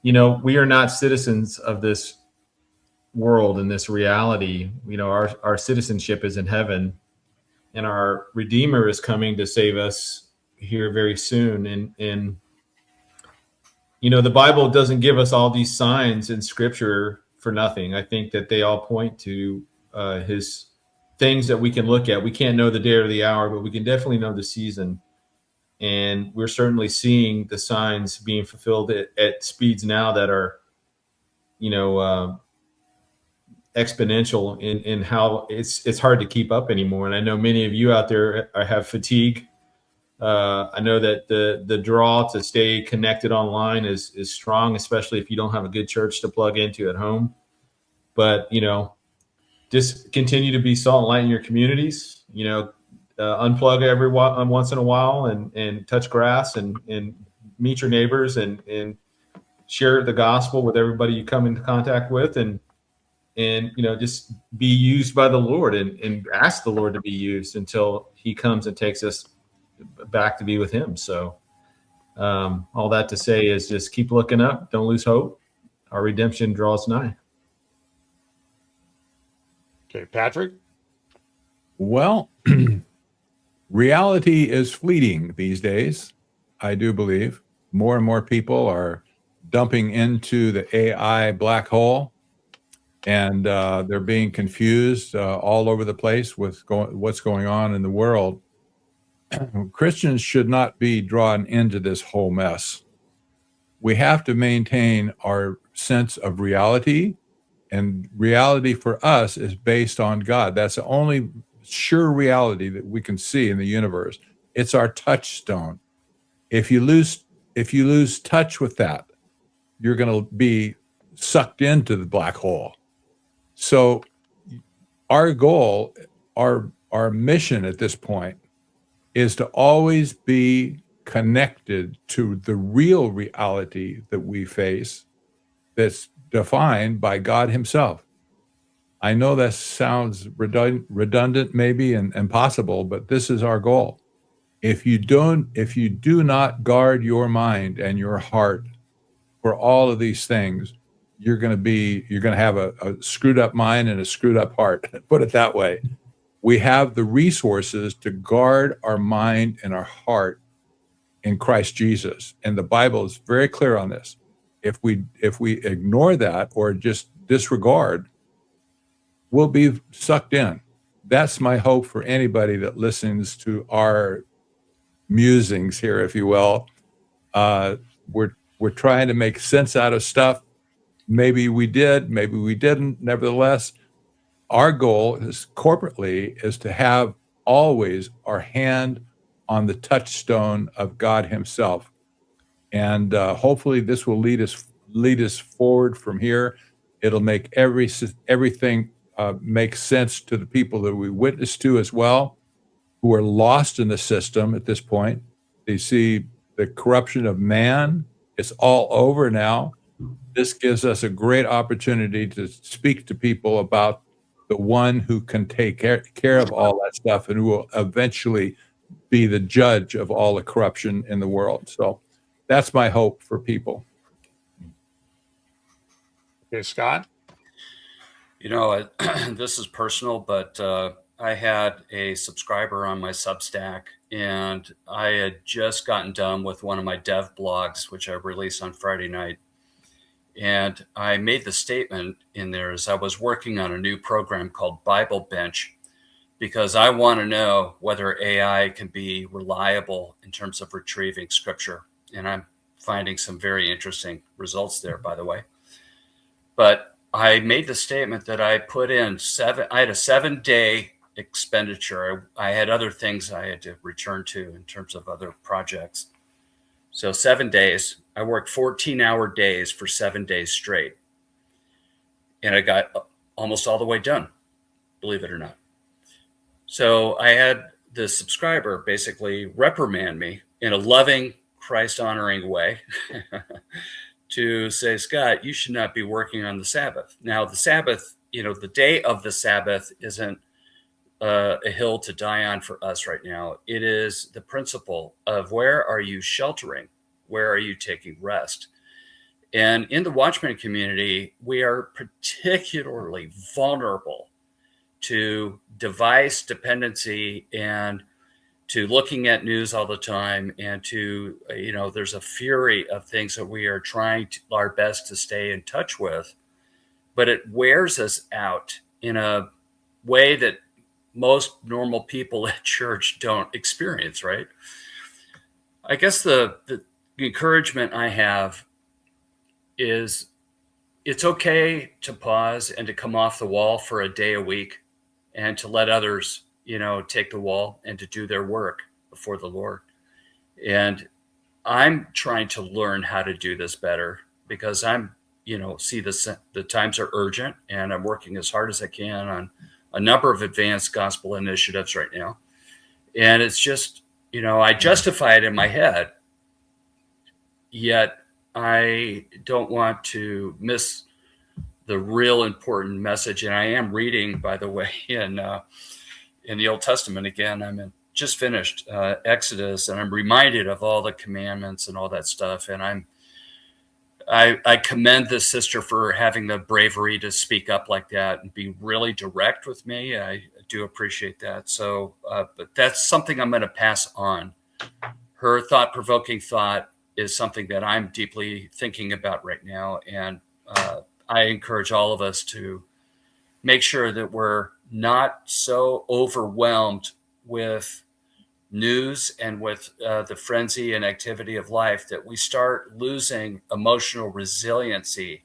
we are not citizens of this world and this reality. Our citizenship is in heaven, and our Redeemer is coming to save us here very soon. And the Bible doesn't give us all these signs in Scripture for nothing. I think that they all point to his things that we can look at. We can't know the day or the hour, but we can definitely know the season. And we're certainly seeing the signs being fulfilled at speeds now that are, exponential in how it's hard to keep up anymore. And I know many of you out there have fatigue. I know that the draw to stay connected online is strong, especially if you don't have a good church to plug into at home. But, just continue to be salt and light in your communities, unplug every once in a while and touch grass and meet your neighbors and share the gospel with everybody you come into contact with, and just be used by the Lord and ask the Lord to be used until he comes and takes us back to be with him. So all that to say is just keep looking up. Don't lose hope. Our redemption draws nigh. Okay, Patrick. Well, reality is fleeting these days. I do believe more and more people are dumping into the AI black hole, and they're being confused all over the place with what's going on in the world. Christians should not be drawn into this whole mess. We have to maintain our sense of reality, and reality for us is based on God. That's the only sure reality that we can see in the universe. It's our touchstone. If you lose touch with that, you're going to be sucked into the black hole. So our goal, our mission at this point is to always be connected to the real reality that we face, that's defined by God himself. I know that sounds redundant maybe and impossible, but this is our goal. If you do not guard your mind and your heart for all of these things, you're going to have a screwed up mind and a screwed up heart. Put it that way. We have the resources to guard our mind and our heart in Christ Jesus. And the Bible is very clear on this. If we ignore that or just disregard, we'll be sucked in. that's my hope for anybody that listens to our musings here, if you will. We're trying to make sense out of stuff. Maybe we did, maybe we didn't. Nevertheless, our goal is corporately is to have always our hand on the touchstone of God Himself, and hopefully this will lead us forward from here. It'll make everything make sense to the people that we witness to as well, who are lost in the system at this point. They see the corruption of man. It's all over now. This gives us a great opportunity to speak to people about the one who can take care of all that stuff and who will eventually be the judge of all the corruption in the world. So that's my hope for people. Okay, Scott? This is personal, but I had a subscriber on my Substack, and I had just gotten done with one of my dev blogs, which I released on Friday night. And I made the statement in there as I was working on a new program called Bible Bench, because I want to know whether AI can be reliable in terms of retrieving scripture. And I'm finding some very interesting results there, by the way. But I made the statement that I put in I had a 7-day expenditure. I had other things I had to return to in terms of other projects. So 7 days, I worked 14-hour days for 7 days straight. And I got almost all the way done, believe it or not. So I had the subscriber basically reprimand me in a loving, Christ-honoring way to say, Scott, you should not be working on the Sabbath. Now, the Sabbath, the day of the Sabbath isn't a hill to die on for us right now. It is the principle of where are you sheltering? Where are you taking rest? And in the Watchman community, we are particularly vulnerable to device dependency and to looking at news all the time, and to, there's a fury of things that we are trying our best to stay in touch with, but it wears us out in a way that most normal people at church don't experience, right? I guess the encouragement I have is it's okay to pause and to come off the wall for a day a week and to let others, take the wall and to do their work before the Lord. And I'm trying to learn how to do this better because I'm, see the times are urgent, and I'm working as hard as I can on a number of advanced gospel initiatives right now. And it's just, I justify it in my head, yet I don't want to miss the real important message. And I am reading, by the way, in the Old Testament again. Just finished Exodus, and I'm reminded of all the commandments and all that stuff. And I commend this sister for having the bravery to speak up like that and be really direct with me. I do appreciate that. So, but that's something I'm going to pass on. Her thought-provoking thought is something that I'm deeply thinking about right now. And I encourage all of us to make sure that we're not so overwhelmed with news and with the frenzy and activity of life that we start losing emotional resiliency,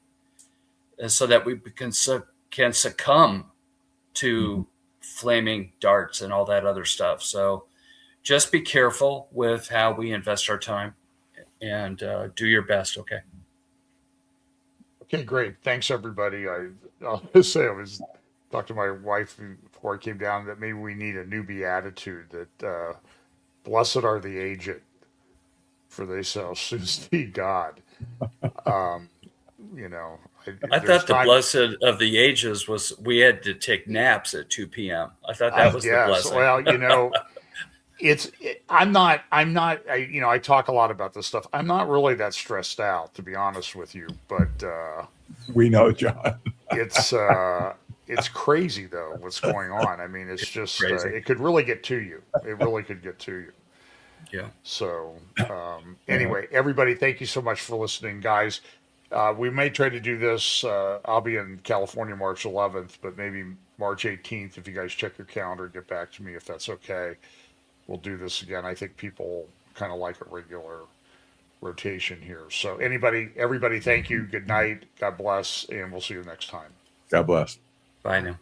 so that we can succumb to flaming darts and all that other stuff. So just be careful with how we invest our time, and do your best. Okay. Okay, great. Thanks, everybody. I'll just say I was talking to my wife before I came down that maybe we need a new beatitude that blessed are the aged, for they shall soon see God. I thought the blessed of the ages was we had to take naps at 2 p.m. I thought that was the blessing. Well, I talk a lot about this stuff. I'm not really that stressed out, to be honest with you, but we know, John. It's crazy though what's going on. I mean, it's just it could really get to you. It really could get to you. Yeah. So anyway, everybody, thank you so much for listening, guys. We may try to do this. I'll be in California March 11th, but maybe March 18th. If you guys check your calendar, get back to me if that's okay. We'll do this again. I think people kind of like a regular rotation here. So everybody, thank you. Good night. God bless. And we'll see you next time. God bless. Bye now.